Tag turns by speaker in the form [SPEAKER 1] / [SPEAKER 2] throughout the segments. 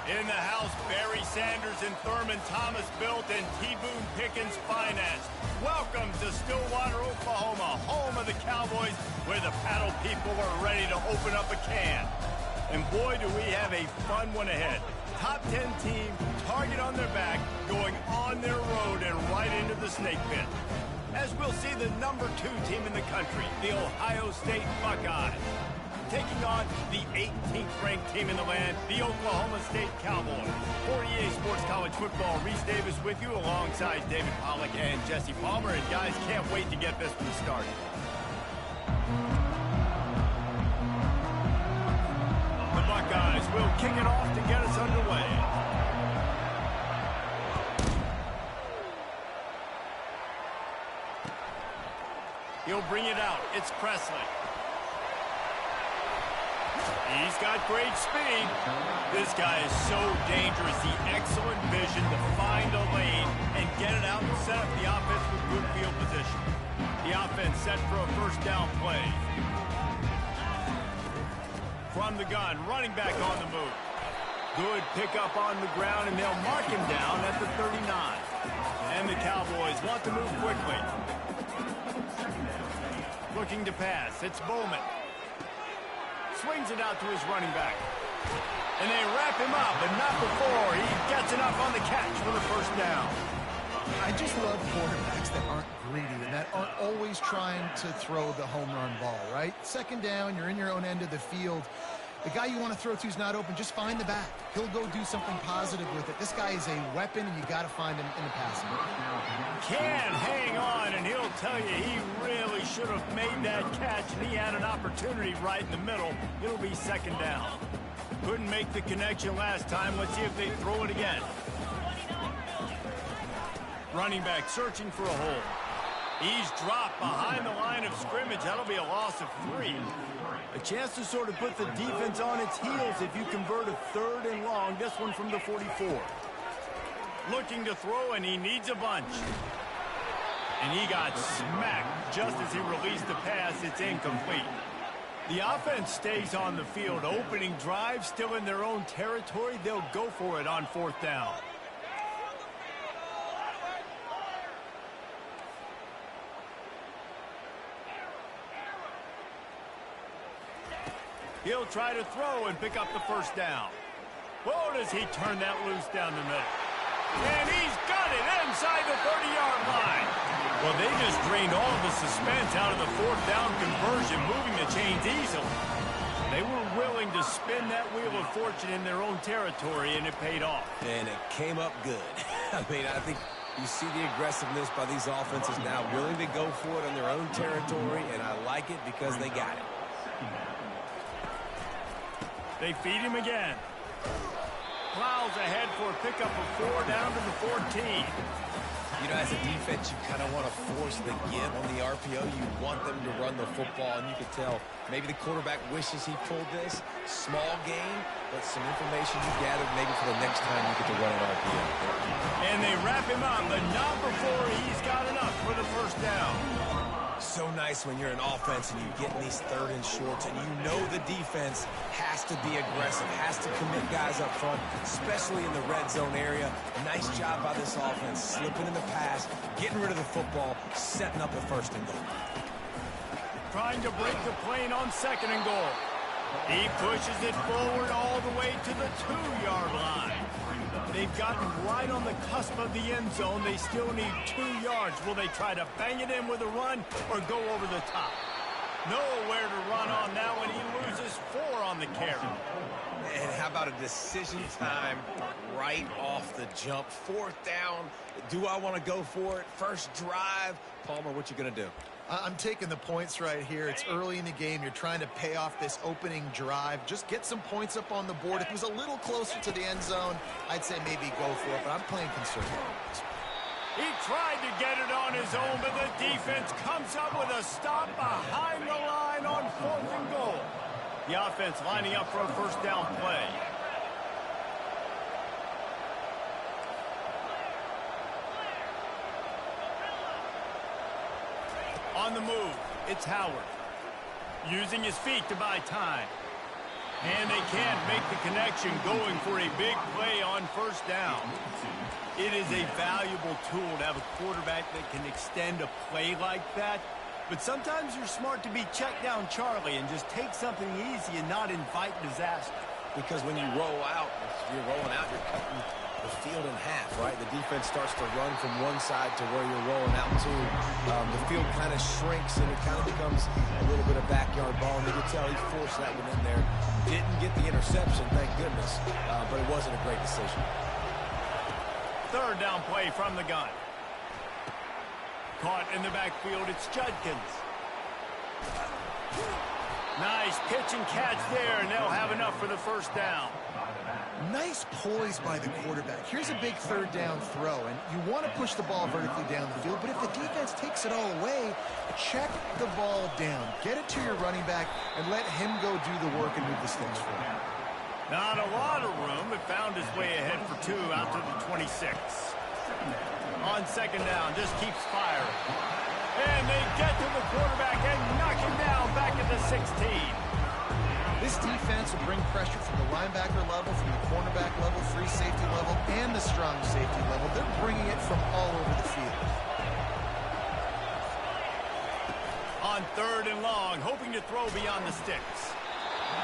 [SPEAKER 1] In the house, Barry Sanders and Thurman Thomas built and T. Boone Pickens financed. Welcome to Stillwater, Oklahoma, home of the Cowboys, where the paddle people are ready to open up a can. And boy, do we have a fun one ahead. Top 10 team, target on their back, going on their road and right into the snake pit. As we'll see the number 2 team in the country, the Ohio State Buckeyes, taking on the 18th ranked team in the land, the Oklahoma State Cowboys. For EA Sports College Football, Reese Davis with you alongside David Pollack and Jesse Palmer. And guys, can't wait to get this one started. The Buckeyes will kick it off to get us underway. He'll bring it out. It's Presley. He's got great speed. This guy is so dangerous. The excellent vision to find a lane and get it out and set up the offense with good field position. The offense set for a first down play. From the gun, running back on the move. Good pickup on the ground, and they'll mark him down at the 39. And the Cowboys want to move quickly. Looking to pass. It's Bowman. Swings it out to his running back. And they wrap him up, but not before he gets enough on the catch for the first down.
[SPEAKER 2] I just love quarterbacks that aren't greedy and that aren't always trying to throw the home run ball, right? Second down, you're in your own end of the field. The guy you want to throw to is not open. Just find the back. He'll go do something positive with it. This guy is a weapon, and you got to find him in the passing.
[SPEAKER 1] Can hang on, and he'll tell you he really should have made that catch, and he had an opportunity right in the middle. It'll be second down. Couldn't make the connection last time. Let's see if they throw it again. Running back searching for a hole. He's dropped behind the line of scrimmage. That'll be a loss of 3. A chance to sort of put the defense on its heels if you convert a 3rd and long. This one from the 44. Looking to throw, and he needs a bunch. And he got smacked just as he released the pass. It's incomplete. The offense stays on the field. Opening drive, still in their own territory. They'll go for it on 4th down. He'll try to throw and pick up the first down. Whoa, does he turn that loose down the middle. And he's got it inside the 30-yard line. Well, they just drained all the suspense out of the 4th down conversion, moving the chains easily. They were willing to spin that wheel of fortune in their own territory, and it paid off.
[SPEAKER 3] And it came up good. I mean, I think you see the aggressiveness by these offenses now, willing to go for it on their own territory, and I like it because they got it.
[SPEAKER 1] They feed him again. Plows ahead for a pickup of 4 down to the 14.
[SPEAKER 3] You know, as a defense, you kind of want to force the give on the RPO. You want them to run the football, and you can tell maybe the quarterback wishes he pulled this. Small game, but some information you gathered maybe for the next time you get to run an RPO.
[SPEAKER 1] And they wrap him up, but not before he's got enough for the first down.
[SPEAKER 3] So nice when you're an offense and you get in these 3rd and shorts, and you know the defense has to be aggressive, has to commit guys up front, especially in the red zone area. Nice job by this offense, slipping in the pass, getting rid of the football, setting up a 1st and goal.
[SPEAKER 1] Trying to break the plane on 2nd and goal. He pushes it forward all the way to the 2-yard line. They've gotten right on the cusp of the end zone. They still need 2 yards. Will they try to bang it in with a run or go over the top? Nowhere to run on now, and he loses 4 on the carry.
[SPEAKER 3] And how about a decision time right off the jump? 4th down. Do I want to go for it? First drive. Palmer, what you going to do?
[SPEAKER 2] I'm taking the points right here. It's early in the game. You're trying to pay off this opening drive. Just get some points up on the board. If it was a little closer to the end zone, I'd say maybe go for it, but I'm playing conservative.
[SPEAKER 1] He tried to get it on his own, but the defense comes up with a stop behind the line on 4th and goal. The offense lining up for a first down play. On the move, it's Howard. Using his feet to buy time. And they can't make the connection, going for a big play on first down. It is a valuable tool to have a quarterback that can extend a play like that. But sometimes you're smart to be check down Charlie and just take something easy and not invite disaster.
[SPEAKER 3] Because when you roll out, if you're rolling out, you're cutting the field in half, right? The defense starts to run from one side to where you're rolling out to. The field kind of shrinks, and it kind of becomes a little bit of backyard ball. And you can tell he forced that one in there. Didn't get the interception, thank goodness, but it wasn't a great decision.
[SPEAKER 1] Third down play from the gun. Caught in the backfield, it's Judkins. Nice pitch and catch there, and they'll have enough for the first down.
[SPEAKER 2] Nice poise by the quarterback. Here's a big third down throw, and you want to push the ball vertically down the field, but if the defense takes it all away, check the ball down. Get it to your running back and let him go do the work and move the sticks for you.
[SPEAKER 1] Not a lot of room, but found his way ahead for 2 out to the 26. On second down, just keeps firing. And they get to the quarterback and knock him down back at the 16.
[SPEAKER 2] This defense will bring pressure from the linebacker level, from the cornerback level, free safety level, and the strong safety level. They're bringing it from all over the field.
[SPEAKER 1] On third and long, hoping to throw beyond the sticks.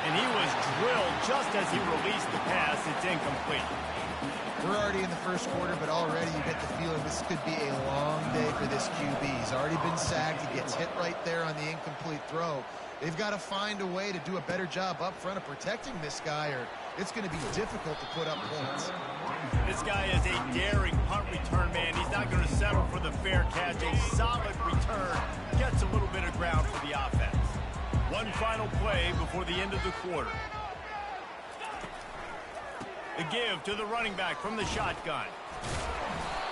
[SPEAKER 1] And he was drilled just as he released the pass. It's incomplete.
[SPEAKER 2] We're already in the first quarter, but already you get the feeling this could be a long day for this QB. He's already been sacked. He gets hit right there on the incomplete throw. They've got to find a way to do a better job up front of protecting this guy, or it's going to be difficult to put up points.
[SPEAKER 1] This guy is a daring punt return man. He's not going to settle for the fair catch. A solid return gets a little bit of ground for the offense. One final play before the end of the quarter. The give to the running back from the shotgun.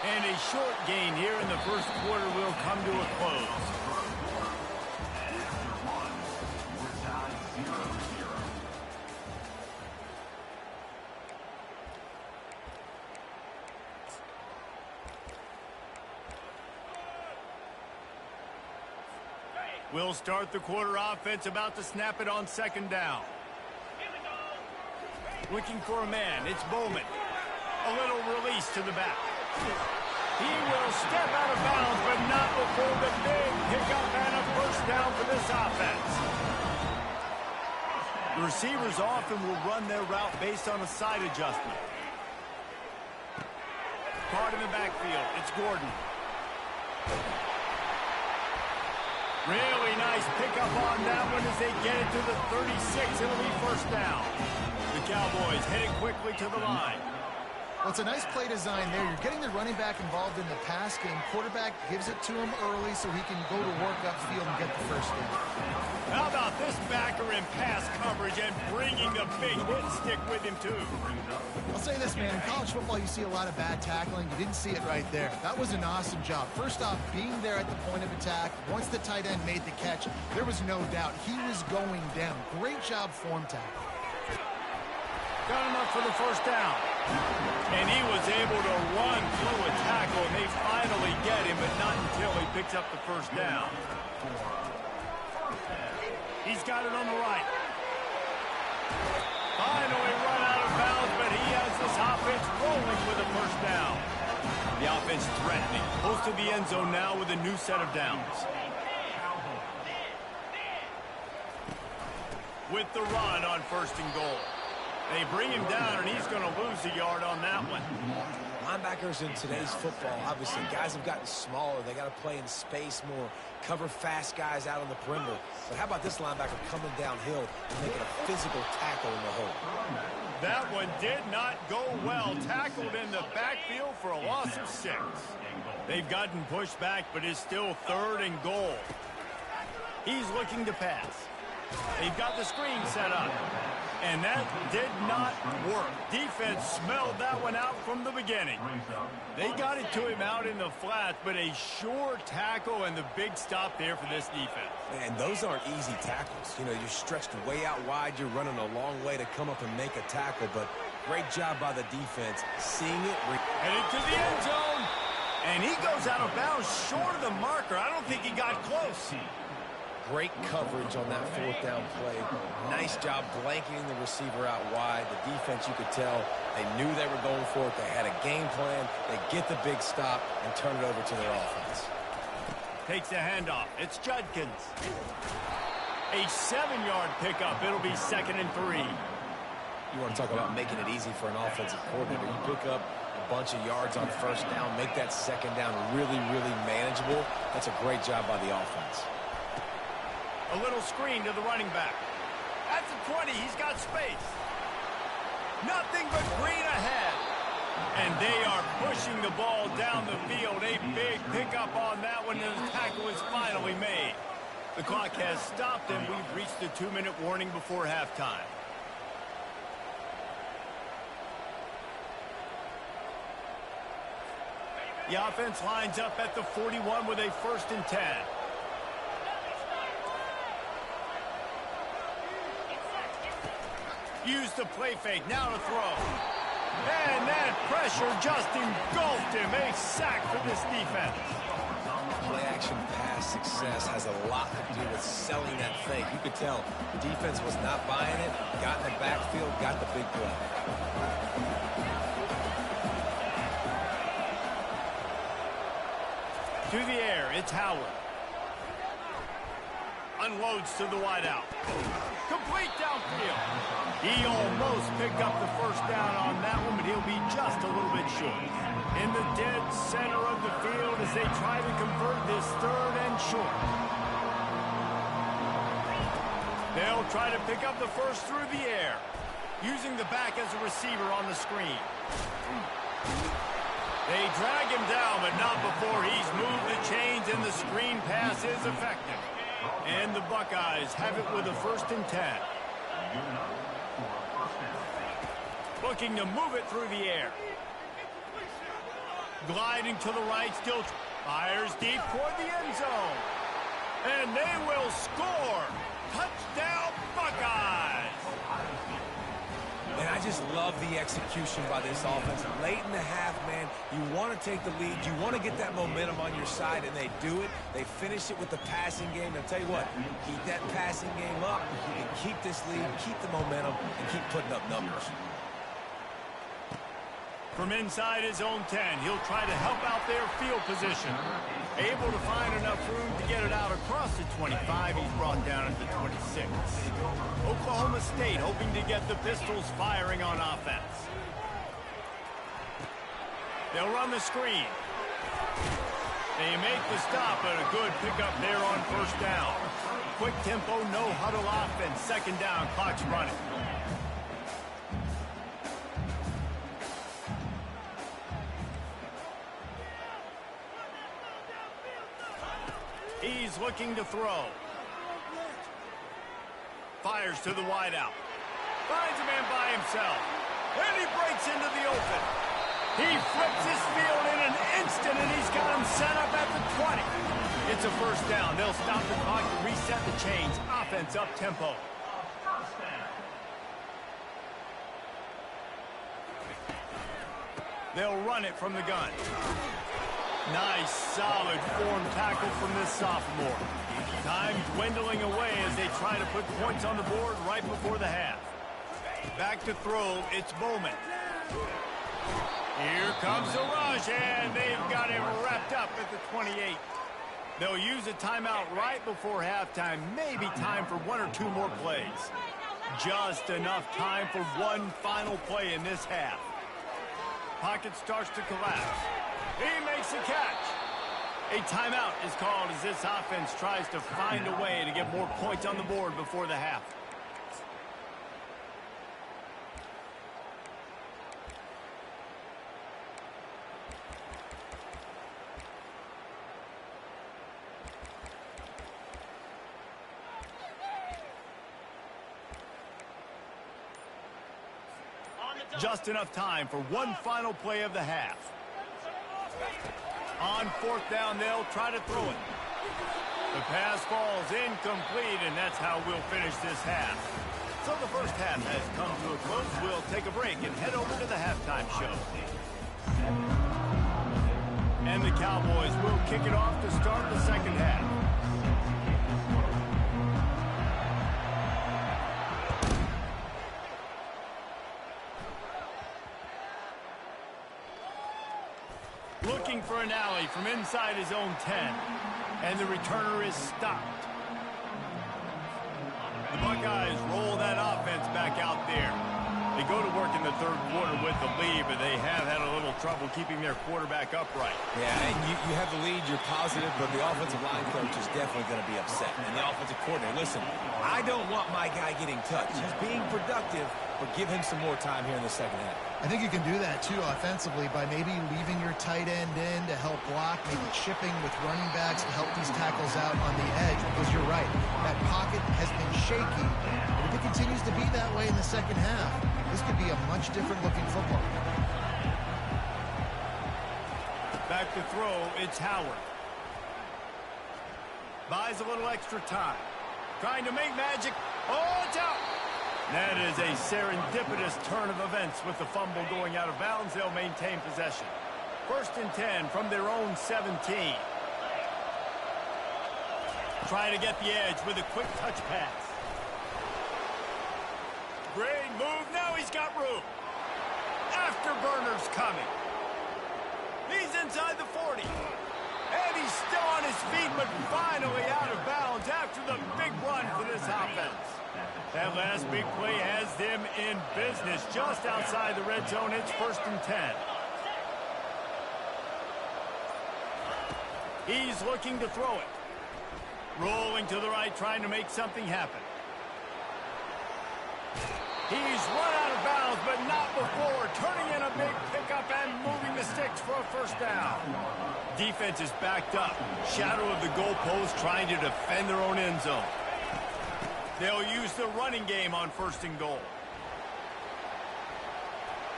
[SPEAKER 1] And a short gain here in the first quarter will come to a close. We'll start the quarter offense, about to snap it on second down. Looking for a man, it's Bowman. A little release to the back. He will step out of bounds, but not before the big pickup and a first down for this offense. The receivers often will run their route based on a side adjustment. Caught in the backfield, it's Gordon. Really nice pickup on that one as they get it to the 36. It'll be first down. The Cowboys heading quickly to the line.
[SPEAKER 2] Well, it's a nice play design there. You're getting the running back involved in the pass game. Quarterback gives it to him early so he can go to work upfield and get the first down.
[SPEAKER 1] How about this backer in pass coverage and bringing the big hit stick with him, too?
[SPEAKER 2] I'll say this, man. In college football, you see a lot of bad tackling. You didn't see it right there. That was an awesome job. First off, being there at the point of attack. Once the tight end made the catch, there was no doubt he was going down. Great job form tackle.
[SPEAKER 1] Got enough for the first down. And he was able to run through a tackle, and they finally get him, but not until he picks up the first down. He's got it on the right. Finally run out of bounds, but he has this offense rolling with a first down. The offense threatening. Close to the end zone now with a new set of downs. With the run on first and goal. They bring him down, and he's going to lose a yard on that one.
[SPEAKER 3] Linebackers in today's football, obviously, guys have gotten smaller. They got to play in space more, cover fast guys out on the perimeter. But how about this linebacker coming downhill and making a physical tackle in the hole?
[SPEAKER 1] That one did not go well. Tackled in the backfield for a loss of 6. They've gotten pushed back, but it's still third and goal. He's looking to pass. They've got the screen set up. And that did not work. Defense smelled that one out from the beginning. They got it to him out in the flat, but a sure tackle and the big stop there for this defense.
[SPEAKER 3] And those aren't easy tackles. You know, you're stretched way out wide. You're running a long way to come up and make a tackle, but great job by the defense. Seeing it.
[SPEAKER 1] Headed to the end zone. And he goes out of bounds short of the marker. I don't think he got close.
[SPEAKER 3] Great coverage on that fourth down play. Nice job blanketing the receiver out wide. The defense, you could tell, they knew they were going for it. They had a game plan. They get the big stop and turn it over to their offense.
[SPEAKER 1] Takes the handoff. It's Judkins. A 7-yard pickup. It'll be 2nd and 3.
[SPEAKER 3] You want to talk about making it easy for an offensive coordinator. You pick up a bunch of yards on first down, make that second down really, really manageable. That's a great job by the offense.
[SPEAKER 1] A little screen to the running back. At the 20, he's got space. Nothing but green ahead. And they are pushing the ball down the field. A big pickup on that one, and the tackle is finally made. The clock has stopped, and we've reached the 2-minute warning before halftime. The offense lines up at the 41 with a 1st and 10. Use the play fake, now to throw. And that pressure just engulfed him. A sack for this defense.
[SPEAKER 3] Play-action pass success has a lot to do with selling that fake. You could tell the defense was not buying it, got in the backfield, got the big play.
[SPEAKER 1] To the air, it's Howard. Unloads to the wideout. Complete downfield. He almost picked up the 1st down on that one, but he'll be just a little bit short. In the dead center of the field as they try to convert this 3rd and short. They'll try to pick up the 1st through the air, using the back as a receiver on the screen. They drag him down, but not before he's moved the chains, and the screen pass is effective. And the Buckeyes have it with a 1st and 10. Looking to move it through the air. Gliding to the right, still fires deep toward the end zone. And they will score. Touchdown, Buckeyes!
[SPEAKER 3] And I just love the execution by this offense. Late in the half, man, you want to take the lead. You want to get that momentum on your side, and they do it. They finish it with the passing game. And I'll tell you what, keep that passing game up. You can keep this lead, keep the momentum, and keep putting up numbers.
[SPEAKER 1] From inside his own 10, he'll try to help out their field position. Able to find enough room to get it out across the 25. He's brought down at the 26. Oklahoma State hoping to get the Pistols firing on offense. They'll run the screen. They make the stop, but a good pickup there on 1st down. Quick tempo, no huddle offense. 2nd down, clock's running. He's looking to throw. Fires to the wideout. Finds a man by himself. And he breaks into the open. He flips his field in an instant, and he's got him set up at the 20. It's a 1st down. They'll stop the clock to reset the chains. Offense up tempo. They'll run it from the gun. Nice, solid form tackle from this sophomore. Time dwindling away as they try to put points on the board right before the half. Back to throw, it's Bowman. Here comes the rush, and they've got him wrapped up at the 28. They'll use a timeout right before halftime. Maybe time for 1 or 2 more plays. Just enough time for one final play in this half. Pocket starts to collapse. He makes a catch. A timeout is called as this offense tries to find a way to get more points on the board before the half. Just enough time for one final play of the half. On 4th down, they'll try to throw it. The pass falls incomplete, and that's how we'll finish this half. So the first half has come to a close. We'll take a break and head over to the halftime show. And the Cowboys will kick it off to start the second half. looking for an alley from inside his own 10. And the returner is stopped. The Buckeyes roll that offense back out there. They go to work in the third quarter with the lead, but they have had a little trouble keeping their quarterback upright.
[SPEAKER 3] Yeah, and you have the lead, you're positive, but the offensive line coach is definitely going to be upset. And the offensive coordinator, listen, I don't want my guy getting touched. He's being productive, but give him some more time here in the second half.
[SPEAKER 2] I think you can do that, too, offensively, by maybe leaving your tight end in to help block, maybe chipping with running backs to help these tackles out on the edge, because you're right. That pocket has been shaky, but if it continues to be that way in the second half, this could be a much different-looking football.
[SPEAKER 1] Back to throw, it's Howard. Buys a little extra time. Trying to make magic. Oh, it's out! That is a serendipitous turn of events with the fumble going out of bounds. They'll maintain possession. 1st and 10 from their own 17. Trying to get the edge with a quick touch pass. Great move. Now he's got room. Afterburner's coming. He's inside the 40. And he's still on his feet, but finally out of bounds after the big run for this offense. That last big play has them in business just outside the red zone. It's 1st and 10. He's looking to throw it. Rolling to the right, trying to make something happen. He's run out of bounds, but not before. Turning in a big pickup and moving the sticks for a 1st down. Defense is backed up. Shadow of the goalpost, trying to defend their own end zone. They'll use the running game on 1st and goal.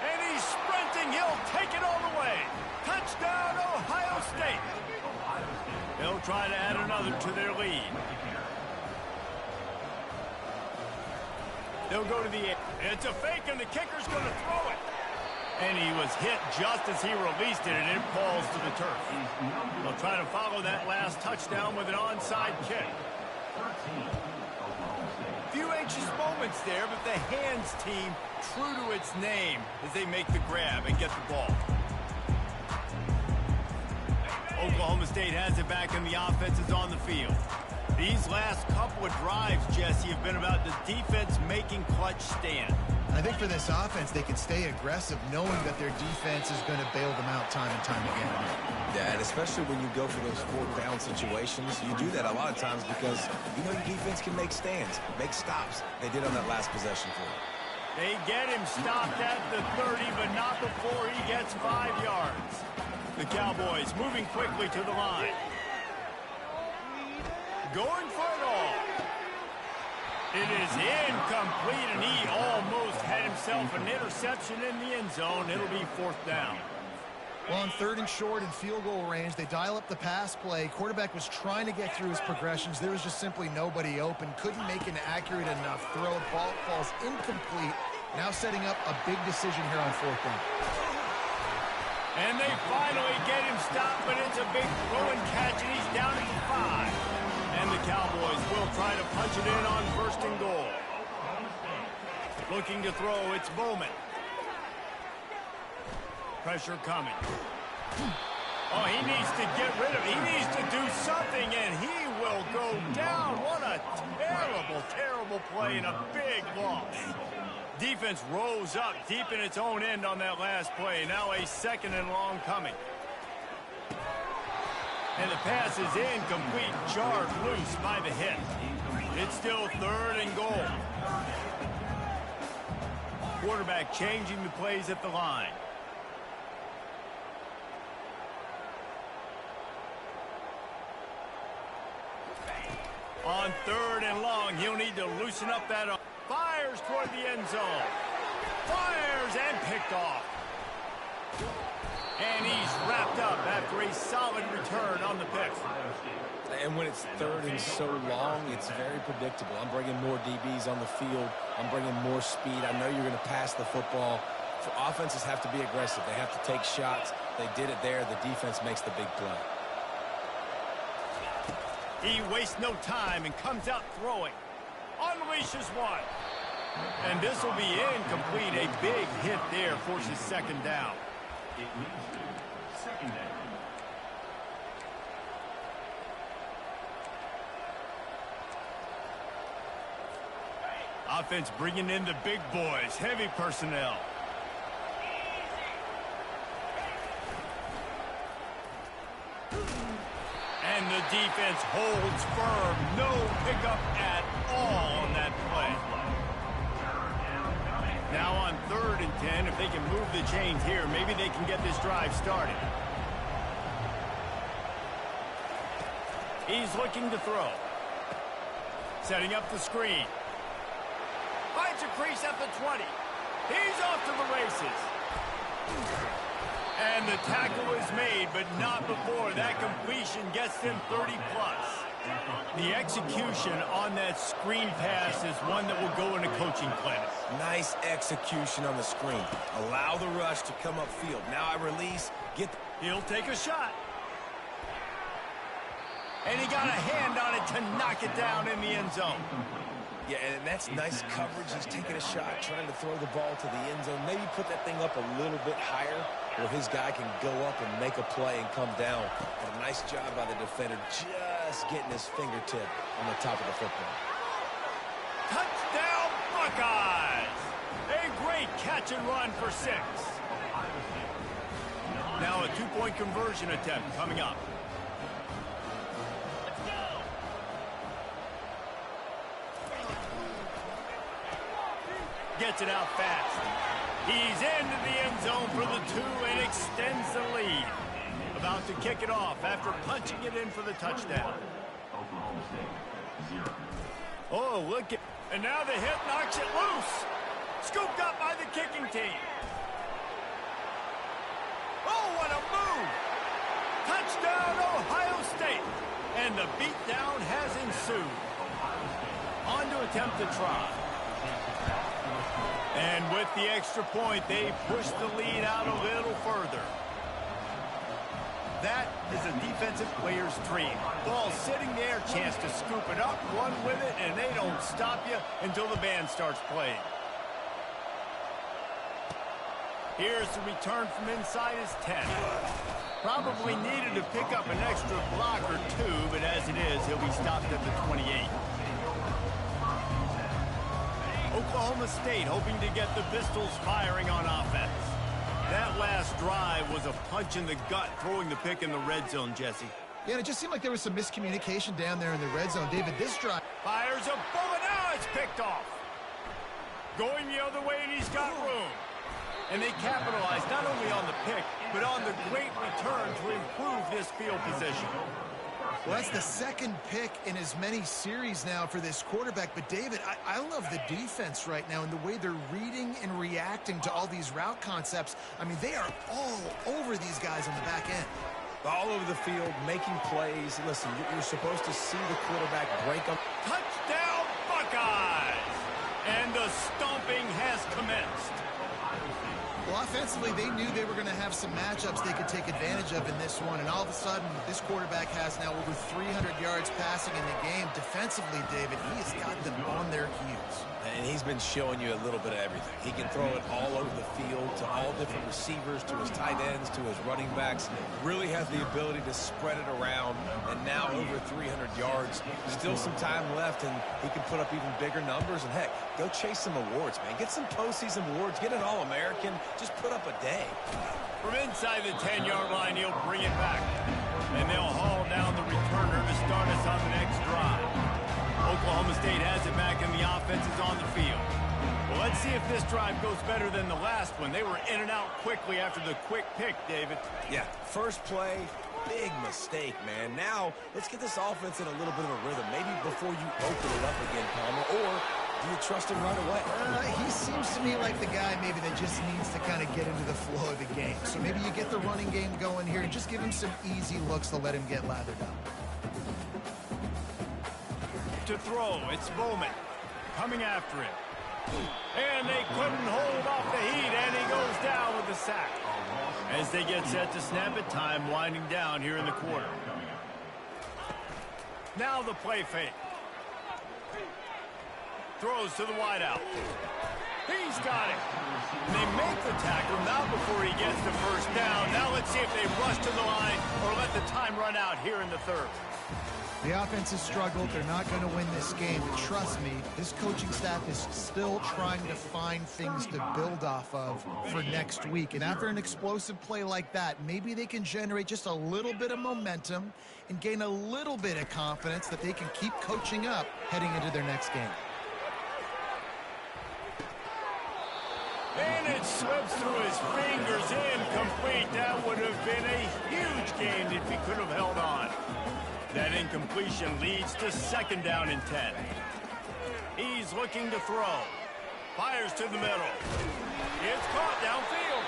[SPEAKER 1] And he's sprinting. He'll take it all the way. Touchdown, Ohio State. They'll try to add another to their lead. They'll go to the end. It's a fake, and the kicker's going to throw it. And he was hit just as he released it, and it falls to the turf. They'll try to follow that last touchdown with an onside kick. Few anxious moments there, but the hands team true to its name as they make the grab and get the ball. Oklahoma State has it back, and the offense is on the field. These last couple of drives, Jesse, have been about the defense making clutch stand.
[SPEAKER 2] I think for this offense, they can stay aggressive knowing that their defense is going to bail them out time and time again.
[SPEAKER 3] Yeah, and especially when you go for those 4th down situations, you do that a lot of times because you know your defense can make stands, make stops. They did on that last possession for him.
[SPEAKER 1] They get him stopped at the 30, but not before he gets 5 yards. The Cowboys moving quickly to the line. Going for it all. It is incomplete, and he almost had himself an interception in the end zone. It'll be 4th down.
[SPEAKER 2] Well, on 3rd and short and field goal range, they dial up the pass play. Quarterback was trying to get through his progressions. There was just simply nobody open. Couldn't make an accurate enough throw. Ball falls incomplete. Now setting up a big decision here on 4th down.
[SPEAKER 1] And they finally get him stopped, but it's a big throw and catch, and he's down at the 5. And the Cowboys will try to punch it in on 1st and goal. Looking to throw, it's Bowman. Pressure coming. Oh, he needs to get rid of it. He needs to do something, and he will go down. What a terrible, terrible play and a big loss. Defense rose up deep in its own end on that last play. Now a 2nd and long coming. And the pass is incomplete, jarred loose by the hit. It's still 3rd and goal. Quarterback changing the plays at the line. On 3rd and long, he'll need to loosen up that arm. Fires toward the end zone. Fires and picked off. And he's wrapped up after a solid return on the pick.
[SPEAKER 3] And when it's 3rd and so long, it's very predictable. I'm bringing more DBs on the field. I'm bringing more speed. I know you're going to pass the football. Offenses have to be aggressive. They have to take shots. They did it there. The defense makes the big play.
[SPEAKER 1] He wastes no time and comes out throwing. Unleashes one. And this will be incomplete. A big hit there forces 2nd down. Offense bringing in the big boys, heavy personnel. And the defense holds firm. No pickup at all on that play. Now on 3rd and 10, if they can move the chains here, maybe they can get this drive started. He's looking to throw. Setting up the screen. Finds a crease at the 20. He's off to the races. And the tackle is made, but not before that completion gets them 30+. The execution on that screen pass is one that will go in a coaching clinic.
[SPEAKER 3] Nice execution on the screen. Allow the rush to come upfield. Now I release.
[SPEAKER 1] He'll take a shot. And he got a hand on it to knock it down in the end zone.
[SPEAKER 3] Yeah, and that's nice coverage. He's taking a shot, trying to throw the ball to the end zone. Maybe put that thing up a little bit higher where his guy can go up and make a play and come down. And a nice job by the defender just getting his fingertip on the top of the football.
[SPEAKER 1] Touchdown, Buckeyes! A great catch and run for 6. Now a 2-point conversion attempt coming up. Gets it out fast. He's into the end zone for the 2 and extends the lead. About to kick it off after punching it in for the touchdown. Oh, look at... And now the hit knocks it loose. Scooped up by the kicking team. Oh, what a move! Touchdown, Ohio State. And the beatdown has ensued. On to attempt to try. And with the extra point, they push the lead out a little further. That is a defensive player's dream. Ball sitting there, chance to scoop it up, run with it, and they don't stop you until the band starts playing. Here's the return from inside his 10. Probably needed to pick up an extra block or 2, but as it is, he'll be stopped at the 28. Oklahoma State hoping to get the Pistols firing on offense. That last drive was a punch in the gut, throwing the pick in the red zone, Jesse.
[SPEAKER 2] Yeah, and it just seemed like there was some miscommunication down there in the red zone. David, this drive...
[SPEAKER 1] Fires a bullet. Now it's picked off. Going the other way, and he's got room. And they capitalized not only on the pick, but on the great return to improve this field position.
[SPEAKER 2] Well, that's the second pick in as many series now for this quarterback. But, David, I love the defense right now and the way they're reading and reacting to all these route concepts. I mean, they are all over these guys on the back end.
[SPEAKER 3] All over the field, making plays. Listen, you're supposed to see the quarterback break up.
[SPEAKER 1] Touchdown, Buckeyes! And the stomping has commenced.
[SPEAKER 2] Well, offensively, they knew they were going to have some matchups they could take advantage of in this one. And all of a sudden, this quarterback has now over 300 yards passing in the game. Defensively, David, he has got them on their heels.
[SPEAKER 3] And he's been showing you a little bit of everything. He can throw it all over the field to all different receivers, to his tight ends, to his running backs. Really has the ability to spread it around. And now over 300 yards. Still some time left, and he can put up even bigger numbers. And, heck, go chase some awards, man. Get some postseason awards. Get an All-American. Just put up a day.
[SPEAKER 1] From inside the 10-yard line, he'll bring it back. And they'll haul down the returner to start us on the next drive. Oklahoma State has it back, and the offense is on the field. Well, let's see if this drive goes better than the last one. They were in and out quickly after the quick pick, David.
[SPEAKER 3] Yeah, first play, big mistake, man. Now, let's get this offense in a little bit of a rhythm. Maybe before you open it up again, Palmer, or do you trust him right away?
[SPEAKER 2] He seems to me like the guy maybe that just needs to kind of get into the flow of the game. So maybe you get the running game going here and just give him some easy looks to let him get lathered up.
[SPEAKER 1] To throw, it's Bowman coming after him. And they couldn't hold off the heat, and he goes down with the sack. As they get set to snap it, time winding down here in the quarter. Now the play fake. Throws to the wideout. He's got it. And they make the tackle, not before he gets the first down. Now let's see if they rush to the line or let the time run out here in the third.
[SPEAKER 2] The offense has struggled. They're not going to win this game. But trust me, this coaching staff is still trying to find things to build off of for next week. And after an explosive play like that, maybe they can generate just a little bit of momentum and gain a little bit of confidence that they can keep coaching up heading into their next game.
[SPEAKER 1] And it slips through his fingers, incomplete. That would have been a huge gain if he could have held on. That incompletion leads to second down and 10. He's looking to throw. Fires to the middle. It's caught downfield.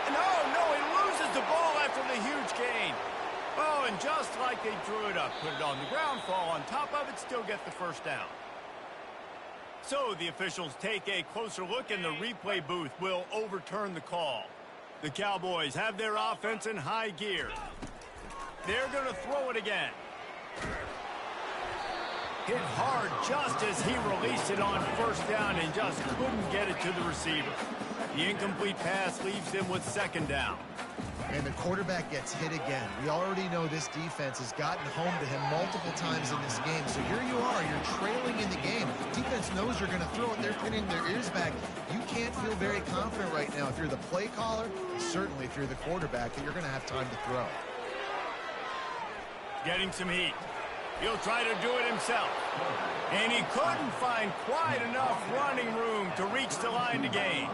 [SPEAKER 1] And no, he loses the ball after the huge gain. Oh, and just like they drew it up, put it on the ground, fall on top of it, still get the first down. So the officials take a closer look, and the replay booth will overturn the call. The Cowboys have their offense in high gear. They're going to throw it again. Hit hard just as he released it on first down and just couldn't get it to the receiver. The incomplete pass leaves them with second down.
[SPEAKER 2] And the quarterback gets hit again. We already know this defense has gotten home to him multiple times in this game. So here you are, you're trailing in the game. Defense knows you're going to throw it. They're pinning their ears back. You can't feel very confident right now if you're the play caller, certainly if you're the quarterback, that you're going to have time to throw.
[SPEAKER 1] Getting some heat. He'll try to do it himself. And he couldn't find quite enough running room to reach the line to gain.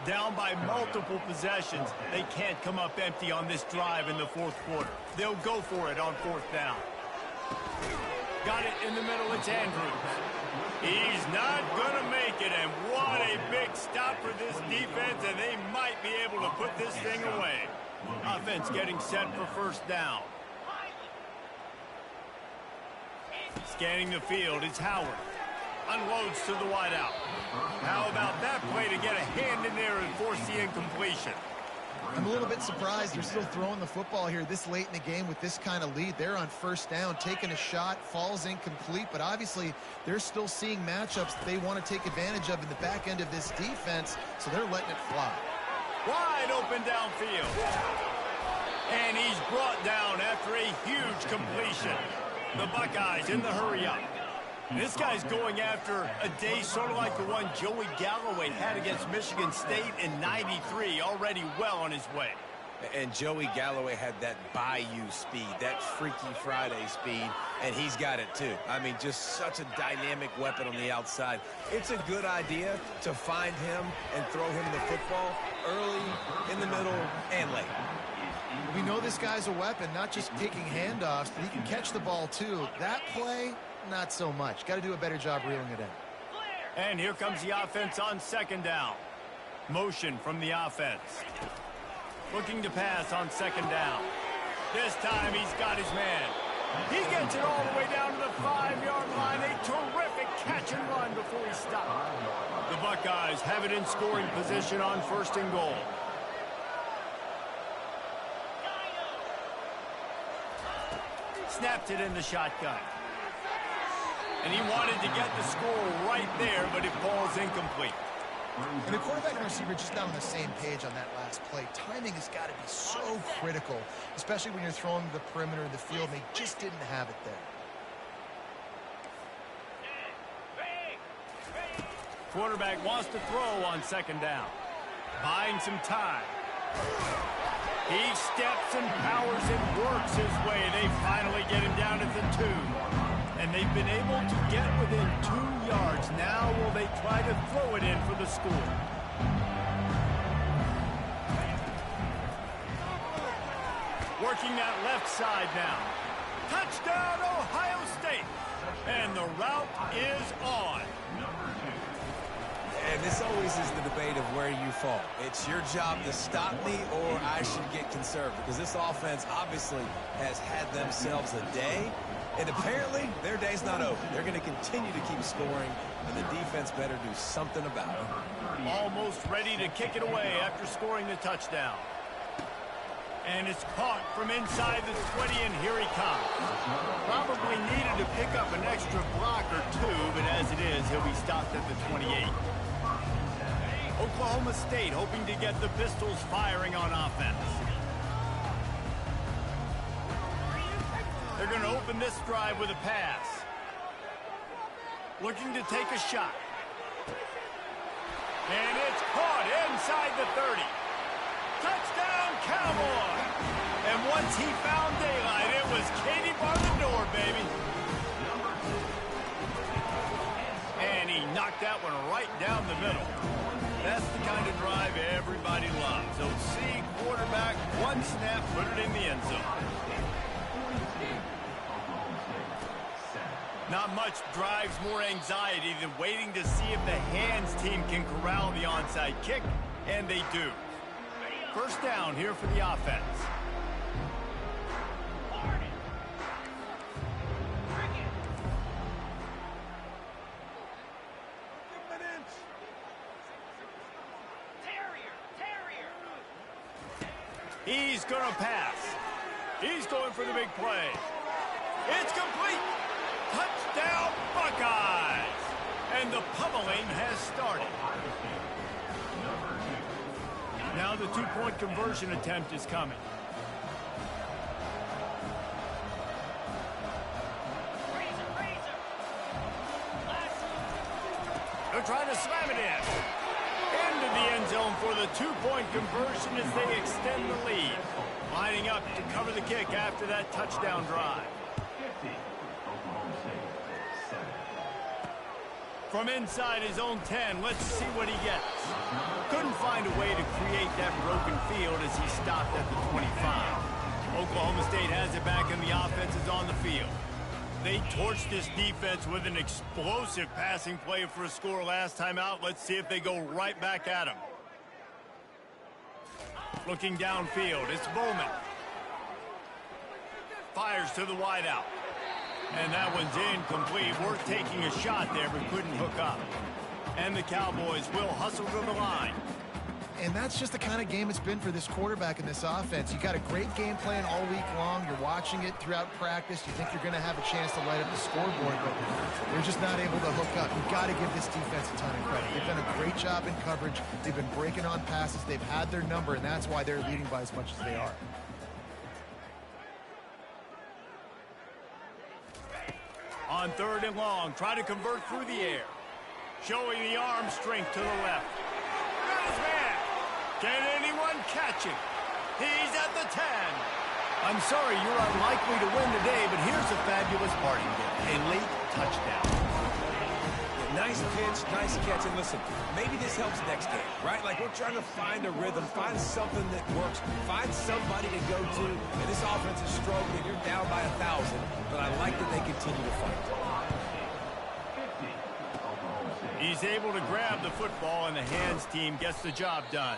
[SPEAKER 1] Down by multiple possessions, they can't come up empty on this drive in the fourth quarter. They'll go for it on fourth down. Got it in the middle, it's Andrews. He's not going to make it, and what a big stop for this defense, and they might be able to put this thing away. Offense getting set for first down. Scanning the field, it's Howard. Unloads to the wideout. How about that play to get a hand in there and force the incompletion?
[SPEAKER 2] I'm a little bit surprised they're still throwing the football here this late in the game with this kind of lead. They're on first down, taking a shot, falls incomplete, but obviously they're still seeing matchups that they want to take advantage of in the back end of this defense, so they're letting it fly.
[SPEAKER 1] Wide open downfield. And he's brought down after a huge completion. The Buckeyes in the hurry-up. This guy's going after a day sort of like the one Joey Galloway had against Michigan State in '93, already well on his way.
[SPEAKER 3] And Joey Galloway had that bayou speed, that Freaky Friday speed, and he's got it too. I mean, just such a dynamic weapon on the outside. It's a good idea to find him and throw him the football early, in the middle, and late.
[SPEAKER 2] We know this guy's a weapon, not just taking handoffs, but he can catch the ball too. That play, not so much. Got to do a better job reeling it in.
[SPEAKER 1] And here comes the offense on second down. Motion from the offense. Looking to pass on second down. This time he's got his man. He gets it all the way down to the 5-yard line. A terrific catch and run before he stopped. The Buckeyes have it in scoring position on first and goal. Snapped it in the shotgun. And he wanted to get the score right there, but it falls incomplete.
[SPEAKER 2] And the quarterback and receiver just not on the same page on that last play. Timing has got to be so critical, especially when you're throwing the perimeter of the field. They just didn't have it there.
[SPEAKER 1] Quarterback wants to throw on second down. Buying some time. He steps and powers and works his way. They finally get him down at the 2. And they've been able to get within 2 yards. Now will they try to throw it in for the score? Working that left side now. Touchdown, Ohio State. And the route is on.
[SPEAKER 3] And this always is the debate of where you fall. It's your job to stop me or I should get conservative. Because this offense obviously has had themselves a day. And apparently, their day's not over. They're going to continue to keep scoring, and the defense better do something about it.
[SPEAKER 1] Almost ready to kick it away after scoring the touchdown. And it's caught from inside the 20, and here he comes. Probably needed to pick up an extra block or two, but as it is, he'll be stopped at the 28. Oklahoma State hoping to get the Pistols firing on offense. They're going to open this drive with a pass. Looking to take a shot. And it's caught inside the 30. Touchdown, Cowboy! And once he found daylight, it was Katie bar the door, baby. And he knocked that one right down the middle. That's the kind of drive everybody loves. So see, quarterback, one snap, put it in the end zone. Not much drives more anxiety than waiting to see if the hands team can corral the onside kick, and they do. First down here for the offense. He's going to pass. He's going for the big play. It's complete. Touchdown, Buckeyes! And the pummeling has started. Now the two-point conversion attempt is coming. They're trying to slam it in. Into the end zone for the two-point conversion as they extend the lead. Lining up to cover the kick after that touchdown drive. From inside his own 10, let's see what he gets. Couldn't find a way to create that broken field as he stopped at the 25. Oklahoma State has it back and the offense is on the field. They torched this defense with an explosive passing play for a score last time out. Let's see if they go right back at him. Looking downfield, it's Bowman. Fires to the wideout. And that one's incomplete. Worth taking a shot there, but couldn't hook up. And the Cowboys will hustle to the line.
[SPEAKER 2] And that's just the kind of game it's been for this quarterback in this offense. You got a great game plan all week long. You're watching it throughout practice. You think you're going to have a chance to light up the scoreboard, but they're just not able to hook up. You've got to give this defense a ton of credit. They've done a great job in coverage. They've been breaking on passes. They've had their number, and that's why they're leading by as much as they are.
[SPEAKER 1] On 3rd and long, try to convert through the air. Showing the arm strength to the left. Got his man. Can anyone catch him? He's at the 10. I'm sorry you're unlikely to win today, but here's a fabulous parting gift. A late touchdown.
[SPEAKER 3] Nice pitch, nice catch, and listen, maybe this helps next game, right? Like we're trying to find a rhythm, find something that works, find somebody to go to, and this offense is struggling. You're down by 1,000, but I like that they continue to fight.
[SPEAKER 1] He's able to grab the football, and the hands team gets the job done.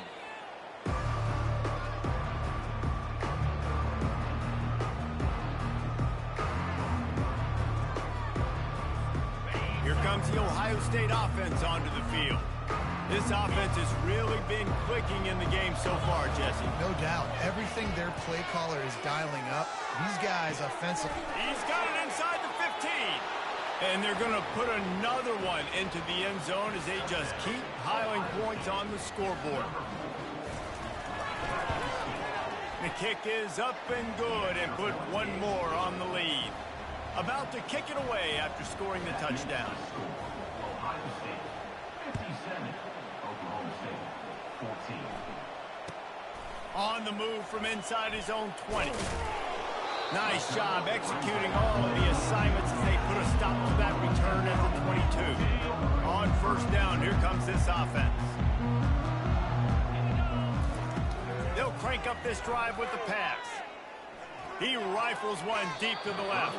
[SPEAKER 1] Here comes the Ohio State offense onto the field. This offense has really been clicking in the game so far, Jesse.
[SPEAKER 2] No doubt. Everything their play caller is dialing up. These guys offensively.
[SPEAKER 1] He's got it inside the 15. And they're going to put another one into the end zone as they just keep piling points on the scoreboard. The kick is up and good and put one more on the lead. About to kick it away after scoring the touchdown.
[SPEAKER 4] Ohio State 57, Oklahoma State 14.
[SPEAKER 1] On the move from inside his own 20. Nice job executing all of the assignments as they put a stop to that return at the 22. On first down, here comes this offense. They'll crank up this drive with the pass. He rifles one deep to the left.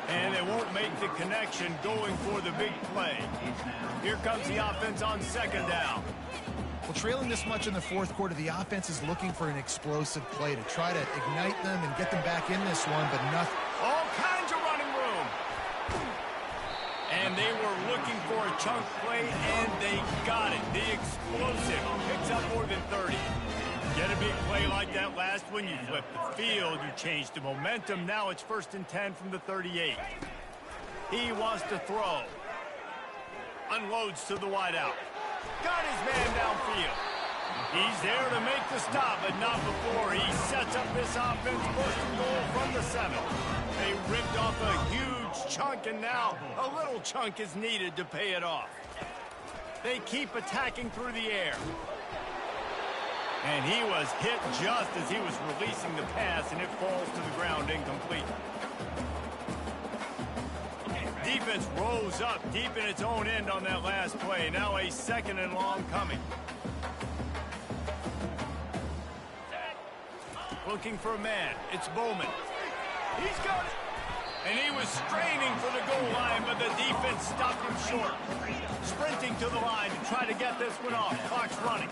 [SPEAKER 1] And they won't make the connection going for the big play. Here comes the offense on 2nd down.
[SPEAKER 2] Well, trailing this much in the 4th quarter, the offense is looking for an explosive play to try to ignite them and get them back in this one, but nothing.
[SPEAKER 1] All kinds of running room. And they were looking for a chunk play, and they got it. The explosive picks up more than 30. Get a big play like that last one, you flip the field, you change the momentum. Now it's 1st and 10 from the 38. He wants to throw. Unloads to the wideout. Got his man downfield. He's there to make the stop, but not before he sets up this offense first and goal from the 7. They ripped off a huge chunk, and now a little chunk is needed to pay it off. They keep attacking through the air. And he was hit just as he was releasing the pass, and it falls to the ground incomplete. Defense rose up deep in its own end on that last play. Now a 2nd and long coming. Looking for a man. It's Bowman. He's got it. And he was straining for the goal line, but the defense stopped him short. Sprinting to the line to try to get this one off. Clock's running.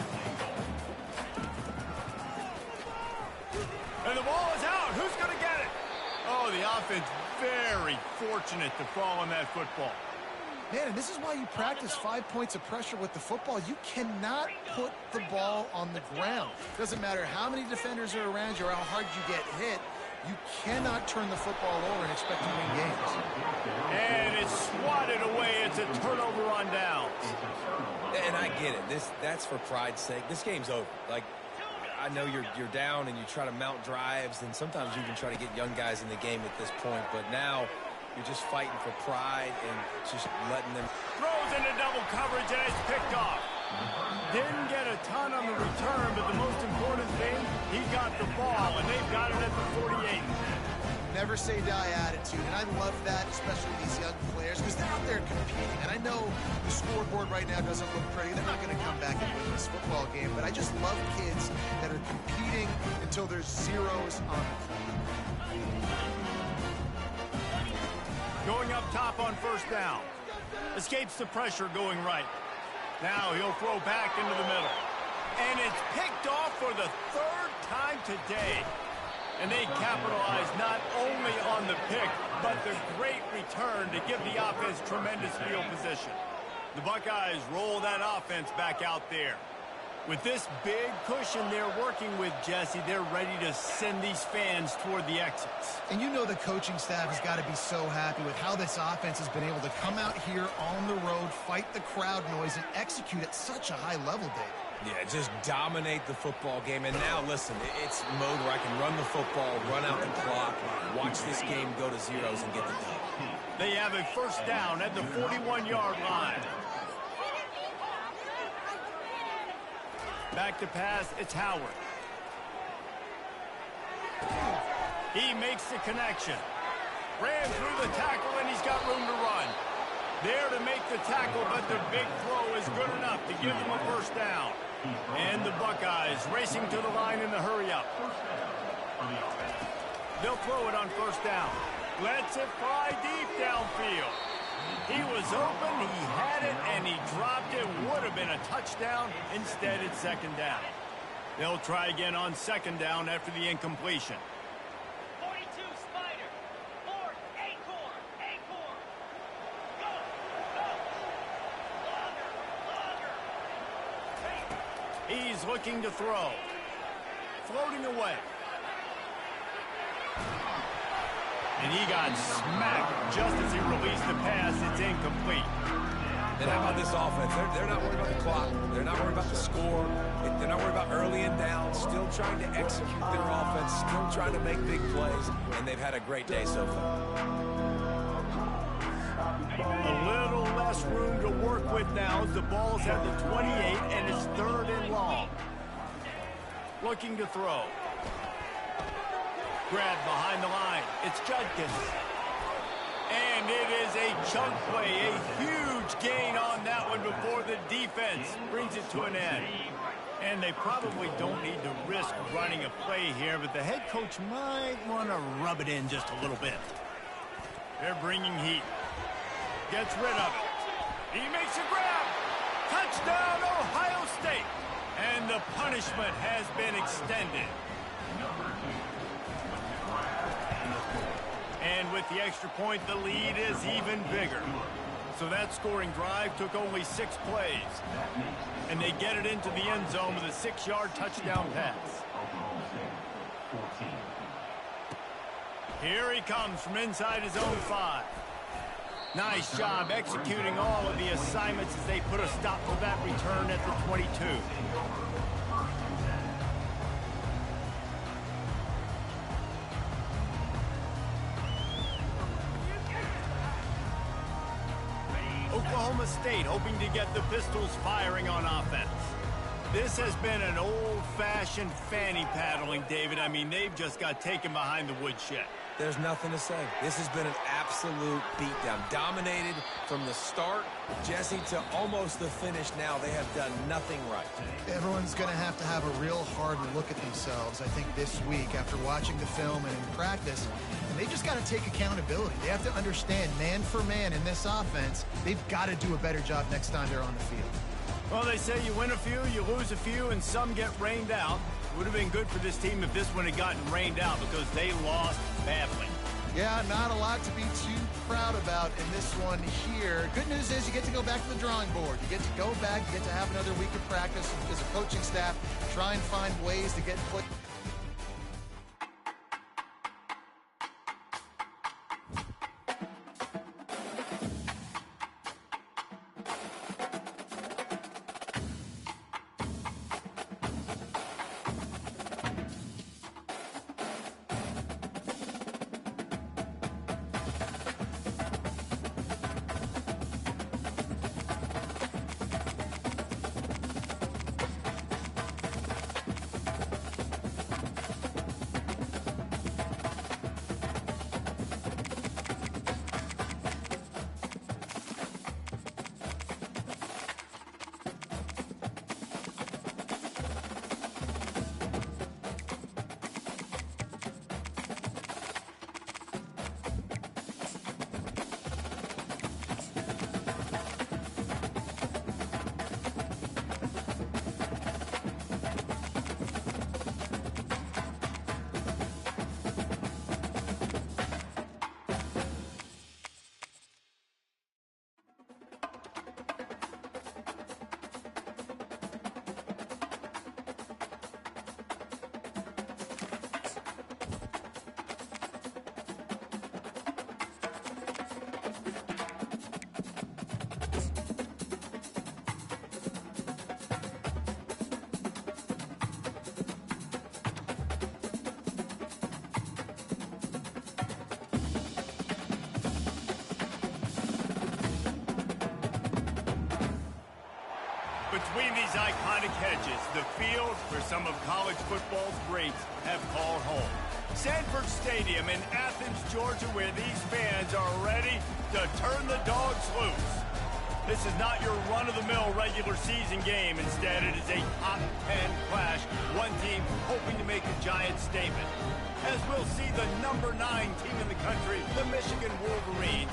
[SPEAKER 1] And the ball is out. Who's going to get it? Oh, the offense very fortunate to fall on that football.
[SPEAKER 2] Man, and this is why you practice 5 points of pressure with the football. You cannot put the ball on the ground. Doesn't matter how many defenders are around you or how hard you get hit. You cannot turn the football over and expect to win games.
[SPEAKER 1] And it's swatted away. It's a turnover on downs.
[SPEAKER 3] And I get it. That's for pride's sake. This game's over. Like, I know you're down and you try to mount drives, and sometimes you even try to get young guys in the game at this point. But now you're just fighting for pride and just letting them.
[SPEAKER 1] Throws into double coverage, and it's picked off. Didn't get a ton on the return, but the most important thing, he got the ball, and they've got it at the 48.
[SPEAKER 2] Never say die attitude, and I love that, especially these young players, because they're out there competing. And I know the scoreboard right now doesn't look pretty. They're not going to come back and win this football game, but I just love kids that are competing until there's zeros on the clock.
[SPEAKER 1] Going up top on 1st down. Escapes the pressure going right. Now he'll throw back into the middle. And it's picked off for the 3rd time today. And they capitalize not only on the pick, but the great return to give the offense tremendous field position. The Buckeyes roll that offense back out there. With this big cushion they're working with, Jesse, they're ready to send these fans toward the exits.
[SPEAKER 2] And you know the coaching staff has got to be so happy with how this offense has been able to come out here on the road, fight the crowd noise, and execute at such a high level, David.
[SPEAKER 3] Yeah, just dominate the football game. And now, listen, it's mode where I can run the football, run out the clock, watch this game go to zeros and get the dub.
[SPEAKER 1] They have a 1st down at the 41-yard line. Back to pass, it's Howard. He makes the connection. Ran through the tackle, and he's got room to run. There to make the tackle, but the big throw is good enough to give them a 1st down. And the Buckeyes racing to the line in the hurry-up. They'll throw it on 1st down. Lets it fly deep downfield. He was open, he had it, and he dropped it. Would have been a touchdown. Instead, it's 2nd down. They'll try again on 2nd down after the incompletion.
[SPEAKER 5] 42 Spider. 4th, Acorn. Go. Longer.
[SPEAKER 1] He's looking to throw. Floating away. And he got smacked just as he released the pass. It's incomplete.
[SPEAKER 3] And how about this offense? They're not worried about the clock. They're not worried about the score. They're not worried about early and down. Still trying to execute their offense. Still trying to make big plays. And they've had a great day so far.
[SPEAKER 1] A little less room to work with now as the ball's at the 28 and it's 3rd and long. Looking to throw. Grab behind the line. It's Judkins. And it is a chunk play, a huge gain on that one before the defense brings it to an end. And they probably don't need to risk running a play here, but the head coach might want to rub it in just a little bit. They're bringing heat. Gets rid of it. He makes a grab. Touchdown, Ohio State. And the punishment has been extended. And with the extra point, the lead is even bigger. So that scoring drive took only 6 plays. And they get it into the end zone with a 6-yard touchdown pass. Here he comes from inside his own 5. Nice job executing all of the assignments as they put a stop to that return at the 22. Oklahoma State hoping to get the Pistols firing on offense. This has been an old-fashioned fanny paddling, David. I mean, they've just got taken behind the woodshed.
[SPEAKER 3] There's nothing to say. This has been an absolute beatdown. Dominated from the start, Jesse, to almost the finish now. They have done nothing right.
[SPEAKER 2] Everyone's going to have a real hard look at themselves, I think, this week after watching the film and in practice. And they just got to take accountability. They have to understand, man for man in this offense, they've got to do a better job next time they're on the field.
[SPEAKER 1] Well, they say you win a few, you lose a few, and some get rained out. Would have been good for this team if this one had gotten rained out because they lost badly.
[SPEAKER 2] Yeah, not a lot to be too proud about in this one here. Good news is you get to go back to the drawing board. You get to go back, you get to have another week of practice as a coaching staff, try and find ways to get put.
[SPEAKER 1] Between these iconic hedges, the field where some of college football's greats have called home. Sanford Stadium in Athens, Georgia, where these fans are ready to turn the dogs loose. This is not your run-of-the-mill regular season game. Instead, it is a top 10 clash. One team hoping to make a giant statement. As we'll see the number 9 team in the country, the Michigan Wolverines,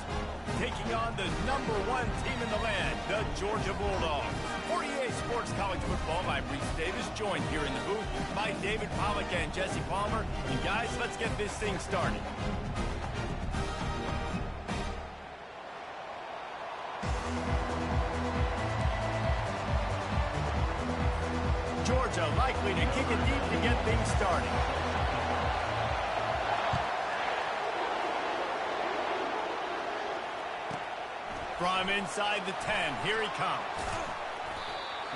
[SPEAKER 1] taking on the number 1 team in the land, the Georgia Bulldogs. For EA Sports College Football, I'm Reese Davis, joined here in the booth by David Pollack and Jesse Palmer. And guys, let's get this thing started. Georgia likely to kick it deep to get things started. From inside the 10, here he comes.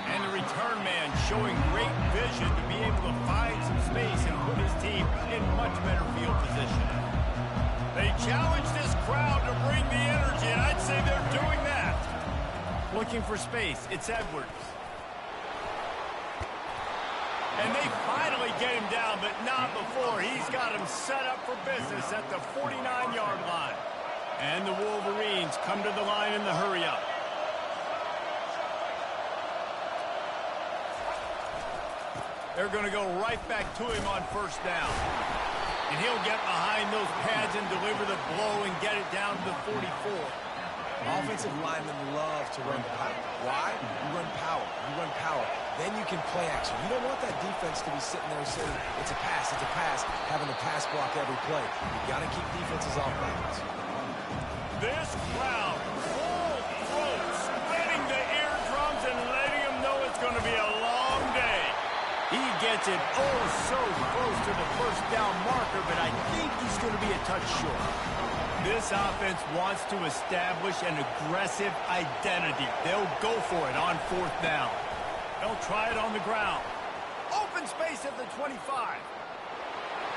[SPEAKER 1] And the return man showing great vision to be able to find some space and put his team in much better field position. They challenge this crowd to bring the energy, and I'd say they're doing that. Looking for space, it's Edwards. And they finally get him down, but not before. He's got him set up for business at the 49-yard line. And the Wolverines come to the line in the hurry-up. They're going to go right back to him on first down. And he'll get behind those pads and deliver the blow and get it down to the 44.
[SPEAKER 3] Offensive linemen love to run power. Why? You run power. You run power. Then you can play action. You don't want that defense to be sitting there saying, it's a pass, having to pass block every play. You've got to keep defenses off balance.
[SPEAKER 1] This crowd, full throat, spreading the eardrums and letting them know it's going to be a long day. He gets it oh so close to the first down marker, but I think he's going to be a touch short. This offense wants to establish an aggressive identity. They'll go for it on fourth down. They'll try it on the ground. Open space at the 25.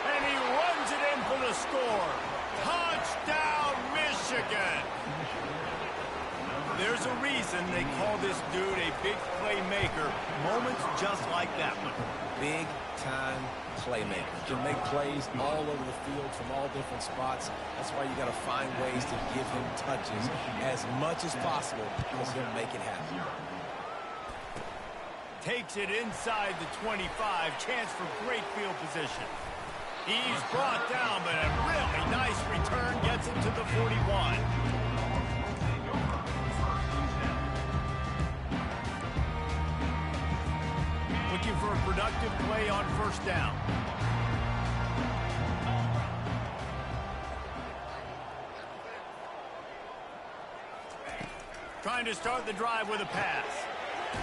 [SPEAKER 1] And he runs it in for the score. Touchdown, Michigan! There's a reason they call this dude a big playmaker. Moments just like that one.
[SPEAKER 3] Big-time playmaker. Can make plays all over the field from all different spots. That's why you got to find ways to give him touches as much as possible because he'll make it happen.
[SPEAKER 1] Takes it inside the 25. Chance for great field position. He's brought down, but a really nice return gets him to the 41. Looking for a productive play on first down. Trying to start the drive with a pass.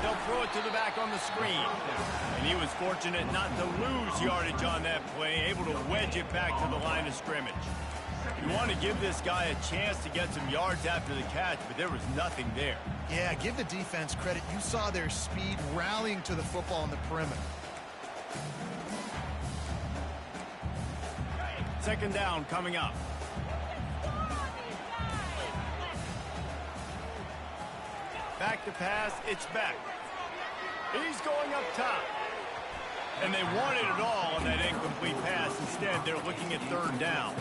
[SPEAKER 1] They'll throw it to the back on the screen. And he was fortunate not to lose yardage on that play, able to wedge it back to the line of scrimmage. You want to give this guy a chance to get some yards after the catch, but there was nothing there.
[SPEAKER 2] Yeah, give the defense credit. You saw their speed rallying to the football on the perimeter.
[SPEAKER 1] Second down coming up. Back to pass, it's back. He's going up top. And they wanted it all on that incomplete pass. Instead, they're looking at third down.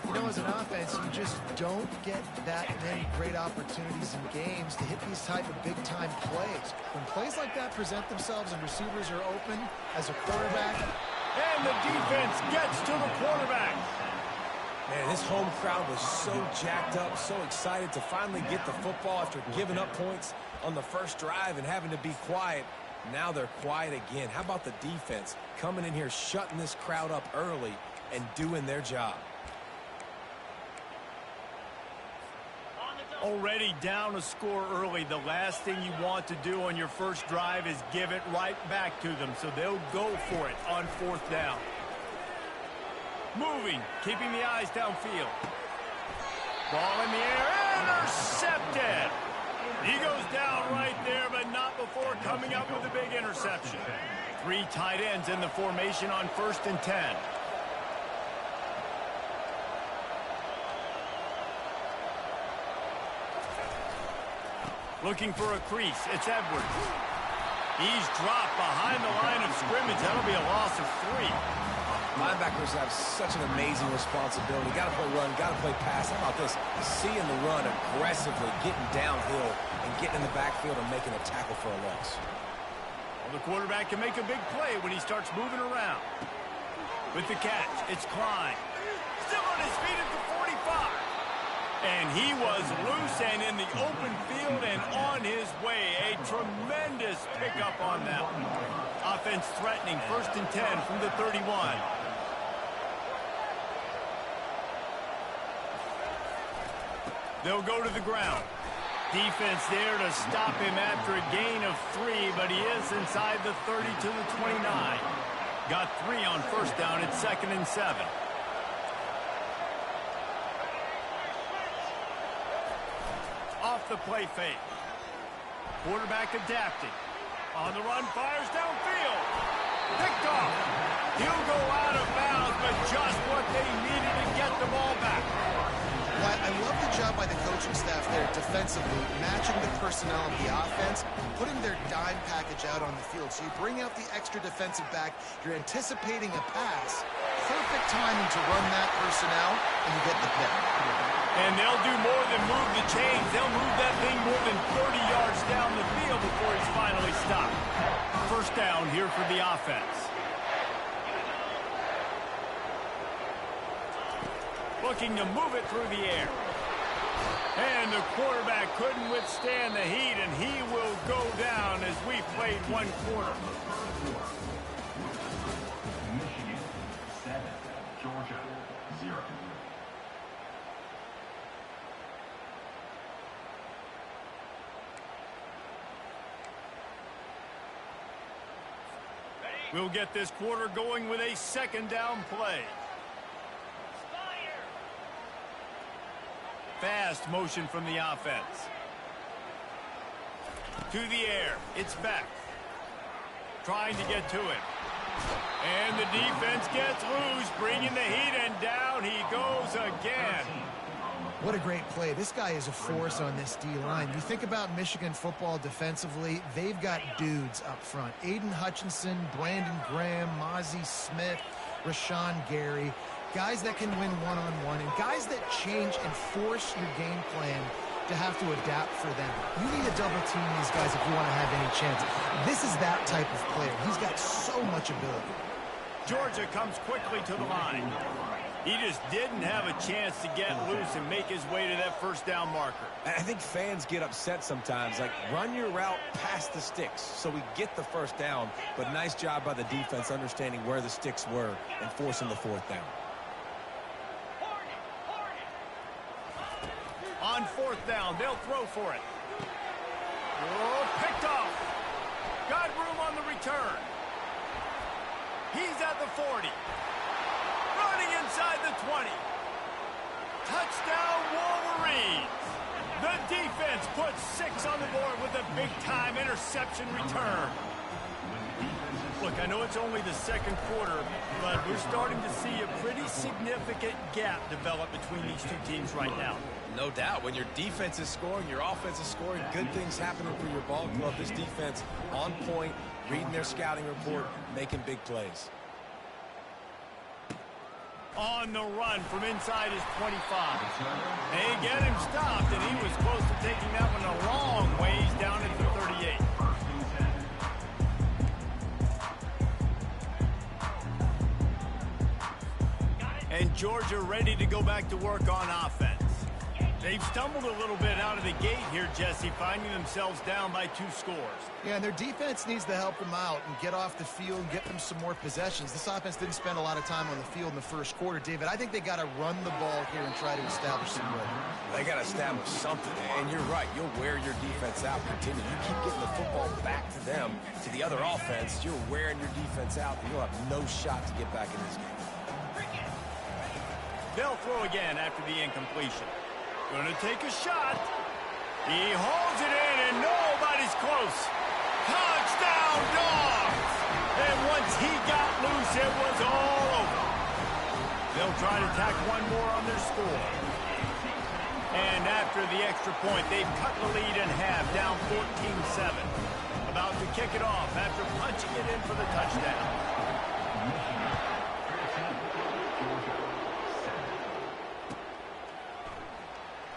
[SPEAKER 2] You know, as an offense, you just don't get that many great opportunities in games to hit these type of big-time plays. When plays like that present themselves and receivers are open as a quarterback.
[SPEAKER 1] And the defense gets to the quarterback.
[SPEAKER 3] Man, this home crowd was so jacked up, so excited to finally get the football after giving up points on the first drive and having to be quiet. Now they're quiet again. How about the defense coming in here, shutting this crowd up early and doing their job?
[SPEAKER 1] Already down a score early. The last thing you want to do on your first drive is give it right back to them, so they'll go for it on fourth down. Moving, keeping the eyes downfield. Ball in the air, intercepted. He goes down right there, but not before coming up with a big interception. 3 tight ends in the formation on 1st and 10. Looking for a crease, it's Edwards. He's dropped behind the line of scrimmage. That'll be a loss of 3.
[SPEAKER 3] Linebackers have such an amazing responsibility. Got to play run, got to play pass. How about this? Seeing the run aggressively, getting downhill, and getting in the backfield and making a tackle for a loss.
[SPEAKER 1] Well, the quarterback can make a big play when he starts moving around. With the catch, it's Klein. Still on his feet at the 45. And he was loose and in the open field and on his way. A tremendous pickup on that one. Offense threatening, 1st and 10 from the 31. They'll go to the ground. Defense there to stop him after a gain of 3, but he is inside the 30 to the 29. Got 3 on first down. It's 2nd and 7. Off the play fake. Quarterback adapting. On the run, fires downfield. Picked off. He'll go out of bounds, but just what they needed to get the ball back.
[SPEAKER 2] Well, I love the job by the coaching staff there defensively, matching the personnel of the offense, putting their dime package out on the field. So you bring out the extra defensive back, you're anticipating a pass. Perfect timing to run that personnel, and you get the pick.
[SPEAKER 1] And they'll do more than move the chains. They'll move that thing more than 30 yards down the field before he's finally stopped. First down here for the offense. Looking to move it through the air. And the quarterback couldn't withstand the heat, and he will go down as we played 1 quarter.
[SPEAKER 4] Michigan 7, Georgia 0.
[SPEAKER 1] We'll get this quarter going with a 2nd down play. Fast motion from the offense. To the air. It's back. Trying to get to it. And the defense gets loose, bringing the heat, and down he goes again.
[SPEAKER 2] What a great play. This guy is a force on this D-line. You think about Michigan football defensively, they've got dudes up front. Aiden Hutchinson, Brandon Graham, Mozzie Smith, Rashawn Gary. Guys that can win one-on-one and guys that change and force your game plan to have to adapt for them. You need to double team these guys if you want to have any chance. This is that type of player. He's got so much ability.
[SPEAKER 1] Georgia comes quickly to the line. He just didn't have a chance to get loose and make his way to that first down marker.
[SPEAKER 3] I think fans get upset sometimes. Like, run your route past the sticks so we get the first down. But nice job by the defense understanding where the sticks were and forcing the fourth down.
[SPEAKER 1] On fourth down, they'll throw for it. Oh, picked off. Got room on the return. He's at the 40. Running inside the 20. Touchdown, Wolverines. The defense puts 6 on the board with a big-time interception return. Look, I know it's only the second quarter, but we're starting to see a pretty significant gap develop between these two teams right now.
[SPEAKER 3] No doubt. When your defense is scoring, your offense is scoring, good things happening for your ball club. This defense on point, reading their scouting report, making big plays.
[SPEAKER 1] On the run from inside his 25. They get him stopped, and he was close to taking that one a long ways down at the 38. And Georgia ready to go back to work on offense. They've stumbled a little bit out of the gate here, Jesse, finding themselves down by 2 scores.
[SPEAKER 2] Yeah, and their defense needs to help them out and get off the field and get them some more possessions. This offense didn't spend a lot of time on the field in the first quarter, David. I think they got to run the ball here and try to establish some rhythm.
[SPEAKER 3] They got to establish something, and you're right. You'll wear your defense out. Continue. You keep getting the football back to them, to the other offense. You're wearing your defense out, and you'll have no shot to get back in this game.
[SPEAKER 1] They'll throw again after the incompletion. Gonna take a shot. He holds it in, and nobody's close. Touchdown, Dogs! And once he got loose, it was all over. They'll try to tack one more on their score. And after the extra point, they've cut the lead in half, down 14-7. About to kick it off after punching it in for the touchdown.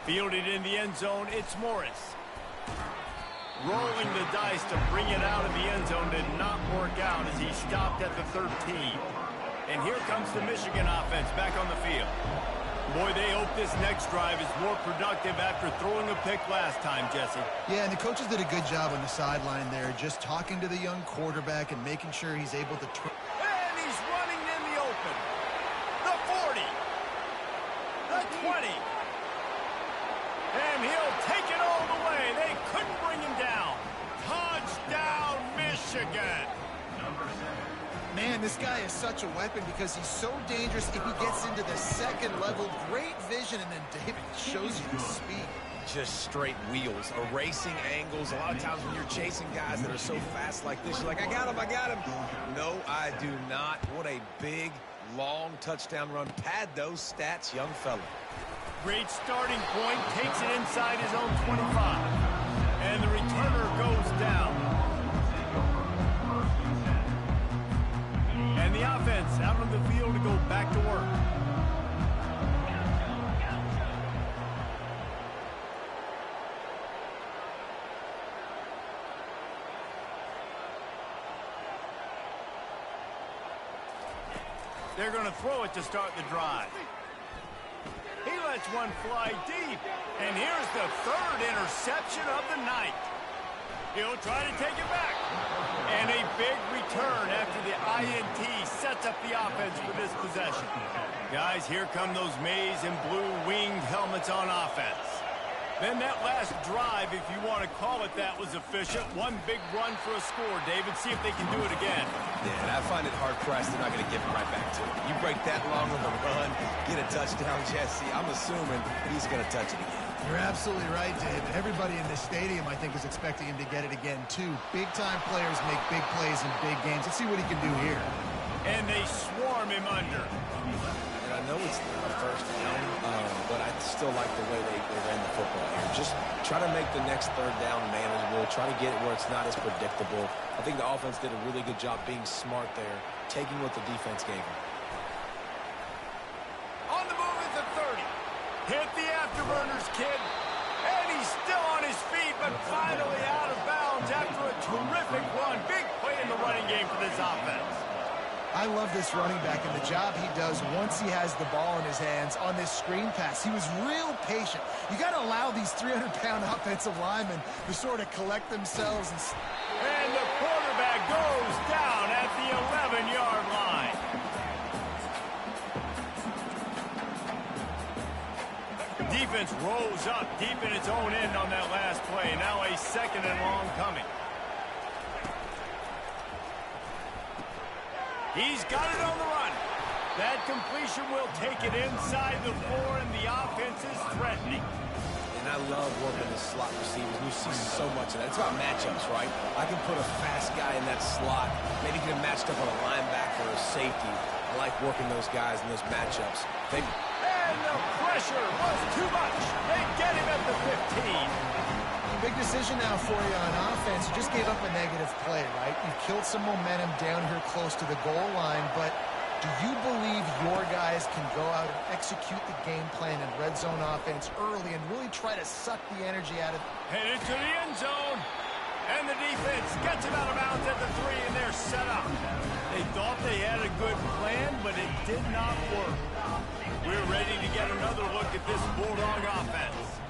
[SPEAKER 1] Fielded in the end zone, it's Morris. Rolling the dice to bring it out of the end zone did not work out as he stopped at the 13. And here comes the Michigan offense back on the field. Boy, they hope this next drive is more productive after throwing a pick last time, Jesse.
[SPEAKER 2] Yeah, and the coaches did a good job on the sideline there, just talking to the young quarterback and making sure he's able to...
[SPEAKER 1] And he's running in the open. The 40. The 20. And he'll take it all the way. They couldn't bring him down. Touchdown, Michigan.
[SPEAKER 2] Man, this guy is such a weapon because he's so dangerous if he gets into the second level. Great vision, and then David shows you the speed.
[SPEAKER 3] Just straight wheels, erasing angles. A lot of times when you're chasing guys that are so fast like this, you're like, I got him, I got him. No, I do not. What a big, long touchdown run. Pad those stats, young fella.
[SPEAKER 1] Great starting point, takes it inside his own 25. And the returner goes down. And the offense out on the field to go back to work. They're going to throw it to start the drive. He lets one fly deep. And here's the 3rd interception of the night. He'll try to take it back. And a big return after the INT sets up the offense for this possession. Guys, here come those maize and blue winged helmets on offense. Then that last drive, if you want to call it that, was efficient. One big run for a score. David, see if they can do it again.
[SPEAKER 3] Yeah, and I find it hard-pressed they're not going to give it right back to him. You break that long with a run, get a touchdown, Jesse. I'm assuming he's going to touch it again.
[SPEAKER 2] You're absolutely right, David. Everybody in this stadium, I think, is expecting him to get it again, too. Big-time players make big plays in big games. Let's see what he can do here.
[SPEAKER 1] And they swarm him under.
[SPEAKER 3] I know it's not a first down, but I still like the way they ran the football here. Just try to make the next third down manageable. Try to get it where it's not as predictable. I think the offense did a really good job being smart there, taking what the defense gave them.
[SPEAKER 1] On the move at the 30. Hit the afterburners, kid. And he's still on his feet, but finally out of bounds after a terrific run. Big play in the running game for this offense.
[SPEAKER 2] I love this running back and the job he does once he has the ball in his hands on this screen pass. He was real patient. You got to allow these 300-pound offensive linemen to sort of collect themselves.
[SPEAKER 1] And the quarterback goes down at the 11-yard line. Defense rolls up deep in its own end on that last play. Now a second and long coming. He's got it on the run. That completion will take it inside the 4, and the offense is threatening.
[SPEAKER 3] And I love working the slot receivers. You see so much of that. It's about matchups, right? I can put a fast guy in that slot, maybe get him matched up on a linebacker or a safety. I like working those guys in those matchups.
[SPEAKER 1] And the pressure was too much. They get him at the 15.
[SPEAKER 2] Big decision now for you on offense. You just gave up a negative play, right? You killed some momentum down here close to the goal line, but do you believe your guys can go out and execute the game plan in red zone offense early and really try to suck the energy out of it?
[SPEAKER 1] Headed to the end zone. And the defense gets him out of bounds at the 3, and they're set up. They thought they had a good plan, but it did not work. We're ready to get another look at this Bulldog offense.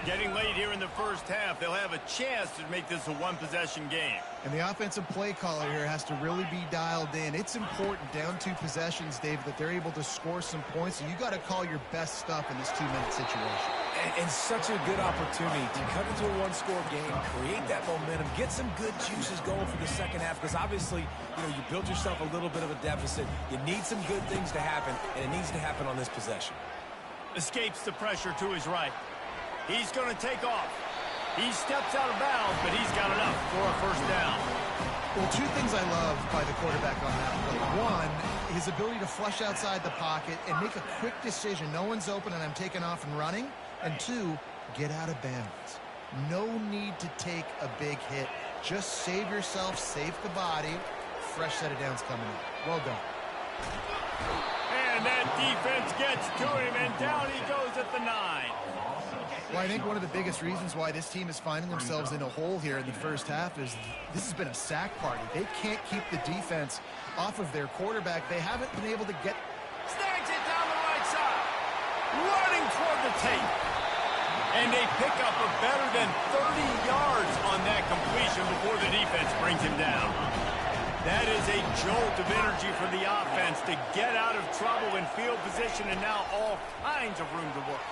[SPEAKER 1] Getting late here in the first half, they'll have a chance to make this a one-possession game.
[SPEAKER 2] And the offensive play caller here has to really be dialed in. It's important down 2 possessions, Dave, that they're able to score some points. So you got to call your best stuff in this 2-minute situation.
[SPEAKER 3] And such a good opportunity to cut into a one-score game, create that momentum, get some good juices going for the second half, because obviously, you built yourself a little bit of a deficit. You need some good things to happen, and it needs to happen on this possession.
[SPEAKER 1] Escapes the pressure to his right. He's going to take off. He steps out of bounds, but he's got enough for a first down.
[SPEAKER 2] Well, 2 things I love by the quarterback on that play. 1, his ability to flush outside the pocket and make a quick decision. No one's open and I'm taking off and running. And 2, get out of bounds. No need to take a big hit. Just save yourself, save the body. Fresh set of downs coming in. Well done.
[SPEAKER 1] And that defense gets to him, and down he goes at the 9.
[SPEAKER 2] Well, I think one of the biggest reasons why this team is finding themselves in a hole here in the first half is this has been a sack party. They can't keep the defense off of their quarterback. They haven't been able to get...
[SPEAKER 1] Snags it down the right side. Running toward the tape. And they pick up a better than 30 yards on that completion before the defense brings him down. That is a jolt of energy for the offense to get out of trouble in field position, and now all kinds of room to work.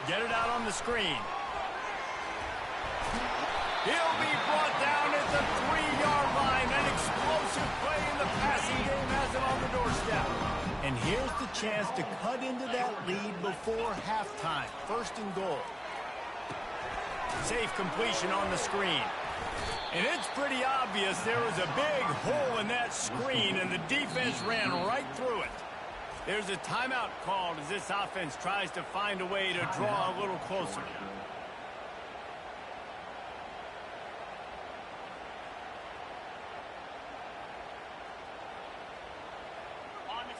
[SPEAKER 1] Get it out on the screen. He'll be brought down at the 3-yard line. An explosive play in the passing game has him on the doorstep. And here's the chance to cut into that lead before halftime. First and goal. Safe completion on the screen. And it's pretty obvious there was a big hole in that screen, and the defense ran right through it. There's a timeout called as this offense tries to find a way to draw a little closer.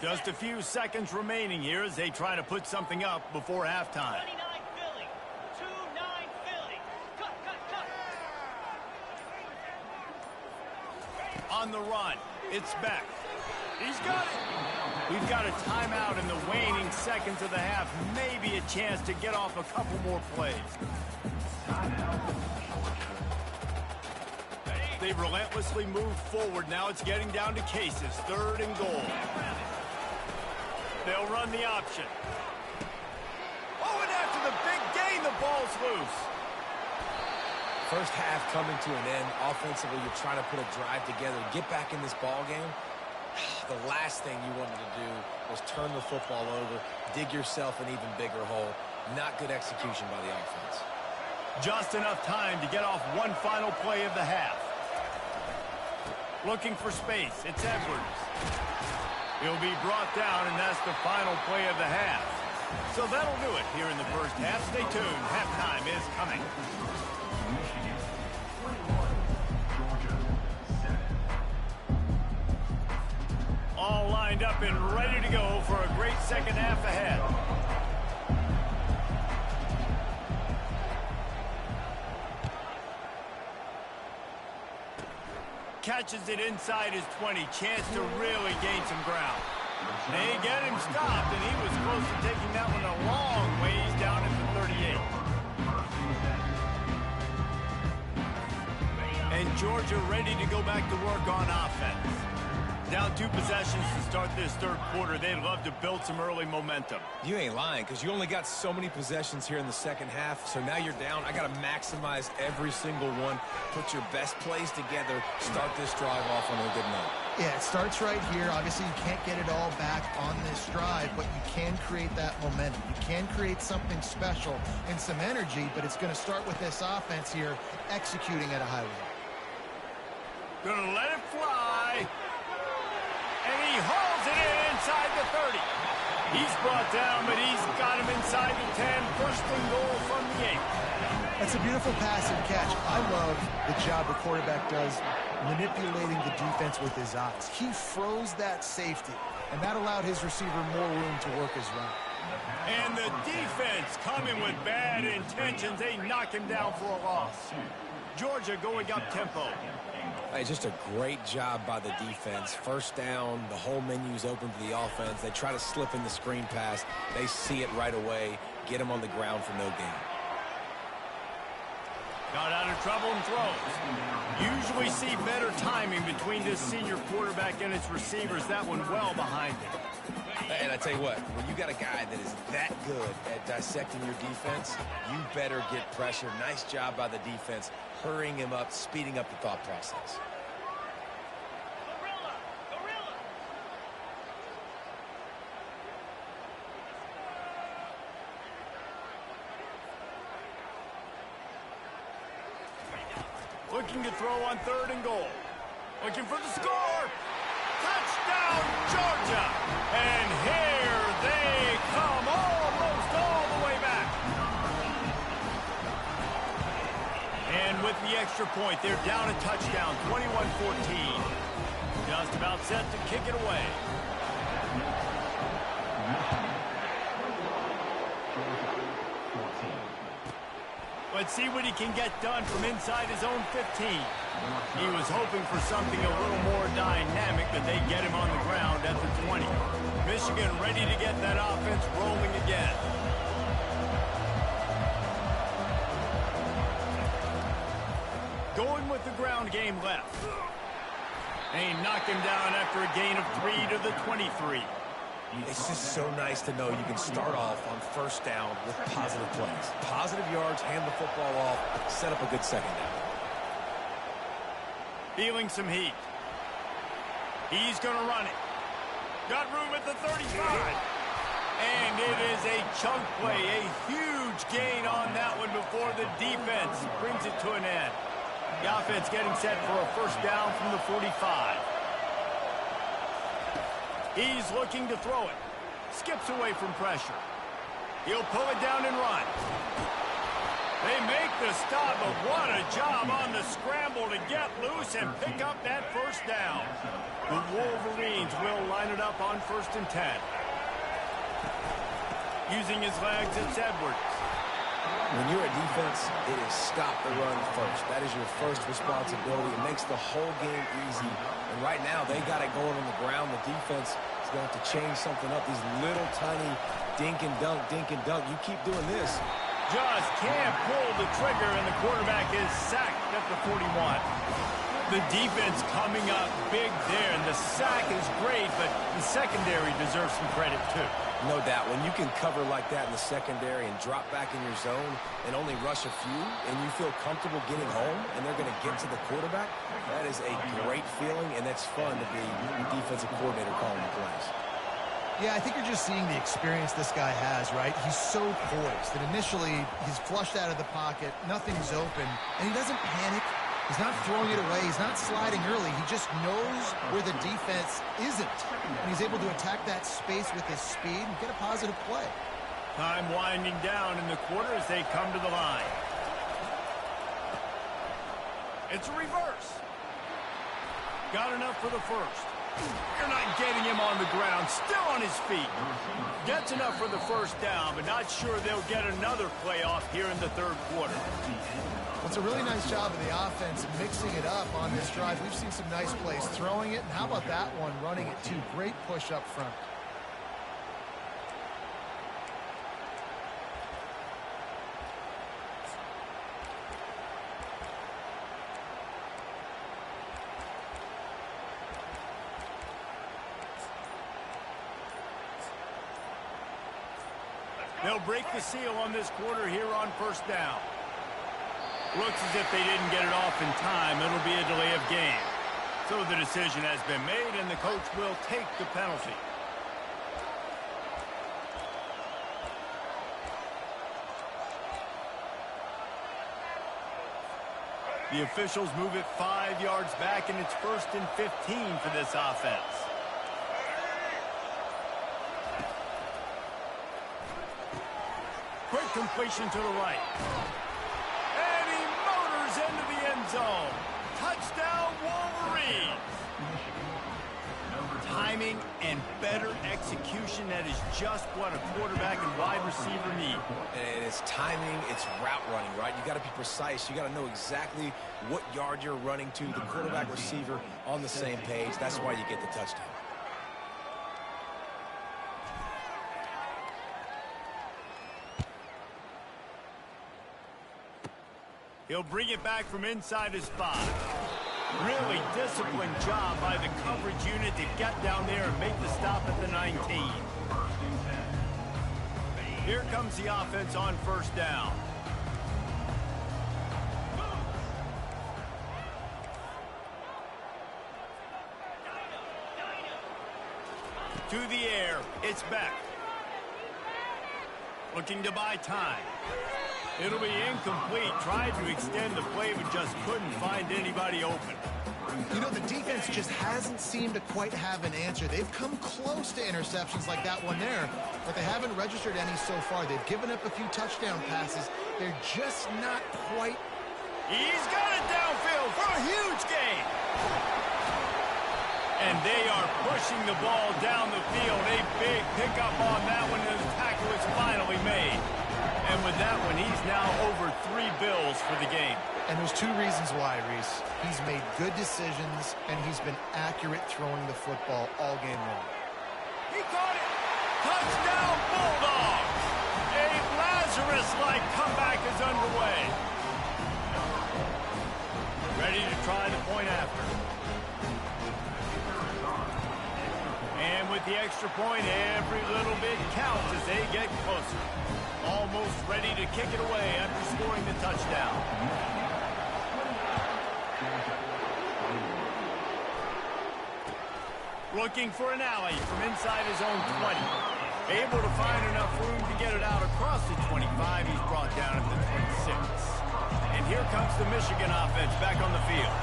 [SPEAKER 1] Just a few seconds remaining here as they try to put something up before halftime.
[SPEAKER 5] 29 Philly. 2-9 Philly. Cut, cut, cut.
[SPEAKER 1] On the run, it's Beck. He's got it. We've got a timeout in the waning seconds of the half. Maybe a chance to get off a couple more plays. They've relentlessly moved forward. Now it's getting down to cases. 3rd and goal. They'll run the option. Oh, and after the big gain, the ball's loose.
[SPEAKER 3] First half coming to an end. Offensively, you're trying to put a drive together to get back in this ball game. The last thing you wanted to do was turn the football over, dig yourself an even bigger hole. Not good execution by the offense.
[SPEAKER 1] Just enough time to get off one final play of the half. Looking for space. It's Edwards. He'll be brought down, and that's the final play of the half. So that'll do it here in the first half. Stay tuned. Halftime is coming.
[SPEAKER 4] Michigan 21, Georgia 7.
[SPEAKER 1] All lined up and ready to go for a great second half ahead. Catches it inside his 20. Chance to really gain some ground. They get him stopped, and he was close to taking that one a long ways down at the 38. And Georgia ready to go back to work on offense. Down 2 possessions to start this third quarter. They'd love to build some early momentum.
[SPEAKER 3] You ain't lying, because you only got so many possessions here in the second half, so now you're down. I got to maximize every single one. Put your best plays together. Start this drive off on a good note.
[SPEAKER 2] Yeah, it starts right here. Obviously, you can't get it all back on this drive, but you can create that momentum. You can create something special and some energy, but it's going to start with this offense here executing at a high level.
[SPEAKER 1] Gonna let it fly. And he hauls it in inside the 30. He's brought down, but he's got him inside the 10. First and goal from the 8.
[SPEAKER 2] That's a beautiful pass and catch. I love the job the quarterback does manipulating the defense with his eyes. He froze that safety, and that allowed his receiver more room to work his route.
[SPEAKER 1] And the defense coming with bad intentions. They knock him down for a loss. Georgia going up tempo.
[SPEAKER 3] Hey, just a great job by the defense. First down, the whole menu's open to the offense. They try to slip in the screen pass. They see it right away. Get him on the ground for no gain.
[SPEAKER 1] Got out of trouble and throws. Usually see better timing between this senior quarterback and his receivers. That one well behind him.
[SPEAKER 3] And I tell you what, when you got a guy that is that good at dissecting your defense, you better get pressure. Nice job by the defense, hurrying him up, speeding up the thought process.
[SPEAKER 5] Gorilla!
[SPEAKER 1] Looking to throw on 3rd and goal. Looking for the score. Touchdown, Georgia! And here they come, almost all the way back. And with the extra point, they're down a touchdown, 21-14. Just about set to kick it away. Let's see what he can get done from inside his own 15. He was hoping for something a little more dynamic, but they get him on the ground at the 20. Michigan ready to get that offense rolling again. Going with the ground game left. They knock him down after a gain of 3 to the 23.
[SPEAKER 3] It's just so nice to know you can start off on first down with positive plays. Positive yards, hand the football off, set up a good second down.
[SPEAKER 1] Feeling some heat. He's going to run it. Got room at the 35. And it is a chunk play, a huge gain on that one before the defense brings it to an end. The offense getting set for a first down from the 45. He's looking to throw it. Skips away from pressure. He'll pull it down and run. They make the stop, but what a job on the scramble to get loose and pick up that first down. The Wolverines will line it up on 1st and 10. Using his legs, it's Edwards.
[SPEAKER 3] When you're a defense, it is stop the run first. That is your first responsibility. It makes the whole game easy. And right now, they got it going on the ground. The defense is going to have to change something up. These little tiny dink and dunk, dink and dunk. You keep doing this.
[SPEAKER 1] Just can't pull the trigger, and the quarterback is sacked at the 41. The defense coming up big there, and the sack is great, but the secondary deserves some credit, too.
[SPEAKER 3] No doubt. When you can cover like that in the secondary and drop back in your zone and only rush a few, and you feel comfortable getting home, and they're going to get to the quarterback, that is a great feeling, and that's fun to be the defensive coordinator calling the plays.
[SPEAKER 2] Yeah, I think you're just seeing the experience this guy has, right? He's so poised that initially he's flushed out of the pocket, nothing's open, and he doesn't panic. He's not throwing it away. He's not sliding early. He just knows where the defense isn't. And he's able to attack that space with his speed and get a positive play.
[SPEAKER 1] Time winding down in the quarter as they come to the line. It's a reverse. Got enough for the first. You're not getting him on the ground. Still on his feet. Gets enough for the first down, but not sure they'll get another play off here in the third quarter.
[SPEAKER 2] Well, it's a really nice job of the offense mixing it up on this drive. We've seen some nice plays throwing it, and how about that one running it too? Great push up front.
[SPEAKER 1] They'll break the seal on this quarter here on first down. Looks as if they didn't get it off in time. It'll be a delay of game. So the decision has been made, and the coach will take the penalty. The officials move it 5 yards back, and it's 1st and 15 for this offense. Quick completion to the right. And he motors into the end zone. Touchdown, Wolverines. Timing and better execution, that is just what a quarterback and wide receiver need.
[SPEAKER 3] And it's timing, it's route running, right? You got to be precise. You got to know exactly what yard you're running to. The quarterback receiver on the same page. That's why you get the touchdown.
[SPEAKER 1] He'll bring it back from inside his spot. Really disciplined job by the coverage unit to get down there and make the stop at the 19. Here comes the offense on first down. To the air, it's Beck. Looking to buy time. It'll be incomplete. Tried to extend the play, but just couldn't find anybody open.
[SPEAKER 2] You know, the defense just hasn't seemed to quite have an answer. They've come close to interceptions like that one there, but they haven't registered any so far. They've given up a few touchdown passes. They're just not quite.
[SPEAKER 1] He's got it downfield for a huge gain. And they are pushing the ball down the field. A big pickup on that one, and the tackle is finally made. And with that one, he's now over 3 bills for the game.
[SPEAKER 2] And there's 2 reasons why, Reese. He's made good decisions, and he's been accurate throwing the football all game long.
[SPEAKER 1] He caught it. Touchdown, Bulldogs. A Lazarus-like comeback is underway. Ready to try the point after. And with the extra point, every little bit counts as they get closer. Almost ready to kick it away after scoring the touchdown. Looking for an alley from inside his own 20. Able to find enough room to get it out across the 25. He's brought down at the 26. And here comes the Michigan offense back on the field.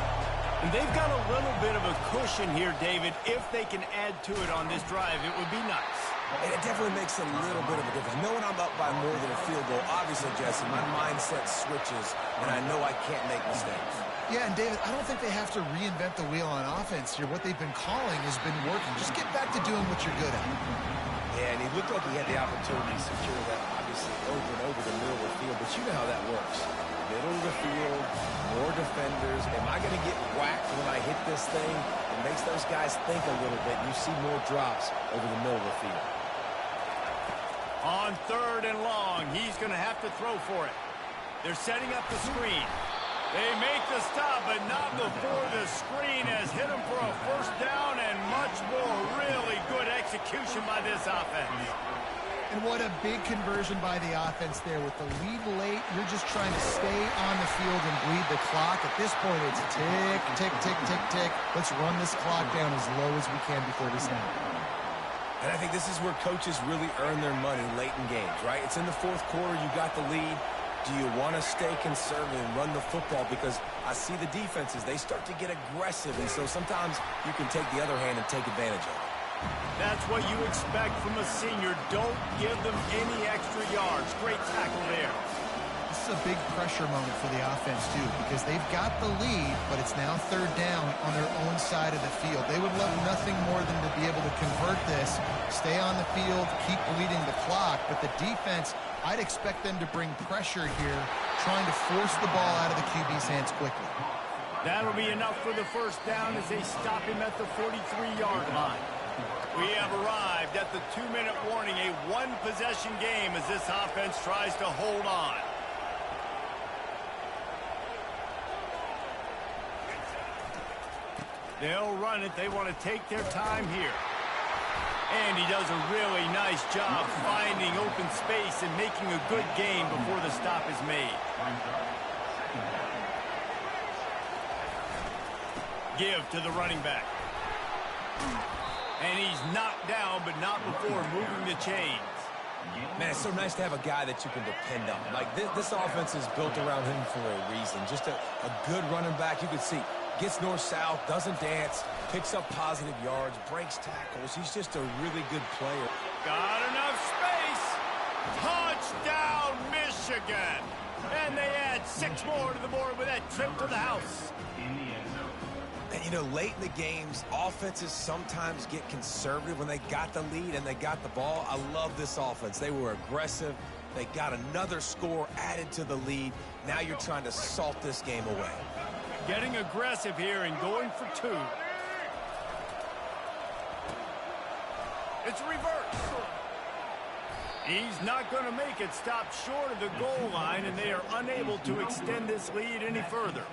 [SPEAKER 1] And they've got a little bit of a cushion here, David. If they can add to it on this drive, it would be nice.
[SPEAKER 3] And it definitely makes a little bit of a difference. Knowing I'm up by more than a field goal, obviously, Jesse, my mindset switches, and I know I can't make mistakes.
[SPEAKER 2] Yeah, and David, I don't think they have to reinvent the wheel on offense here. What they've been calling has been working. Just get back to doing what you're good at.
[SPEAKER 3] Yeah, and he looked like he had the opportunity to secure that, obviously, over and over the middle of the field. But you know how that works. Middle of the field, more defenders. Am I going to get whacked when I hit this thing? It makes those guys think a little bit. You see more drops over the middle of the field.
[SPEAKER 1] On 3rd and long, he's going to have to throw for it. They're setting up the screen. They make the stop, but not before the screen has hit him for a first down, and much more really good execution by this offense.
[SPEAKER 2] And what a big conversion by the offense there. With the lead late, you're just trying to stay on the field and bleed the clock. At this point, it's tick, tick, tick, tick, tick. Let's run this clock down as low as we can before we snap.
[SPEAKER 3] And I think this is where coaches really earn their money late in games, right? It's in the 4th quarter. You got the lead. Do you want to stay conservative and run the football? Because I see the defenses, they start to get aggressive, and so sometimes you can take the other hand and take advantage of it.
[SPEAKER 1] That's what you expect from a senior. Don't give them any extra yards. Great tackle there.
[SPEAKER 2] This is a big pressure moment for the offense, too, because they've got the lead, but it's now third down on their own side of the field. They would love nothing more than to be able to convert this, stay on the field, keep bleeding the clock, but the defense, I'd expect them to bring pressure here, trying to force the ball out of the QB's hands quickly.
[SPEAKER 1] That'll be enough for the first down as they stop him at the 43-yard line. We have arrived at the 2-minute warning, a one-possession game as this offense tries to hold on. They'll run it. They want to take their time here. And he does a really nice job finding open space and making a good gain before the stop is made. Give to the running back. And he's knocked down, but not before moving the chains.
[SPEAKER 3] Man, it's so nice to have a guy that you can depend on. Like, this offense is built around him for a reason. Just a good running back. You can see, gets north-south, doesn't dance, picks up positive yards, breaks tackles. He's just a really good player.
[SPEAKER 1] Got enough space. Touchdown, Michigan. And they add 6 more to the board with that trip to the house.
[SPEAKER 3] And, you know, late in the games, offenses sometimes get conservative when they got the lead and they got the ball. I love this offense. They were aggressive. They got another score added to the lead. Now you're trying to salt this game away.
[SPEAKER 1] Getting aggressive here and going for 2. It's reverse. He's not going to make it. Stop short of the goal line, and they are unable to extend this lead any further.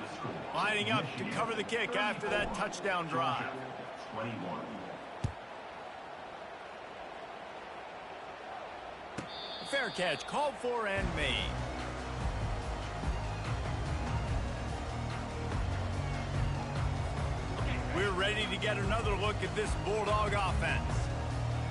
[SPEAKER 1] Lining up to cover the kick after that touchdown drive.
[SPEAKER 4] 21.
[SPEAKER 1] Fair catch, called for and made. We're ready to get another look at this Bulldog offense.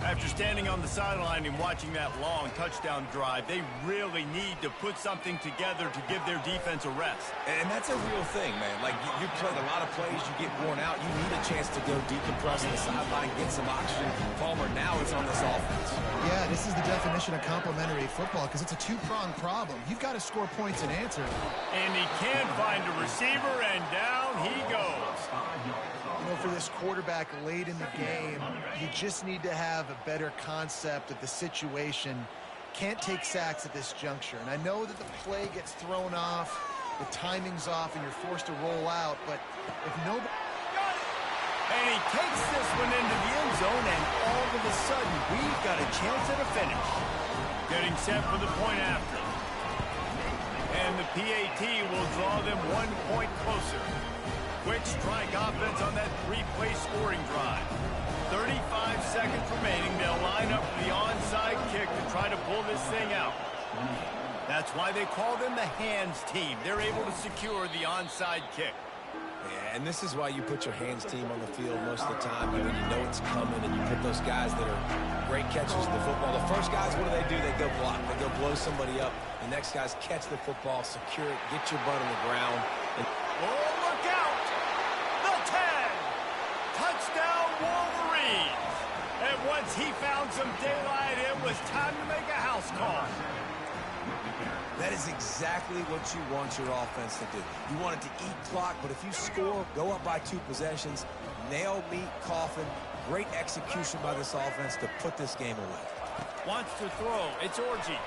[SPEAKER 1] After standing on the sideline and watching that long touchdown drive, they really need to put something together to give their defense a rest.
[SPEAKER 3] And that's a real thing, man. Like, you played a lot of plays, you get worn out. You need a chance to go decompress on the sideline, get some oxygen. Palmer, now it's on this offense.
[SPEAKER 2] Yeah, this is the definition of complementary football because it's a two-pronged problem. You've got to score points and answer.
[SPEAKER 1] And he can't find a receiver, and down he goes.
[SPEAKER 2] You know, for this quarterback late in the game, you just need to have a better concept of the situation. Can't take sacks at this juncture. And I know that the play gets thrown off, the timing's off, and you're forced to roll out. But if nobody...
[SPEAKER 1] And he takes this one into the end zone, and all of a sudden, we've got a chance at a finish. Getting set for the point after. And the PAT will draw them 1 point closer. Quick strike offense on that 3-play scoring drive. 35 seconds remaining. They'll line up for the onside kick to try to pull this thing out. That's why they call them the hands team. They're able to secure the onside kick.
[SPEAKER 3] Yeah, and this is why you put your hands team on the field most of the time. When you know it's coming, and you put those guys that are great catchers of the football. The first guys, what do? They go block. They go blow somebody up. The next guys catch the football, secure it, get your butt on the ground. And
[SPEAKER 1] oh, look out! The 10! Touchdown Wolverines! And once he found some daylight, it was time to make a house call.
[SPEAKER 3] that is exactly what you want your offense to do. You want it to eat clock, but if you score, go up by 2 possessions, nail, meet, coffin. Great execution by this offense to put this game away.
[SPEAKER 1] Wants to throw. It's Orji.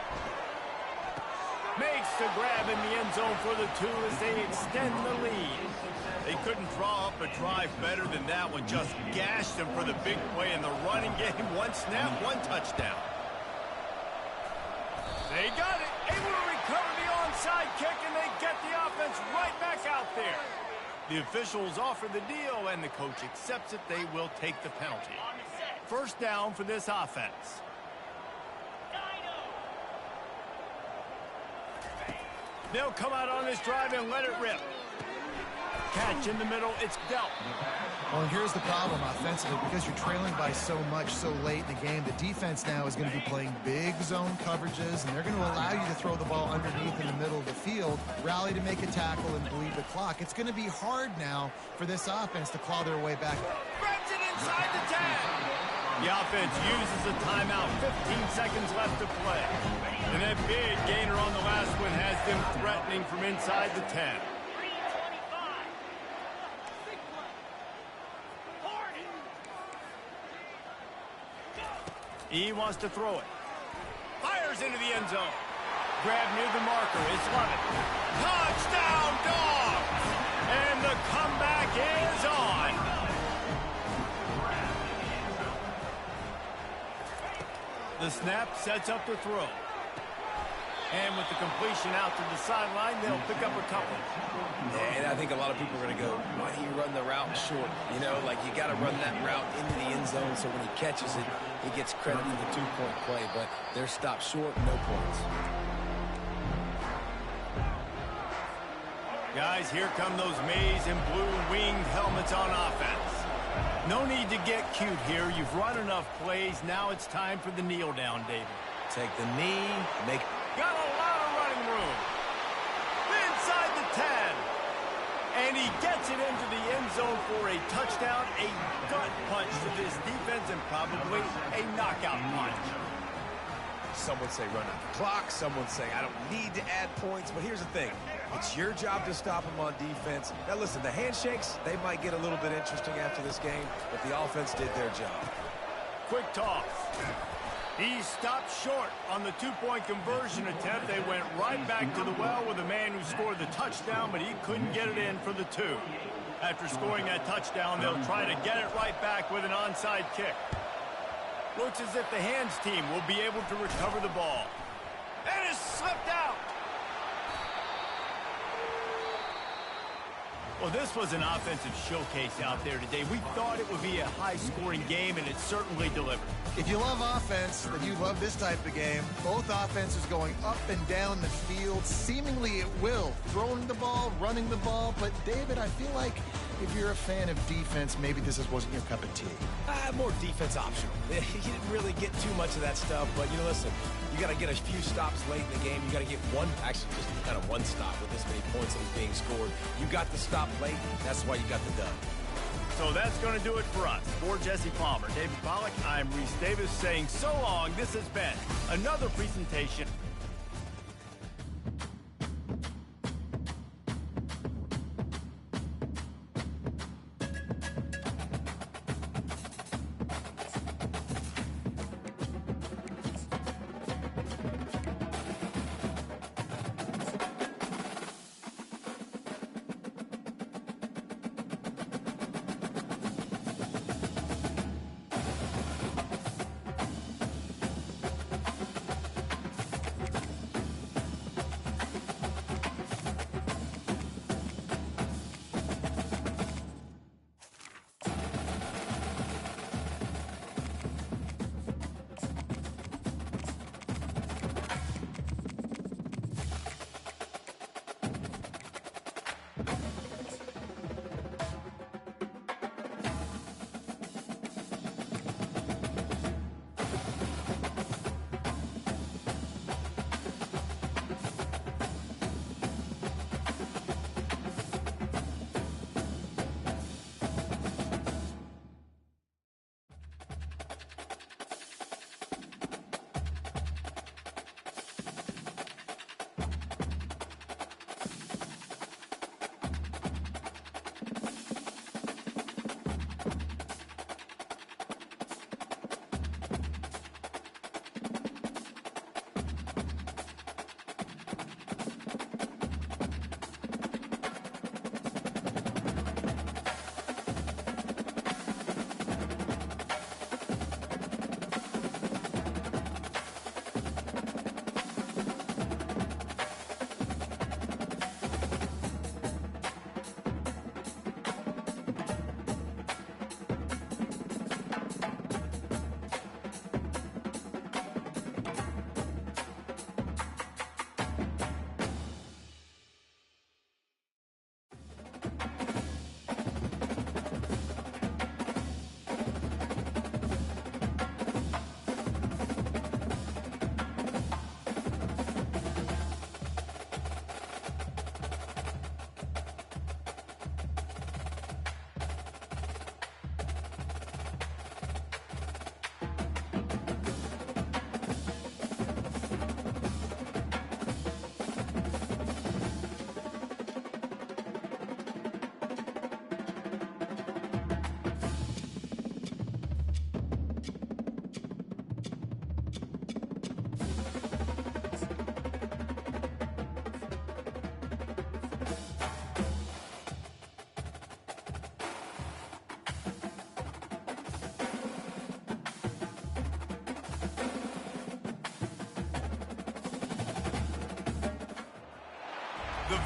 [SPEAKER 1] Makes the grab in the end zone for the 2 as they extend the lead. They couldn't draw up a drive better than that one. Just gashed them for the big play in the running game. 1 snap, 1 touchdown. They got it. Able to recover the onside kick, and they get the offense right back out there. The officials offer the deal, and the coach accepts it. They will take the penalty. First down for this offense. They'll come out on this drive and let it rip. catch in the middle. It's dealt.
[SPEAKER 2] Well, here's the problem offensively. Because you're trailing by so much so late in the game, the defense now is going to be playing big zone coverages, and they're going to allow you to throw the ball underneath in the middle of the field, rally to make a tackle, and bleed the clock. It's going to be hard now for this offense to claw their way back.
[SPEAKER 1] Spreads it inside the 10. The offense uses a timeout. 15 seconds left to play. And that big gainer on the last one has them threatening from inside the 10.
[SPEAKER 5] 3:25.
[SPEAKER 1] He wants to throw it. Fires into the end zone. Grab near the marker. It's Lovett. Touchdown, Dogs! And the comeback is on. The snap sets up the throw. And with the completion out to the sideline, they'll pick up a couple.
[SPEAKER 3] And I think a lot of people are going to go, why do you run the route short? You know, like you got to run that route into the end zone so when he catches it, he gets credit for the two-point play. But they're stopped short, no points.
[SPEAKER 1] Guys, here come those maize and blue winged helmets on offense. No need to get cute here. You've run enough plays. Now it's time for the kneel down, David.
[SPEAKER 3] Take the knee, make...
[SPEAKER 1] Got a lot of running room. Inside the 10. And he gets it into the end zone for a touchdown, a gut punch to this defense, and probably a knockout punch.
[SPEAKER 3] Some would say run out the clock. Some would say I don't need to add points. But here's the thing. It's your job to stop them on defense. Now, listen, the handshakes, they might get a little bit interesting after this game, but the offense did their job.
[SPEAKER 1] Quick toss. He stopped short on the two-point conversion attempt. They went right back to the well with the man who scored the touchdown, but he couldn't get it in for the two. After scoring that touchdown, they'll try to get it right back with an onside kick. Looks as if the hands team will be able to recover the ball. And it's slipped out. Well, this was an offensive showcase out there today. We thought it would be a high-scoring game, and it certainly delivered.
[SPEAKER 2] If you love offense, then you love this type of game. Both offenses going up and down the field, seemingly at will. Throwing the ball, running the ball. But, David, I feel like if you're a fan of defense, maybe this wasn't your cup of tea.
[SPEAKER 3] More defense optional. He didn't really get too much of that stuff, but, you know, listen, you got to get a few stops late in the game. You got to get one, actually just kind of one stop with this many points that was being scored. You got the stop late. That's why you got the dub.
[SPEAKER 1] So that's going to do it for us. For Jesse Palmer, David Pollack, I'm Reese Davis saying so long. This has been another presentation.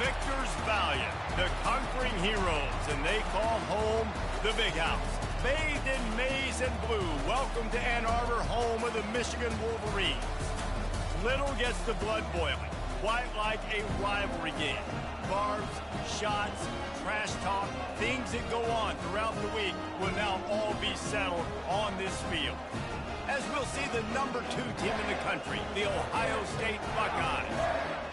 [SPEAKER 1] victors valiant, the conquering heroes, and they call home the Big House. Bathed in maize and blue, welcome to Ann Arbor, home of the Michigan Wolverines. Little gets the blood boiling, quite like a rivalry game. Barbs, shots, trash talk, things that go on throughout the week will now all be settled on this field. As we'll see the number 2 team in the country, the Ohio State Buckeyes,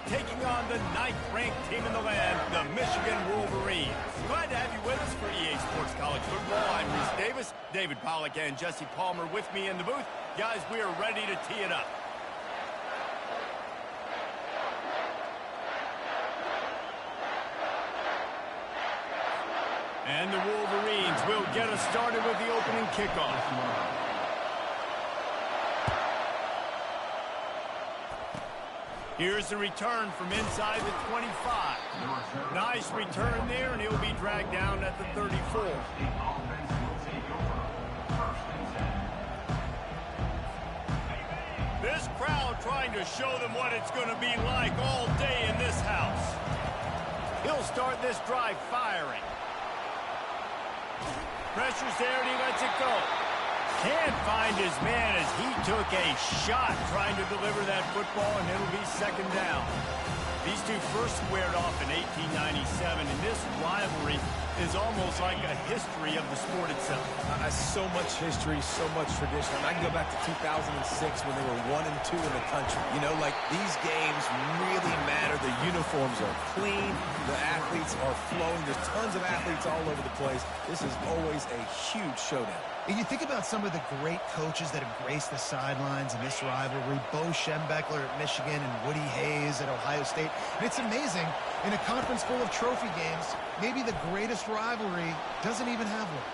[SPEAKER 1] taking on the 9th-ranked team in the land, the Michigan Wolverines. Glad to have you with us for EA Sports College Football. I'm Reese Davis, David Pollack and Jesse Palmer with me in the booth. Guys, we are ready to tee it up. And the Wolverines will get us started with the opening kickoff. Here's the return from inside the 25. Nice return there, and he'll be dragged down at the 34. This crowd trying to show them what it's going to be like all day in this house. He'll start this drive firing. Pressure's there, and he lets it go. Can't find his man as he took a shot trying to deliver that football, and it'll be second down. These two first squared off in 1897, and this rivalry is almost like a history of the sport itself.
[SPEAKER 3] So much history, so much tradition. I can go back to 2006 when they were 1 and 2 in the country. You know, like, these games really matter. The uniforms are clean. The athletes are flowing. There's tons of athletes all over the place. This is always a huge showdown.
[SPEAKER 2] And you think about some of the great coaches that have graced the sidelines in this rivalry, Bo Schembechler at Michigan and Woody Hayes at Ohio State. And it's amazing, in a conference full of trophy games, maybe the greatest rivalry doesn't even have one.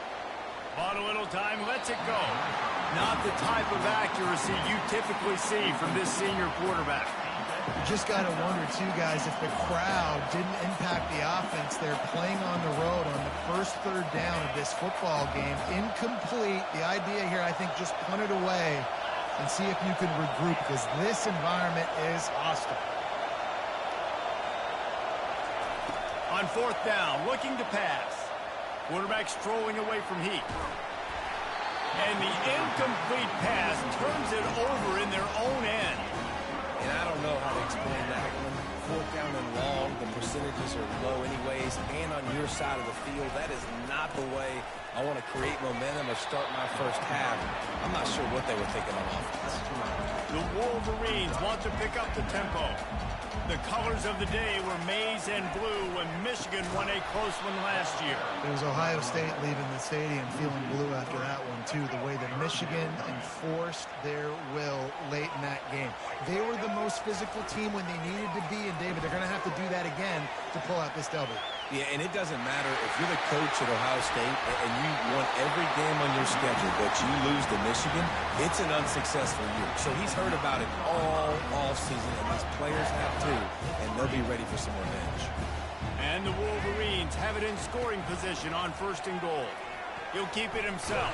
[SPEAKER 1] Bought a little time, lets it go. Not the type of accuracy you typically see from this senior quarterback.
[SPEAKER 2] You just got to wonder, too, guys, if the crowd didn't impact the offense. They're playing on the road on the first third down of this football game. Incomplete. The idea here, I think, just punt it away and see if you can regroup, because this environment is hostile.
[SPEAKER 1] On fourth down, looking to pass. Quarterback strolling away from heat. And the incomplete pass turns it over in their own end.
[SPEAKER 3] And I don't know how to explain that one. Fourth down and long, the percentages are low anyways, and on your side of the field, that is not the way I want to create momentum or start my first half. I'm not sure what they were thinking on offense.
[SPEAKER 1] The Wolverines want to pick up the tempo. The colors of the day were maize and blue when Michigan won a close one last year.
[SPEAKER 2] It was Ohio State leaving the stadium feeling blue after that one, too, the way that Michigan enforced their will late in that game. They were the most physical team when they needed to be, and David, they're going to have to do that again to pull out this W.
[SPEAKER 3] Yeah, and it doesn't matter if you're the coach at Ohio State and you won every game on your schedule, but you lose to Michigan, it's an unsuccessful year. So he's heard about it all season, and his players have too, and they'll be ready for some revenge.
[SPEAKER 1] And the Wolverines have it in scoring position on first and goal. He'll keep it himself.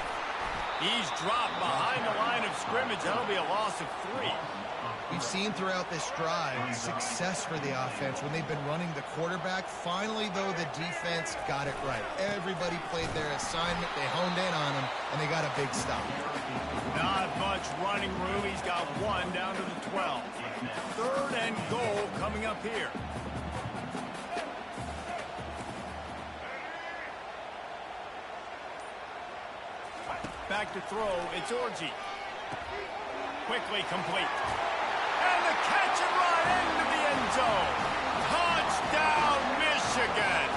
[SPEAKER 1] He's dropped behind the line of scrimmage. That'll be a loss of 3.
[SPEAKER 2] We've seen throughout this drive success for the offense when they've been running the quarterback. Finally, though, the defense got it right. Everybody played their assignment. They honed in on him, and they got a big stop.
[SPEAKER 1] Not much running room. He's got 1 down to the 12. Third and goal coming up here. Back to throw. It's Orji. Quickly complete. And the catch and run into the end zone. Touchdown, Michigan.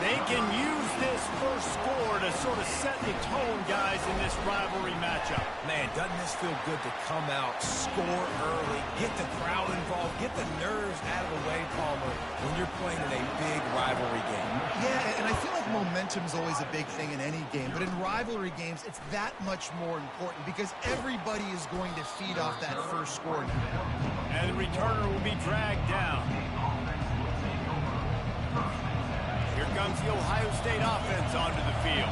[SPEAKER 1] They can use this first score to sort of set the tone, guys, in this rivalry matchup.
[SPEAKER 3] Man, doesn't this feel good to come out, score early, get the crowd involved, get the nerves out of the way, Palmer, when you're playing in a big rivalry game.
[SPEAKER 2] Yeah, and I feel like momentum's always a big thing in any game, but in rivalry games, it's that much more important because everybody is going to feed off that first score.
[SPEAKER 1] And the returner will be dragged down. Here comes the Ohio State offense onto the field.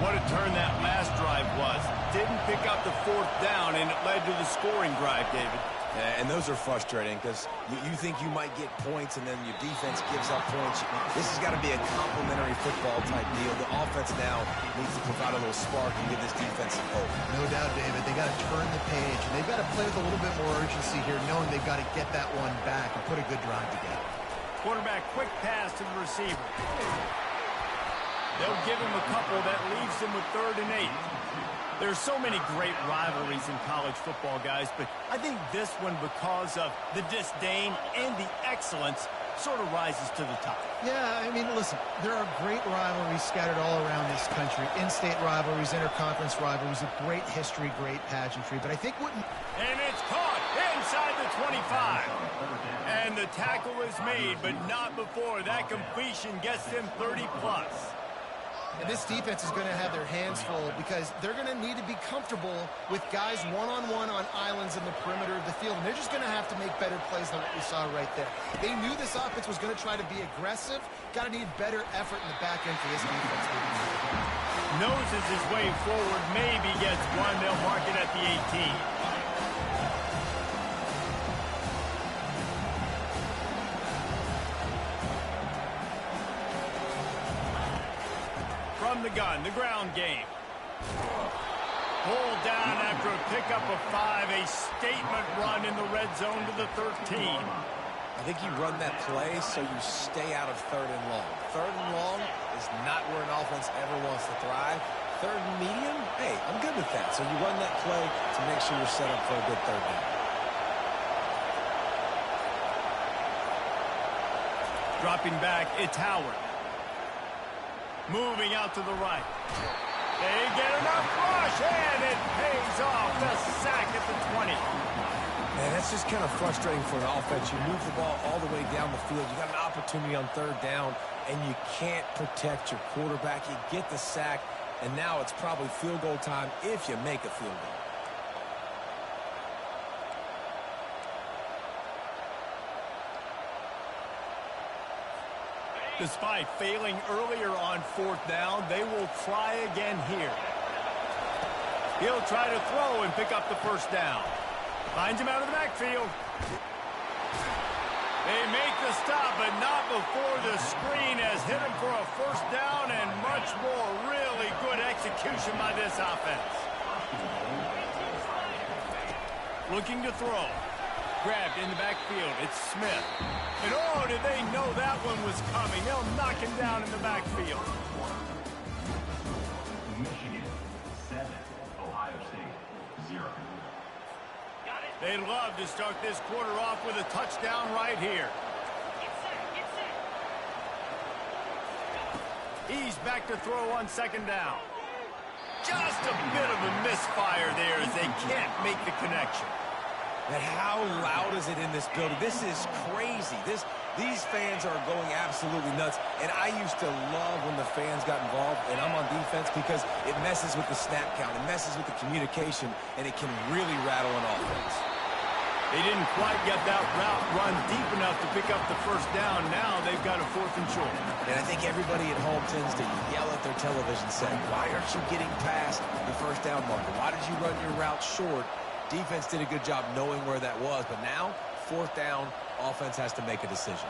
[SPEAKER 1] What a turn that last drive was. Didn't pick up the fourth down, and it led to the scoring drive, David.
[SPEAKER 3] Yeah, and those are frustrating because you think you might get points and then your defense gives up points. This has got to be a complementary football type deal. The offense now needs to provide a little spark and give this defense some hope.
[SPEAKER 2] No doubt, David. They got to turn the page, and they've got to play with a little bit more urgency here, knowing they've got to get that one back and put a good drive together.
[SPEAKER 1] Quarterback quick pass to the receiver. They'll give him a couple that leaves him with 3rd and 8. There's so many great rivalries in college football, guys, but I think this one, because of the disdain and the excellence, sort of rises to the top.
[SPEAKER 2] Yeah, I mean, listen, there are great rivalries scattered all around this country. In-state rivalries, interconference rivalries, a great history, great pageantry. But I think what...
[SPEAKER 1] And it's caught inside the 25. And the tackle is made, but not before that completion gets them 30+.
[SPEAKER 2] And this defense is going to have their hands full because they're going to need to be comfortable with guys one-on-one on islands in the perimeter of the field. And they're just going to have to make better plays than what we saw right there. They knew this offense was going to try to be aggressive. Got to need better effort in the back end for this defense.
[SPEAKER 1] Noses his way forward, maybe gets one. They'll mark it at the 18. From the gun, the ground game. Pulled down after a pickup of 5, a statement run in the red zone to the 13.
[SPEAKER 3] I think you run that play so you stay out of 3rd and long. 3rd and long is not where an offense ever wants to thrive. 3rd and medium, hey, I'm good with that. So you run that play to make sure you're set up for a good 3rd down.
[SPEAKER 1] Dropping back, it's Howard. Moving out to the right. They get enough rush, and it pays off. The sack at the 20.
[SPEAKER 3] Man, that's just kind of frustrating for an offense. You move the ball all the way down the field. You got an opportunity on 3rd down, and you can't protect your quarterback. You get the sack, and now it's probably field goal time if you make a field goal.
[SPEAKER 1] Despite failing earlier on 4th down, they will try again here. He'll try to throw and pick up the 1st down. Finds him out of the backfield. They make the stop, but not before the screen has hit him for a 1st down and much more. Really good execution by this offense. Looking to throw. Grabbed in the backfield. It's Smith. And oh, did they know that one was coming? They'll knock him down in the backfield.
[SPEAKER 4] Michigan 7, Ohio State 0.
[SPEAKER 1] They'd love to start this quarter off with a touchdown right here. He's back to throw on 2nd down. Just a bit of a misfire there as they can't make the connection.
[SPEAKER 3] And how loud is it in this building? This is crazy. These fans are going absolutely nuts. And I used to love when the fans got involved, and I'm on defense because it messes with the snap count. It messes with the communication, and it can really rattle an offense.
[SPEAKER 1] They didn't quite get that route run deep enough to pick up the 1st down. Now they've got a 4th and short.
[SPEAKER 3] And I think everybody at home tends to yell at their television set, why aren't you getting past the 1st down marker? Why did you run your route short? Defense did a good job knowing where that was, but now, 4th down, offense has to make a decision.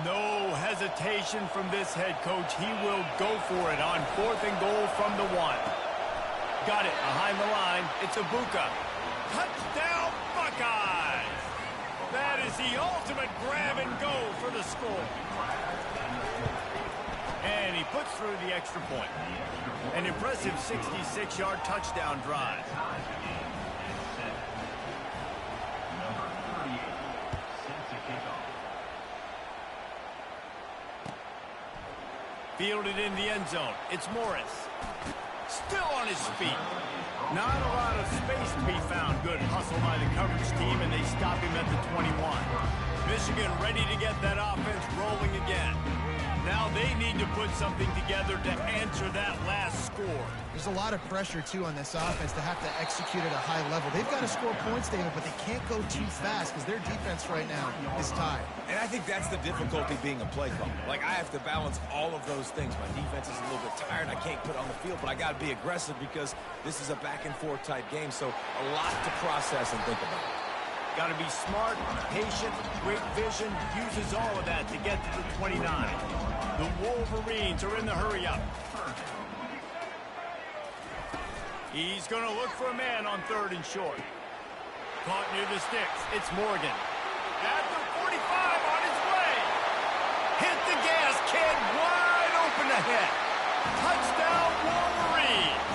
[SPEAKER 1] No hesitation from this head coach. He will go for it on 4th and goal from the 1. Got it behind the line. It's Ibuka. Touchdown, Buckeyes! That is the ultimate grab and go for the score. And he puts through the extra point. An impressive 66-yard touchdown drive. Fielded in the end zone. It's Morris. Still on his feet. Not a lot of space to be found. Good hustle by the coverage team, and they stop him at the 21. Michigan ready to get that offense rolling again. Now they need to put something together to answer that last score.
[SPEAKER 2] There's a lot of pressure, too, on this offense to have to execute at a high level. They've got to score points, David, but they can't go too fast because their defense right now is tied.
[SPEAKER 3] And I think that's the difficulty being a play caller. Like, I have to balance all of those things. My defense is a little bit tired. I can't put on the field, but I got to be aggressive because this is a back-and-forth type game, so a lot to process and think about.
[SPEAKER 1] Got to be smart, patient, great vision, uses all of that to get to the 29. The Wolverines are in the hurry-up. He's going to look for a man on 3rd and short. Caught near the sticks. It's Morgan. At the 45 on his way. Hit the gas, kid. Wide open ahead. Touchdown, Wolverines.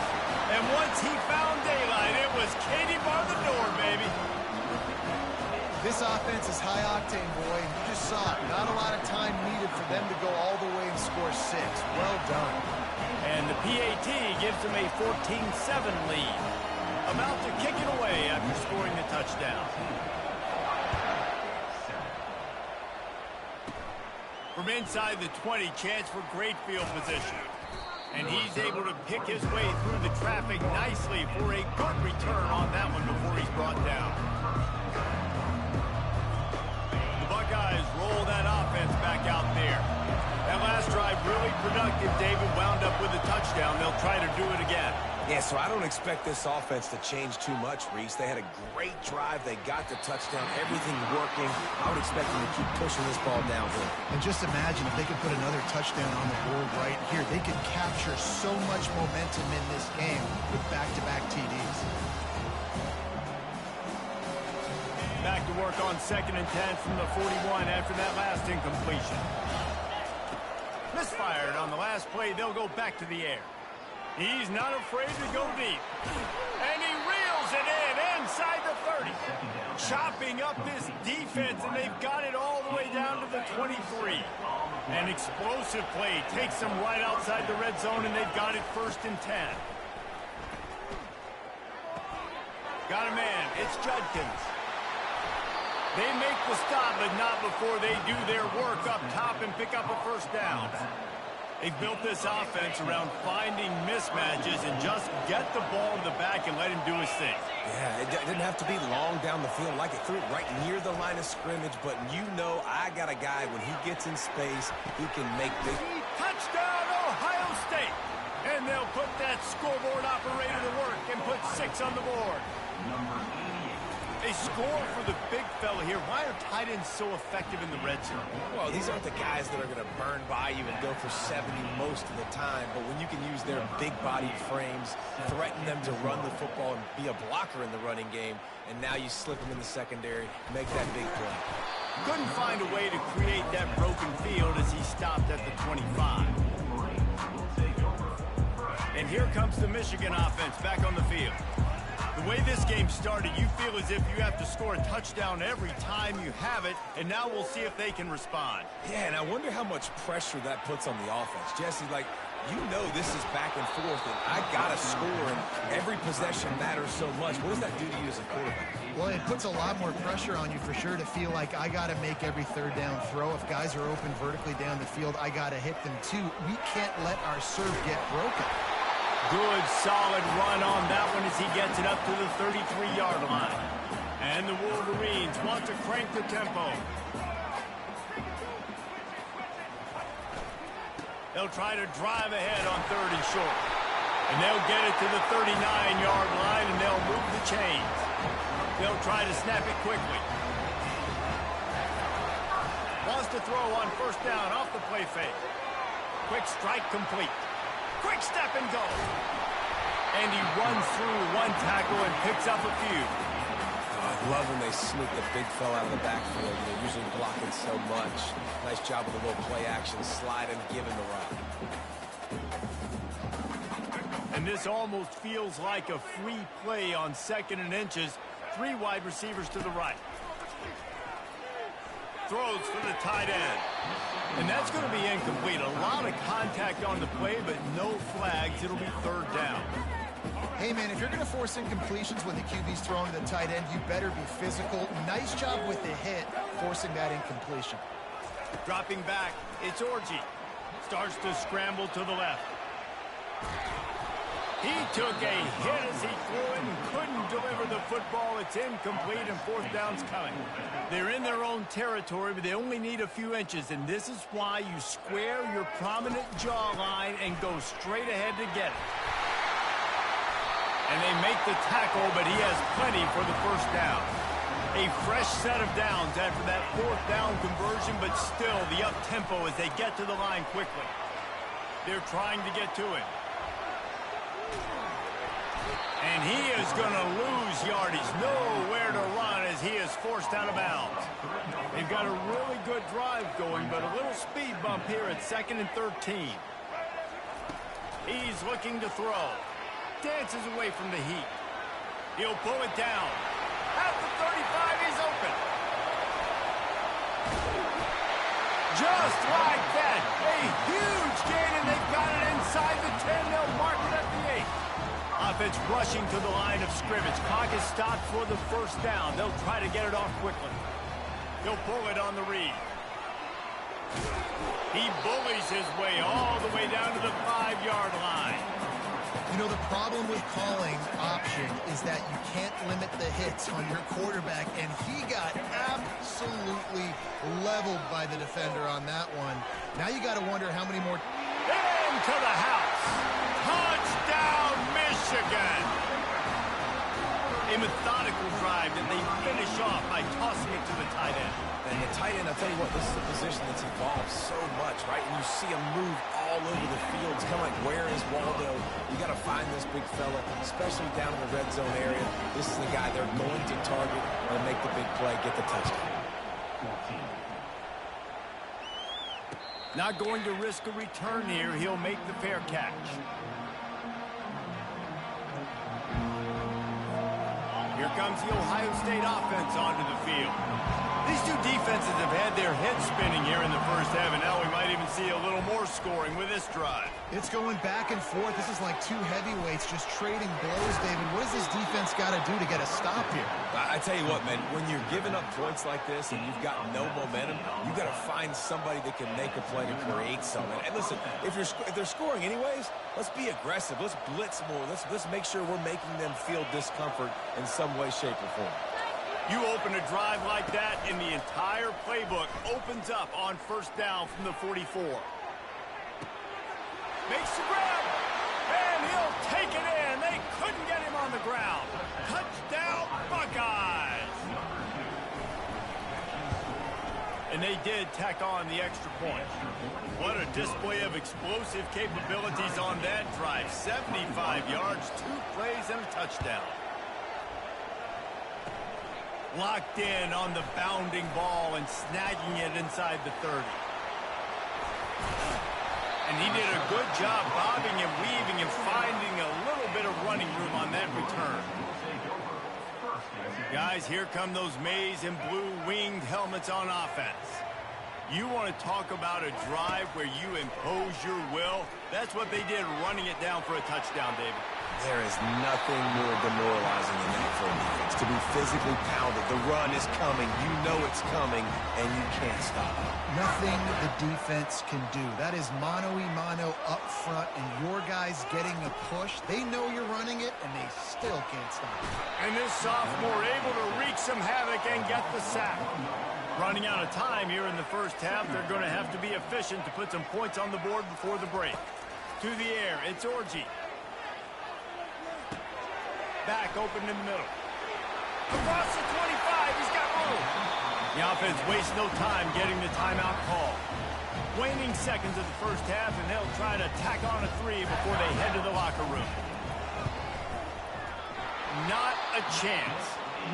[SPEAKER 1] And once he found daylight, it was Katie bar the door, baby.
[SPEAKER 2] This offense is high octane, boy. You just saw it. Not a lot of time needed for them to go all the way and score 6. Well done.
[SPEAKER 1] And the PAT gives them a 14-7 lead. About to kick it away after scoring the touchdown. From inside the 20, chance for great field position. And he's able to pick his way through the traffic nicely for a good return on that one before he's brought down. The Buckeyes roll that offense back out there. That last drive really productive. David wound up with a touchdown. They'll try to do it again.
[SPEAKER 3] Yeah, so I don't expect this offense to change too much, Reese. They had a great drive. They got the touchdown. Everything working. I would expect them to keep pushing this ball downhill.
[SPEAKER 2] And just imagine if they could put another touchdown on the board right here. They could capture so much momentum in this game with back-to-back TDs.
[SPEAKER 1] Back to work on 2nd and 10 from the 41 after that last incompletion. Misfired on the last play. They'll go back to the air. He's not afraid to go deep. And he reels it in inside the 30. Chopping up this defense, and they've got it all the way down to the 23. An explosive play takes them right outside the red zone, and they've got it 1st and 10. Got a man. It's Judkins. They make the stop, but not before they do their work up top and pick up a 1st down. They've built this offense around finding mismatches and just get the ball in the back and let him do his thing.
[SPEAKER 3] Yeah, it didn't have to be long down the field. Like it threw it right near the line of scrimmage, but you know I got a guy, when he gets in space, he can make big...
[SPEAKER 1] Touchdown, Ohio State! And they'll put that scoreboard operator to work and put 6 on the board. They score for the big fella here. Why are tight ends so effective in the red zone?
[SPEAKER 3] Well, these aren't the guys that are going to burn by you and go for 70 most of the time, but when you can use their big-bodied frames, threaten them to run the football and be a blocker in the running game, and now you slip them in the secondary, make that big play.
[SPEAKER 1] Couldn't find a way to create that broken field as he stopped at the 25. And here comes the Michigan offense back on the field. The way this game started, you feel as if you have to score a touchdown every time you have it, and now we'll see if they can respond.
[SPEAKER 3] Yeah, and I wonder how much pressure that puts on the offense. Jesse, like, you know this is back and forth, and I got to score, and every possession matters so much. What does that do to you as a quarterback?
[SPEAKER 2] Well, it puts a lot more pressure on you for sure to feel like I got to make every 3rd down throw. If guys are open vertically down the field, I got to hit them too. We can't let our serve get broken.
[SPEAKER 1] Good, solid run on that one as he gets it up to the 33-yard line. And the Wolverines want to crank the tempo. They'll try to drive ahead on 3rd and short. And they'll get it to the 39-yard line, and they'll move the chains. They'll try to snap it quickly. Wants to throw on 1st down off the play fake. Quick strike complete. Quick step and go. And he runs through one tackle and picks up a few.
[SPEAKER 3] I love when they sneak the big fella out of the backfield. They're usually blocking so much. Nice job with a little play action, slide and give him the run.
[SPEAKER 1] And this almost feels like a free play on 2nd and inches. 3 wide receivers to the right. Throws for the tight end. And that's going to be incomplete. A lot of contact on the play, but no flags. It'll be 3rd down.
[SPEAKER 2] Hey, man, if you're going to force incompletions when the QB's throwing to the tight end, you better be physical. Nice job with the hit, forcing that incompletion.
[SPEAKER 1] Dropping back, it's Orji. Starts to scramble to the left. He took a hit as he threw it and couldn't deliver the football. It's incomplete, and 4th down's coming. They're in their own territory, but they only need a few inches, and this is why you square your prominent jawline and go straight ahead to get it. And they make the tackle, but he has plenty for the 1st down. A fresh set of downs after that fourth down conversion, but still the up-tempo as they get to the line quickly. They're trying to get to it. And he is going to lose yardage. Nowhere to run as he is forced out of bounds. They've got a really good drive going, but a little speed bump here at 2nd and 13. He's looking to throw. Dances away from the heat. He'll pull it down. At the 35, he's open. Just like that. A huge gain, and they've got it inside the 10. They'll mark it at the 8. Offense rushing to the line of scrimmage. Clock is stopped for the first down. They'll try to get it off quickly. He'll pull it on the read. He bullies his way all the way down to the 5-yard line.
[SPEAKER 2] You know, the problem with calling option is that you can't limit the hits on your quarterback, and he got absolutely leveled by the defender on that one. Now you got to wonder how many more.
[SPEAKER 1] Into the house. Touchdown, Michigan. A methodical drive that they finish off by tossing it to the tight end.
[SPEAKER 3] And the tight end, I'll tell you what, this is a position that's evolved so much, right? And you see him move all over the field. It's kind of like, where is Waldo? You got to find this big fella, especially down in the red zone area. This is the guy they're going to target and make the big play, get the touchdown.
[SPEAKER 1] Not going to risk a return here. He'll make the fair catch. Here comes the Ohio State offense onto the field. These two defenses have had their heads spinning here in the first half, and now we might even see a little more scoring with this drive.
[SPEAKER 2] It's going back and forth. This is like two heavyweights just trading blows, David. What does this defense got to do to get a stop here?
[SPEAKER 3] I tell you what, man, when you're giving up points like this and you've got no momentum, you've got to find somebody that can make a play to create something. And listen, if they're scoring anyways, let's be aggressive. Let's blitz more. Let's make sure we're making them feel discomfort in some way, shape, or form.
[SPEAKER 1] You open a drive like that, and the entire playbook opens up on first down from the 44. Makes the grab, and he'll take it in. They couldn't get him on the ground. Touchdown, Buckeyes. And they did tack on the extra point. What a display of explosive capabilities on that drive. 75 yards, 2 plays, and a touchdown. Locked in on the bounding ball and snagging it inside the 30. And he did a good job bobbing and weaving and finding a little bit of running room on that return. Guys, here come those maize and blue winged helmets on offense. You want to talk about a drive where you impose your will? That's what they did, running it down for a touchdown, David.
[SPEAKER 3] There is nothing more demoralizing than that for a defense. To be physically pounded. The run is coming. You know it's coming, and you can't stop it.
[SPEAKER 2] Nothing the defense can do. That is mano-a-mano up front, and your guys getting a push. They know you're running it, and they still can't stop it.
[SPEAKER 1] And this sophomore able to wreak some havoc and get the sack. Running out of time here in the first half. They're going to have to be efficient to put some points on the board before the break. To the air, it's Orji. Back open in the middle. Across the 25, he's got room. The offense wastes no time getting the timeout call. Waning seconds of the first half, and they'll try to tack on a 3 before they head to the locker room. Not a chance.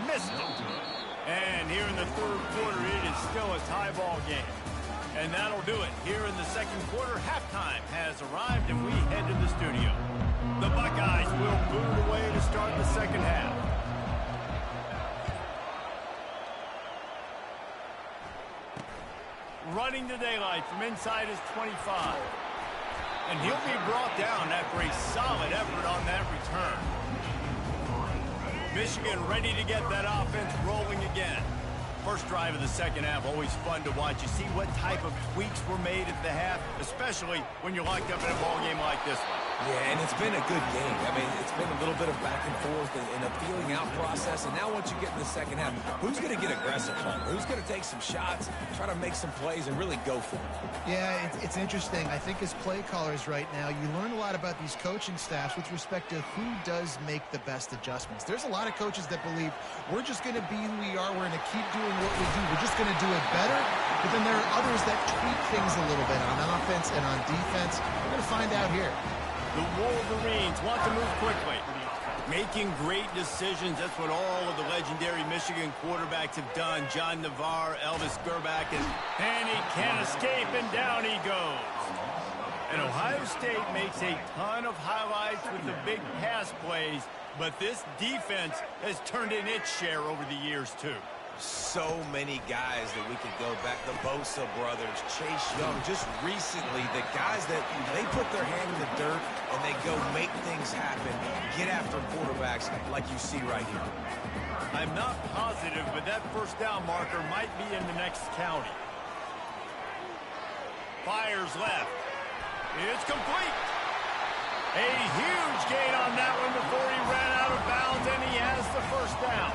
[SPEAKER 1] Missed it. And here in the third quarter, it is still a tie ball game. And that'll do it. Here in the second quarter, halftime has arrived, and we head to the studio. The Buckeyes will move away to start the second half. Running the daylight from inside his 25. And he'll be brought down after a solid effort on that return. Michigan ready to get that offense rolling again. First drive of the second half, always fun to watch. You see what type of tweaks were made at the half, especially when you're locked up in a ball game like this one.
[SPEAKER 3] Yeah, and it's been a good game. I mean, it's been a little bit of back and forth and a feeling out process. And now once you get in the second half, who's going to get aggressive, Homer? Who's going to take some shots, try to make some plays, and really go for it?
[SPEAKER 2] Yeah, it's interesting. I think as play callers right now, you learn a lot about these coaching staffs with respect to who does make the best adjustments. There's a lot of coaches that believe we're just going to be who we are. We're going to keep doing what we do. We're just going to do it better. But then there are others that tweak things a little bit on offense and on defense. We're going to find out here.
[SPEAKER 1] The Wolverines want to move quickly. Making great decisions. That's what all of the legendary Michigan quarterbacks have done. John Navarre, Elvis Grbac, and he can't escape, and down he goes. And Ohio State makes a ton of highlights with the big pass plays, but this defense has turned in its share over the years, too.
[SPEAKER 3] So many guys that we could go back. The Bosa brothers, Chase Young, just recently, the guys that they put their hand in the dirt and they go make things happen, get after quarterbacks like you see right here.
[SPEAKER 1] I'm not positive, but that first down marker might be in the next county. Fires left. It's complete. A huge gain on that one before he ran out of bounds, and he has the first down.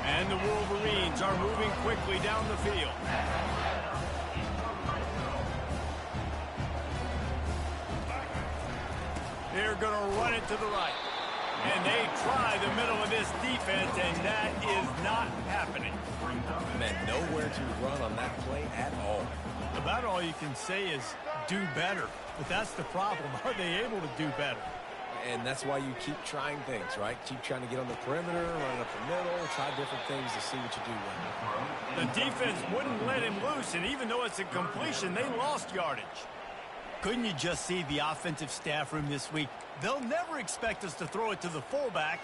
[SPEAKER 1] And the Wolverines are moving quickly down the field. They're going to run it to the right. And they try the middle of this defense, and that is not happening.
[SPEAKER 3] Man, nowhere to run on that play at all.
[SPEAKER 1] About all you can say is do better. But that's the problem. Are they able to do better?
[SPEAKER 3] And that's why you keep trying things, right? Keep trying to get on the perimeter, run up the middle, try different things to see what you do well.
[SPEAKER 1] The defense wouldn't let him loose, and even though it's a completion, they lost yardage. Couldn't you just see the offensive staff room this week? They'll never expect us to throw it to the fullback.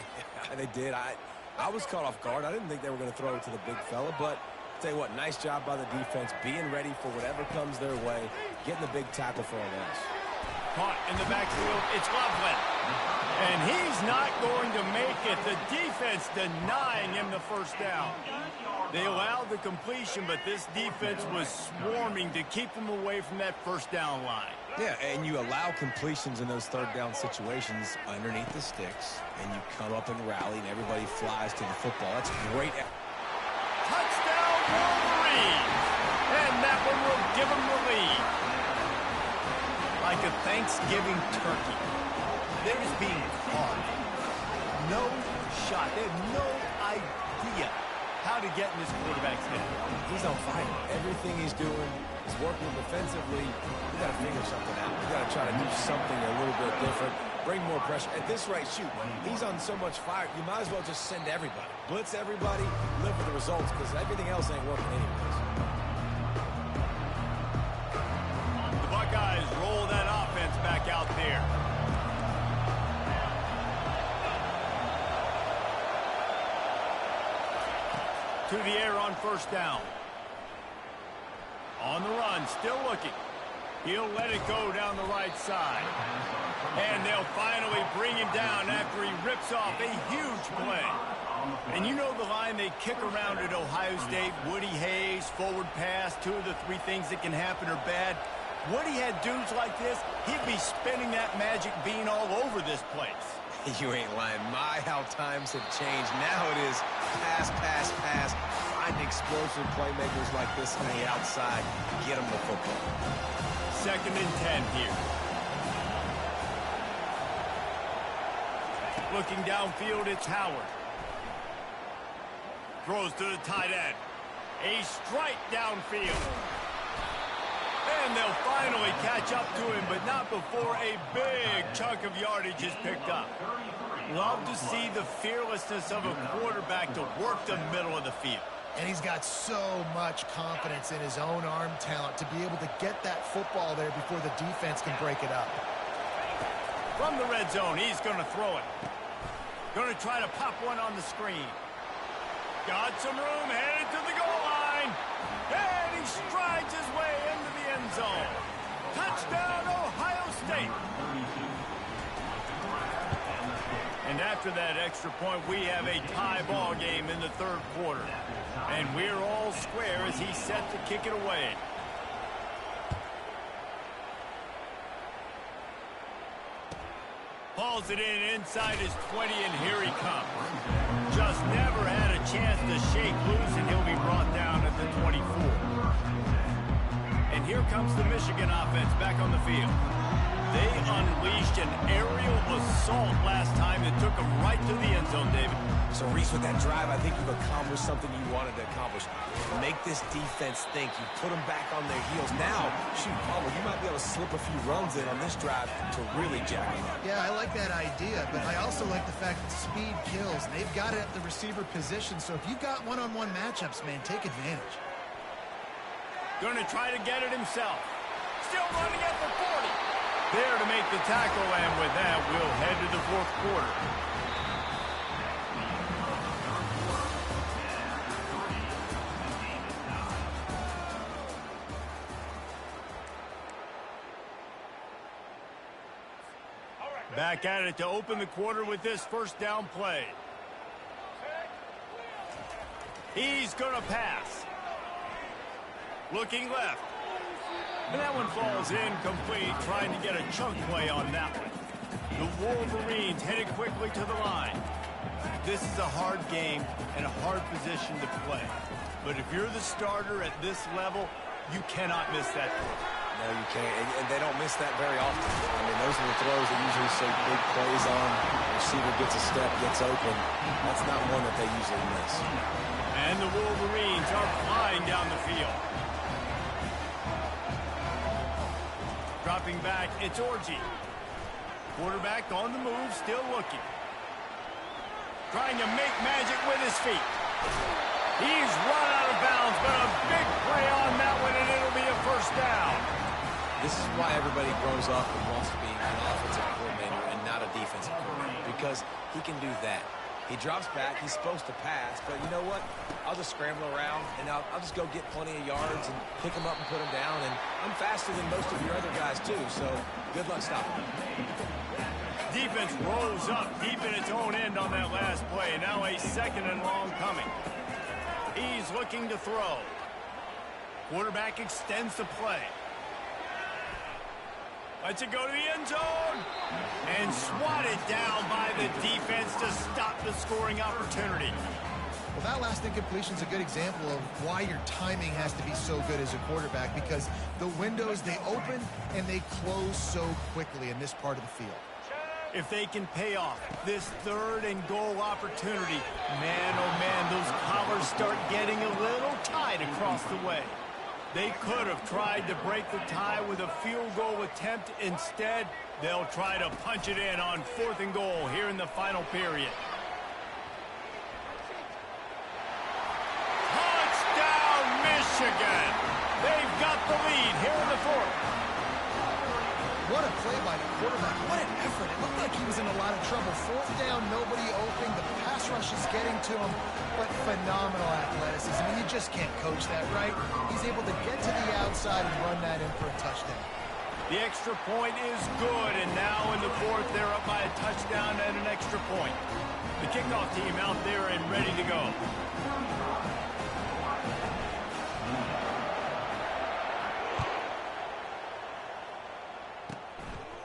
[SPEAKER 3] They did. I was caught off guard. I didn't think they were going to throw it to the big fella, but I'll tell you what, nice job by the defense, being ready for whatever comes their way, getting the big tackle for a loss.
[SPEAKER 1] Caught in the backfield, it's Loveland. And he's not going to make it. The defense denying him the first down. They allowed the completion, but this defense was swarming to keep them away from that first down line.
[SPEAKER 3] Yeah, and you allow completions in those third down situations underneath the sticks, and you come up and rally, and everybody flies to the football. That's great.
[SPEAKER 1] Touchdown, Wolverines! And that one will give them the lead. Like a Thanksgiving turkey. They're just being caught. No shot. They have no idea how to get in this quarterback's head.
[SPEAKER 3] He's on fire. Everything he's doing is working defensively. You got to figure something out. You got to try to do something a little bit different. Bring more pressure. At this rate, shoot, he's on so much fire, you might as well just send everybody. Blitz everybody, live with the results, because everything else ain't working anyways.
[SPEAKER 1] The Buckeyes roll that offense back out there. To the air on first down. On the run, still looking. He'll let it go down the right side. And they'll finally bring him down after he rips off a huge play. And you know the line they kick around at Ohio State, Woody Hayes, forward pass, two of the three things that can happen are bad. Woody had dudes like this, he'd be spinning that magic bean all over this place.
[SPEAKER 3] You ain't lying. My, how times have changed. Now it is pass, pass, pass. Find explosive playmakers like this on the outside. Get them the football.
[SPEAKER 1] 2nd and 10 here. Looking downfield, it's Howard. Throws to the tight end. A strike downfield. And they'll finally catch up to him, but not before a big chunk of yardage is picked up. Love to see the fearlessness of a quarterback to work the middle of the field.
[SPEAKER 2] And he's got so much confidence in his own arm talent to be able to get that football there before the defense can break it up.
[SPEAKER 1] From the red zone, he's going to throw it. Going to try to pop one on the screen. Got some room, headed to the goal line. And he strides his way into the end zone. Touchdown, Ohio State. And after that extra point, we have a tie ball game in the third quarter. And we're all square as he's set to kick it away. Hauls it in inside his 20, and here he comes. Just never had a chance to shake loose, and he'll be brought down at the 24. And here comes the Michigan offense back on the field. They unleashed an aerial assault last time that took them right to the end zone, David.
[SPEAKER 3] So, Reese, with that drive, I think you've accomplished something you wanted to accomplish. Make this defense think. You put them back on their heels. Now, shoot, Palmer, you might be able to slip a few runs in on this drive to really jack them up.
[SPEAKER 2] Yeah, I like that idea, but I also like the fact that speed kills. And they've got it at the receiver position, so if you've got one-on-one matchups, man, take advantage.
[SPEAKER 1] Going to try to get it himself. Still running at the 40. There to make the tackle, and with that, we'll head to the fourth quarter. Back at it to open the quarter with this first down play. He's going to pass. Looking left. And that one falls incomplete, trying to get a chunk play on that one. The Wolverines headed quickly to the line. This is a hard game and a hard position to play. But if you're the starter at this level, you cannot miss that throw.
[SPEAKER 3] No, you can't, and they don't miss that very often. I mean, those are the throws that usually say big plays on. The receiver gets a step, gets open. That's not one that they usually miss.
[SPEAKER 1] And the Wolverines are flying down the field. Dropping back, it's Orji. Quarterback on the move, still looking. Trying to make magic with his feet. He's run out of bounds, but a big play on that one, and it'll be a first down.
[SPEAKER 3] This is why everybody grows up and wants to be an offensive coordinator and not a defensive coordinator, because he can do that. He drops back, he's supposed to pass, but you know what? I'll just scramble around, and I'll just go get plenty of yards and pick them up and put them down, and I'm faster than most of your other guys too, so good luck stopping me.
[SPEAKER 1] Defense rolls up deep in its own end on that last play. Now a second and long coming. He's looking to throw. Quarterback extends the play. Lets it go to the end zone. And swatted down by the defense to stop the scoring opportunity.
[SPEAKER 2] Well, that last incompletion is a good example of why your timing has to be so good as a quarterback, because the windows, they open and they close so quickly in this part of the field.
[SPEAKER 1] If they can pay off this third and goal opportunity, man, oh man, those collars start getting a little tight across the way. They could have tried to break the tie with a field goal attempt. Instead, they'll try to punch it in on 4th and goal here in the final period. Touchdown, Michigan! They've got the lead here in the 4th.
[SPEAKER 2] What a play by the quarterback. What an effort. It looked like he was in a lot of trouble. 4th down, nobody open. The pass rush is getting to him, but phenomenal athleticism. And you just can't coach that, right? He's able to get to the outside and run that in for a touchdown.
[SPEAKER 1] The extra point is good, and now in the 4th, they're up by a touchdown and an extra point. The kickoff team out there and ready to go.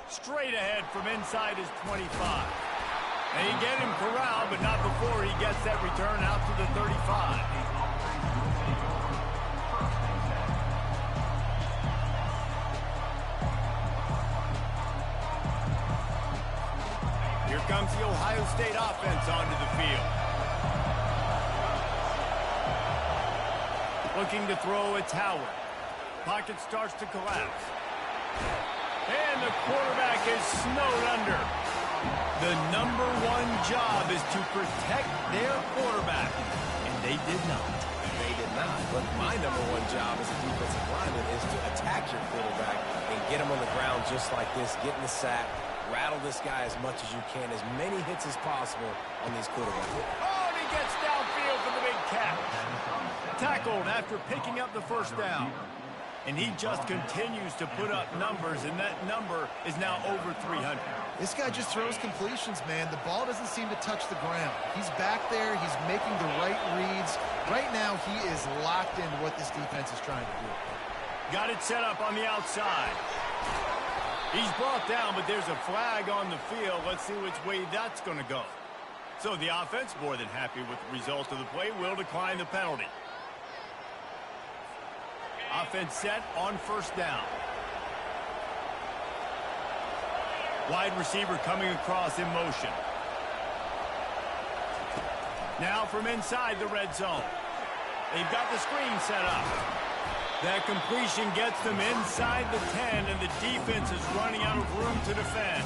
[SPEAKER 1] Straight ahead from inside his 25. They get him corralled, but not before he gets that return out to the 35. Here comes the Ohio State offense onto the field. Looking to throw, it's Howard. Pocket starts to collapse. And the quarterback is snowed under. The #1 job is to protect their quarterback, and they did not.
[SPEAKER 3] They did not. But my #1 job as a defensive lineman is to attack your quarterback and get him on the ground just like this, get in the sack, rattle this guy as much as you can, as many hits as possible on these quarterbacks.
[SPEAKER 1] Oh, and he gets downfield for the big catch. Tackled after picking up the first down. And he just continues to put up numbers, and that number is now over 300.
[SPEAKER 2] This guy just throws completions, man. The ball doesn't seem to touch the ground. He's back there. He's making the right reads. Right now, he is locked into what this defense is trying to do.
[SPEAKER 1] Got it set up on the outside. He's brought down, but there's a flag on the field. Let's see which way that's going to go. So the offense, more than happy with the result of the play, will decline the penalty. Offense set on first down. Wide receiver coming across in motion. Now from inside the red zone. They've got the screen set up. That completion gets them inside the 10, and the defense is running out of room to defend.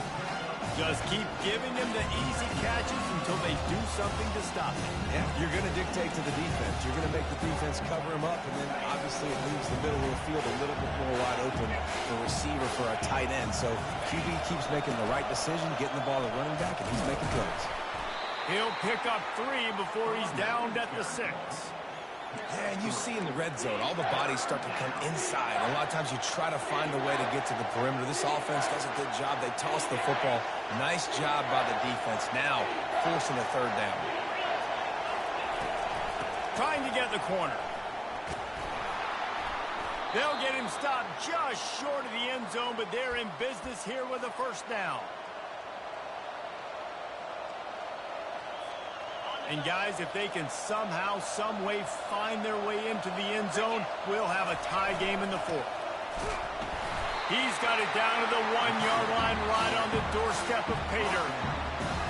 [SPEAKER 1] Just keep giving them the easy catches until they do something to stop it.
[SPEAKER 3] Yeah, you're going to dictate to the defense. You're going to make the defense cover him up, and then obviously it leaves the middle of the field a little bit more wide open for receiver for a tight end. So QB keeps making the right decision, getting the ball to running back, and he's making plays.
[SPEAKER 1] He'll pick up 3 before he's downed at the 6.
[SPEAKER 3] Yeah, and you see in the red zone, all the bodies start to come inside. A lot of times you try to find a way to get to the perimeter. This offense does a good job. They toss the football. Nice job by the defense. Now, forcing a third down.
[SPEAKER 1] Trying to get the corner. They'll get him stopped just short of the end zone, but they're in business here with a first down. And guys, if they can somehow, some way find their way into the end zone, we'll have a tie game in the 4th. He's got it down to the 1-yard line right on the doorstep of pay dirt.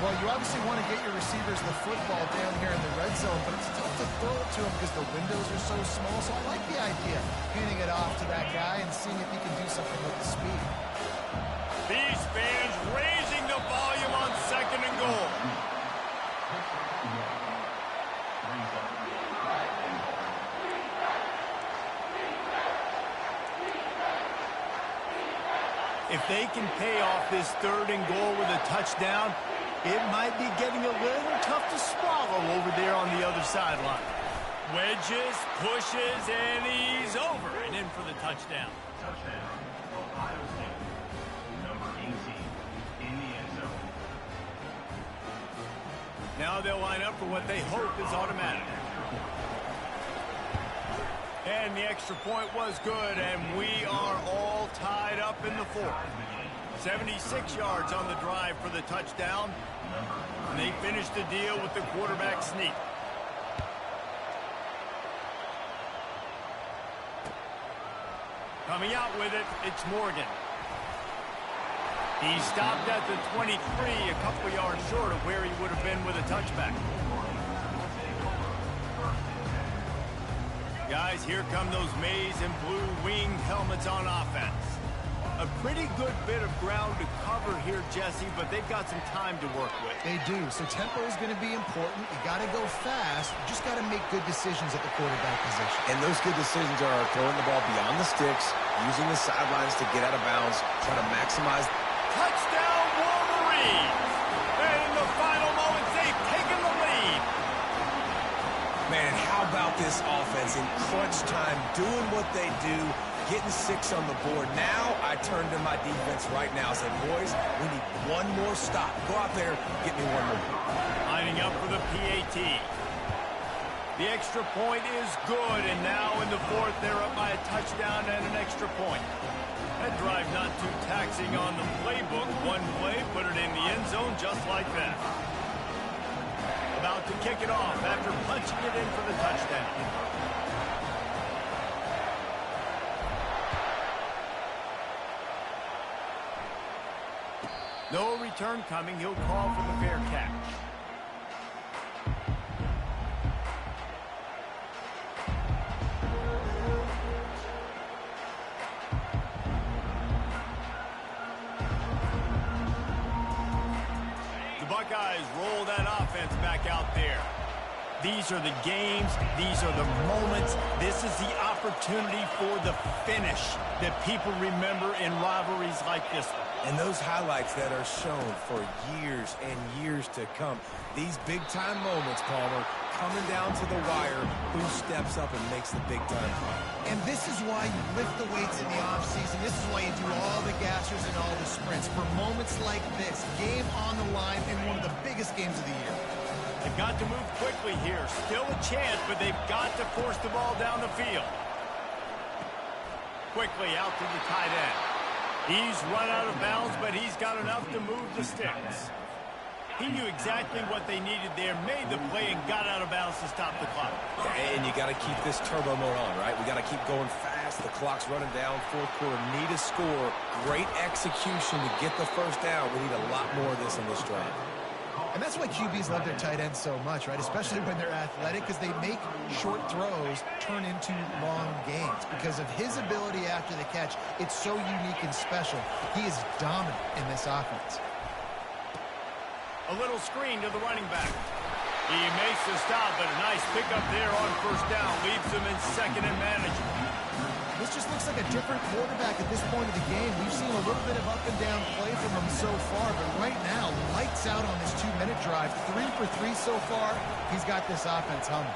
[SPEAKER 2] Well, you obviously want to get your receivers the football down here in the red zone, but it's tough to throw it to them because the windows are so small. So I like the idea, handing it off to that guy and seeing if he can do something with the speed.
[SPEAKER 1] These fans raising the volume on 2nd and goal. If they can pay off this 3rd and goal with a touchdown, it might be getting a little tough to swallow over there on the other sideline. Wedges, pushes, and he's over and in for the touchdown.
[SPEAKER 4] Touchdown, Ohio State. Number 18 in the end zone.
[SPEAKER 1] Now they'll line up for what they hope is automatic. And the extra point was good, and we are all tied up in the 4th. 76 yards on the drive for the touchdown. And they finished the deal with the quarterback sneak. Coming out with it, it's Morgan. He stopped at the 23, a couple yards short of where he would have been with a touchback. Guys, here come those maize and blue winged helmets on offense. A pretty good bit of ground to cover here, Jesse, but they've got some time to work with.
[SPEAKER 2] They do, so tempo is going to be important. You got to go fast. You just got to make good decisions at the quarterback position.
[SPEAKER 3] And those good decisions are throwing the ball beyond the sticks, using the sidelines to get out of bounds, trying to maximize.
[SPEAKER 1] Touchdown, Wolverines! And in the final moments, they've taken the lead.
[SPEAKER 3] Man, how about this offense in crunch time, doing what they do, getting 6 on the board. Now I turn to my defense right now and say, boys, we need one more stop. Go out there, get me one more.
[SPEAKER 1] Lining up for the PAT. The extra point is good, and now in the 4th, they're up by a touchdown and an extra point. That drive not too taxing on the playbook. One play, put it in the end zone just like that. About to kick it off after punching it in for the touchdown. No return coming. He'll call for the fair catch. The Buckeyes roll that offense back out there. These are the games. These are the moments. This is the opportunity for the finish that people remember in rivalries like this one.
[SPEAKER 3] And those highlights that are shown for years and years to come. These big-time moments, Palmer, coming down to the wire, who steps up and makes the big-time play.
[SPEAKER 2] And this is why you lift the weights in the offseason. This is why you do all the gassers and all the sprints. For moments like this, game on the line in one of the biggest games of the year.
[SPEAKER 1] They've got to move quickly here. Still a chance, but they've got to force the ball down the field. Quickly out to the tight end. He's run out of bounds, but he's got enough to move the sticks. He knew exactly what they needed there, made the play, and got out of bounds to stop the clock.
[SPEAKER 3] And you got to keep this turbo mode on, right? We got to keep going fast. The clock's running down. Fourth quarter, need a score. Great execution to get the first down. We need a lot more of this on this drive.
[SPEAKER 2] And that's why QBs love their tight ends so much, right? Especially when they're athletic, because they make short throws turn into long gains. Because of his ability after the catch, it's so unique and special. He is dominant in this offense.
[SPEAKER 1] A little screen to the running back. He makes the stop, but a nice pickup there on first down. Leaves him in second and manageable.
[SPEAKER 2] This just looks like a different quarterback at this point of the game. We've seen a little bit of up and down play from him so far, but right now, lights out on this 2-minute drive. 3 for 3 so far. He's got this offense humming.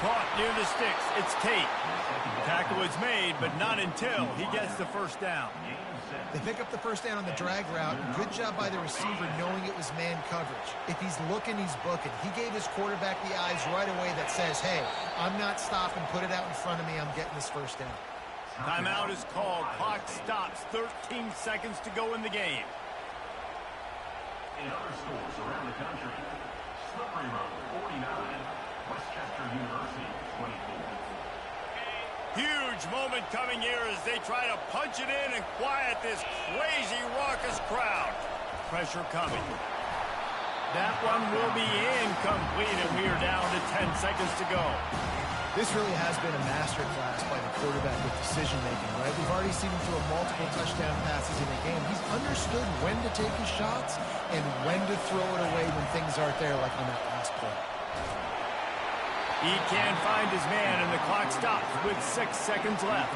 [SPEAKER 1] Caught near the sticks. It's Tate. Tackle is made, but not until he gets the first down.
[SPEAKER 2] They pick up the first down on the drag route. Good job by the receiver knowing it was man coverage. If he's looking, he's booking. He gave his quarterback the eyes right away that says, hey, I'm not stopping. Put it out in front of me. I'm getting this first down.
[SPEAKER 1] Timeout is called. Clock stops. 13 seconds to go in the game.
[SPEAKER 4] In other schools around the country, Slippery Road 49, Westchester University 24.
[SPEAKER 1] Huge moment coming here as they try to punch it in and quiet this crazy, raucous crowd. Pressure coming. That one will be incomplete, and we are down to 10 seconds to go.
[SPEAKER 2] This really has been a masterclass by the quarterback with decision-making, right? We've already seen him throw multiple touchdown passes in a game. He's understood when to take his shots and when to throw it away when things aren't there, like on that last play.
[SPEAKER 1] He can't find his man, and the clock stops with 6 seconds left.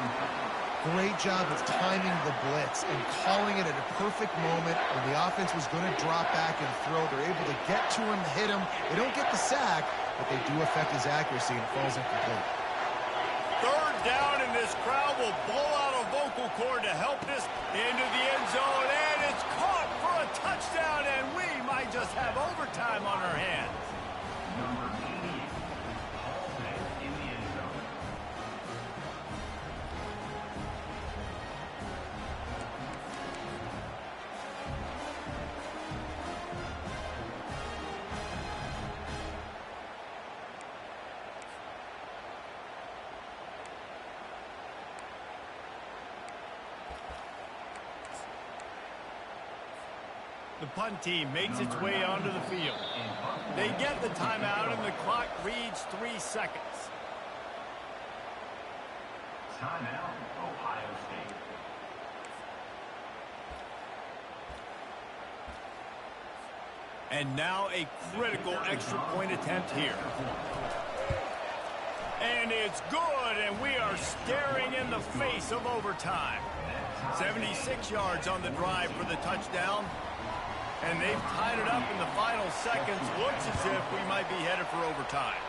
[SPEAKER 2] Great job of timing the blitz and calling it at a perfect moment when the offense was going to drop back and throw. They're able to get to him, hit him. They don't get the sack, but they do affect his accuracy, and it falls incomplete.
[SPEAKER 1] Third down, and this crowd will blow out a vocal cord to help this into the end zone, and it's caught for a touchdown, and we might just have overtime on our hands.
[SPEAKER 4] Number 88, Hallman in the end zone.
[SPEAKER 1] The punt team makes its way onto the field. They get the timeout, and the clock reads 3 seconds.
[SPEAKER 4] Timeout, Ohio State.
[SPEAKER 1] And now a critical extra point attempt here. And it's good, and we are staring in the face of overtime. 76 yards on the drive for the touchdown. And they've tied it up in the final seconds. Looks as if we might be headed for overtime.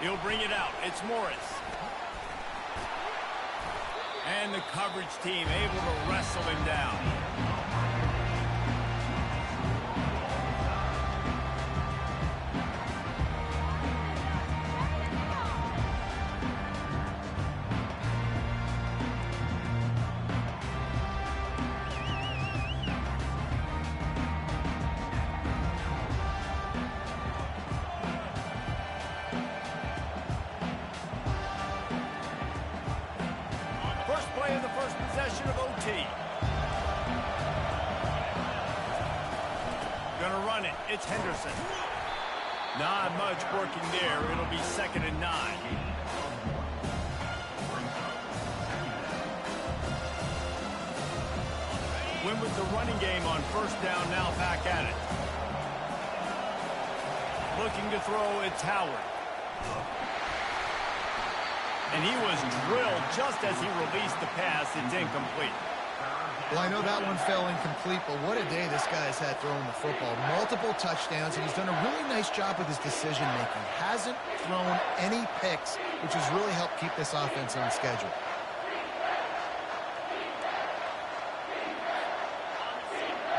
[SPEAKER 1] He'll bring it out. It's Morris. And the coverage team able to wrestle him down. In the first possession of OT. Gonna run it. It's Henderson. Not much working there. It'll be 2nd and 9. Win with the running game on first down, now back at it. Looking to throw, it's Howard. And he was drilled just as he released the pass. It's incomplete.
[SPEAKER 2] Well, I know that one fell incomplete, but what a day this guy's had throwing the football. Multiple touchdowns, and he's done a really nice job with his decision-making. Hasn't thrown any picks, which has really helped keep this offense on schedule.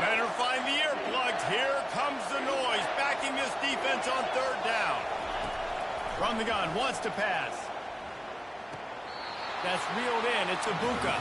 [SPEAKER 1] Better find the earplugs. Here comes the noise, backing this defense on third down. From the gun, wants to pass. That's reeled in. It's Ibuka.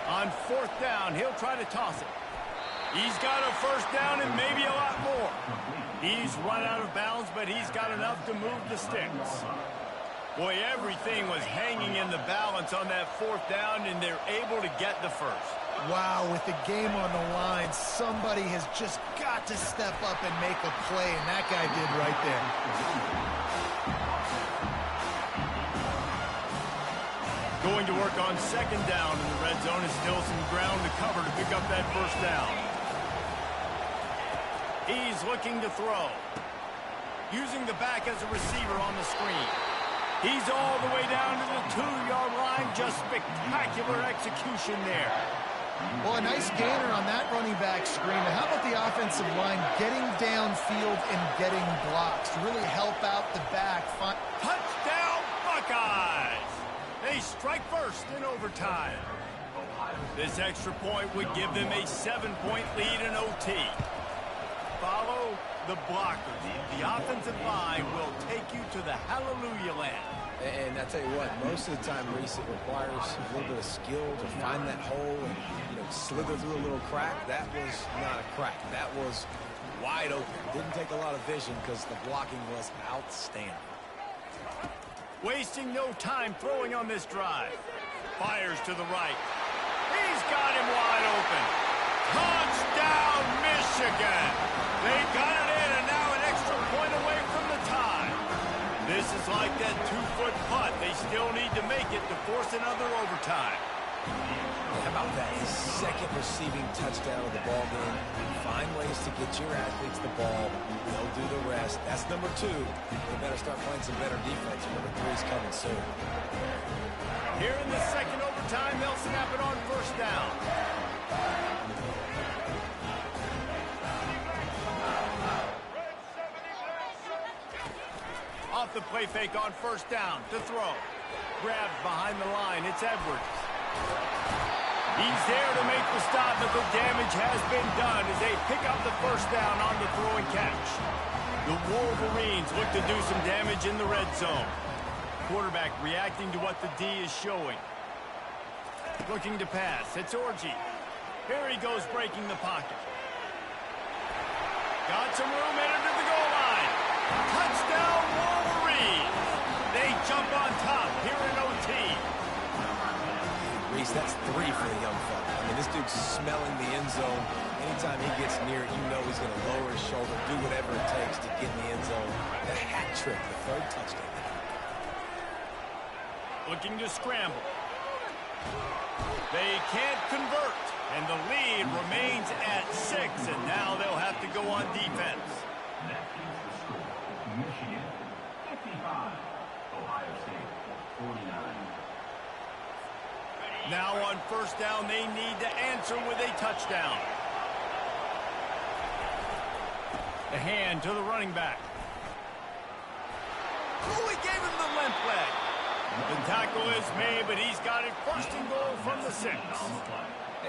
[SPEAKER 1] On fourth down, he'll try to toss it. He's got a first down and maybe a lot more. He's run out of bounds, but he's got enough to move the sticks. Boy, everything was hanging in the balance on that fourth down, and they're able to get the first.
[SPEAKER 2] Wow, with the game on the line, somebody has just got to step up and make a play, and that guy did right there.
[SPEAKER 1] Going to work on second down in the red zone is still some ground to cover to pick up that first down. He's looking to throw. Using the back as a receiver on the screen. He's all the way down to the 2-yard line. Just spectacular execution there.
[SPEAKER 2] Well, a nice gainer on that running back screen. Now, how about the offensive line getting downfield and getting blocks to really help out the back?
[SPEAKER 1] Touchdown, Buckeyes! They strike first in overtime. This extra point would give them a 7-point lead in OT. Follow the blockers. The offensive line will take you to the hallelujah land.
[SPEAKER 3] And I tell you what, most of the time, Reese, it requires a little bit of skill to find that hole and, slither through a little crack. That was not a crack. That was wide open. Didn't take a lot of vision because the blocking was outstanding.
[SPEAKER 1] Wasting no time throwing on this drive. Fires to the right. He's got him wide open. Touchdown, Michigan! They got it in, and now an extra point away from the tie. This is like that 2-foot putt. They still need to make it to force another overtime.
[SPEAKER 3] How about that? His second receiving touchdown of the ball game. Find ways to get your athletes the ball. They'll do the rest. That's number 2. They better start playing some better defense. Number 3 is coming soon.
[SPEAKER 1] Here in the second overtime, they'll snap it on first down. Off the play fake on first down to throw. Grabbed behind the line. It's Edwards. He's there to make the stop, but the damage has been done as they pick up the first down on the throw and catch. The Wolverines look to do some damage in the red zone. Quarterback reacting to what the D is showing. Looking to pass. It's Orji. Here he goes breaking the pocket. Got some room headed to the goal line. Touchdown Wolverines. They jump on top here in OT.
[SPEAKER 3] Reese, that's 3 for the young fella. I mean, this dude's smelling the end zone. Anytime he gets near it, you know he's going to lower his shoulder, do whatever it takes to get in the end zone. The hat trick, the 3rd touchdown.
[SPEAKER 1] Looking to scramble. They can't convert, and the lead remains at 6, and now they'll have to go on defense.
[SPEAKER 4] That is the score. Michigan 55, Ohio State 49.
[SPEAKER 1] Now on first down, they need to answer with a touchdown. The hand to the running back. Oh, he gave him the limp leg. The tackle is made, but he's got it first and goal from the 6.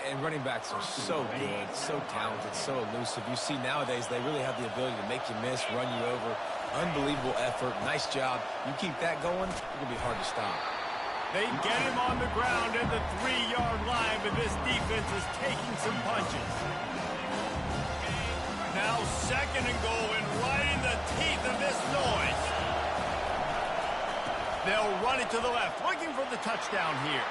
[SPEAKER 3] And running backs are so good, so talented, so elusive. You see nowadays they really have the ability to make you miss, run you over. Unbelievable effort. Nice job. You keep that going, it's going to be hard to stop.
[SPEAKER 1] They get him on the ground at the 3-yard line, but this defense is taking some punches. Now second and goal, and right in the teeth of this noise. They'll run it to the left, looking for the touchdown here.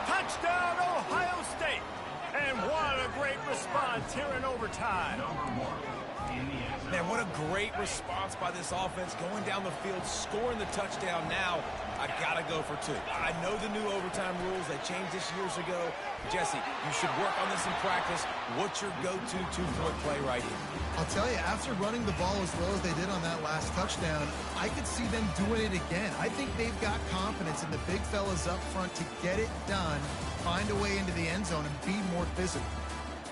[SPEAKER 1] Touchdown, Ohio State. And what a great response here in overtime.
[SPEAKER 4] Number 1 in the end zone.
[SPEAKER 3] Man, what a great response by this offense, going down the field, scoring the touchdown. Now, I gotta go for two. I know the new overtime rules, they changed this years ago. Jesse, you should work on this in practice. What's your go-to two-point play right here?
[SPEAKER 2] I'll tell you, after running the ball as well as they did on that last touchdown, I could see them doing it again. I think they've got confidence in the big fellas up front to get it done, find a way into the end zone, and be more physical.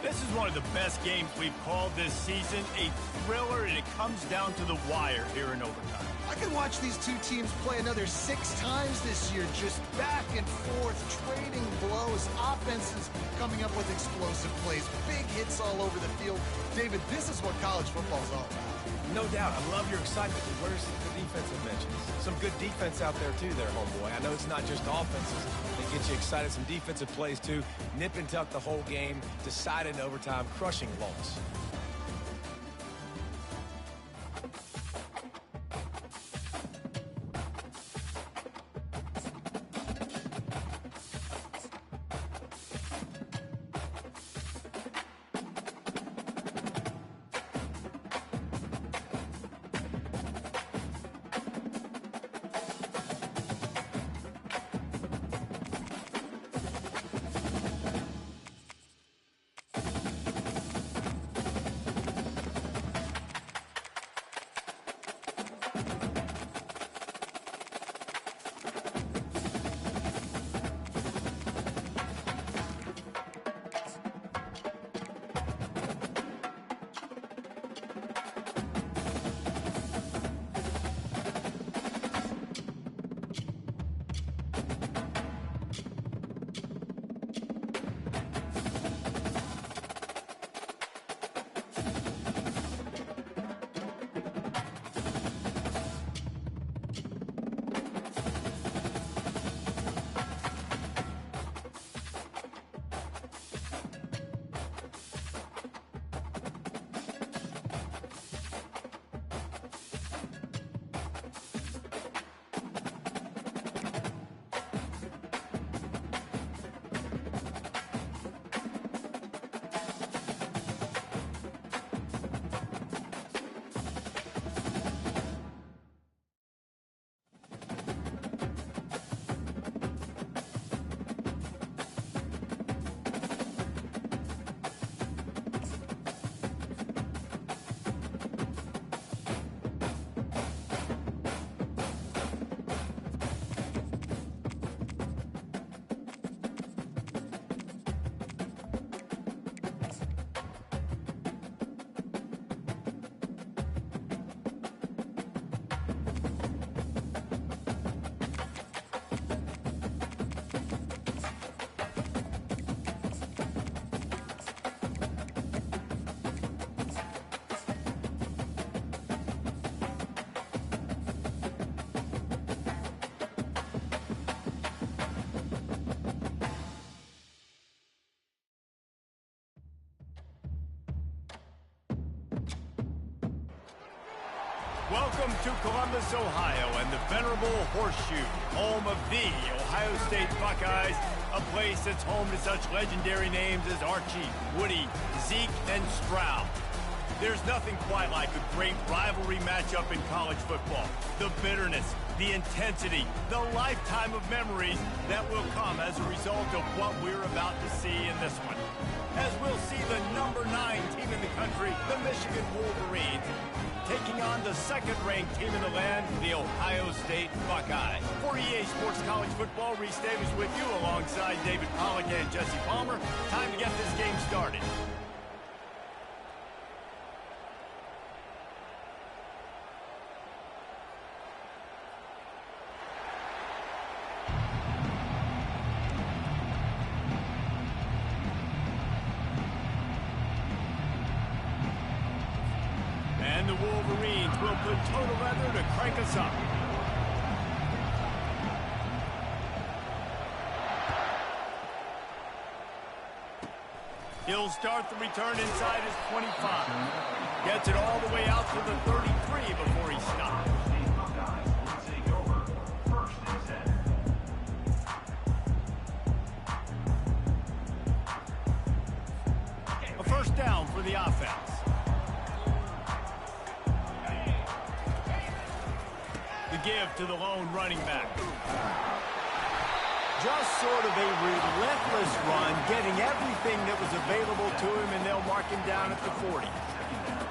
[SPEAKER 1] This is one of the best games we've called this season, a thriller, and it comes down to the wire here in overtime.
[SPEAKER 2] I could watch these two teams play another 6 times this year, just back and forth, trading blows, offenses coming up with explosive plays, big hits all over the field. David, this is what college football is all about.
[SPEAKER 3] No doubt. I love your excitement. Where's the defensive mentions? Some good defense out there, too, there, homeboy. I know it's not just offenses. They get you excited. Some defensive plays, too. Nip and tuck the whole game. Decided in overtime. Crushing loss.
[SPEAKER 1] Welcome to Columbus, Ohio, and the venerable Horseshoe, home of the Ohio State Buckeyes, a place that's home to such legendary names as Archie, Woody, Zeke, and Stroud. There's nothing quite like a great rivalry matchup in college football. The bitterness, the intensity, the lifetime of memories that will come as a result of what we're about to see in this one. As we'll see the number 9 team in the country, the Michigan Wolverines, taking on the second-ranked team in the land, the Ohio State Buckeyes. For EA Sports College Football, Reese Davis with you alongside David Pollack and Jesse Palmer. Time to get this game started. And the Wolverines will put total leather to crank us up. He'll start the return inside his 25. Gets it all the way out to the 33 before he stops. A first down for the offense. give to the lone running back. Just sort of a relentless run, getting everything that was available to him, and they'll mark him down at the 40.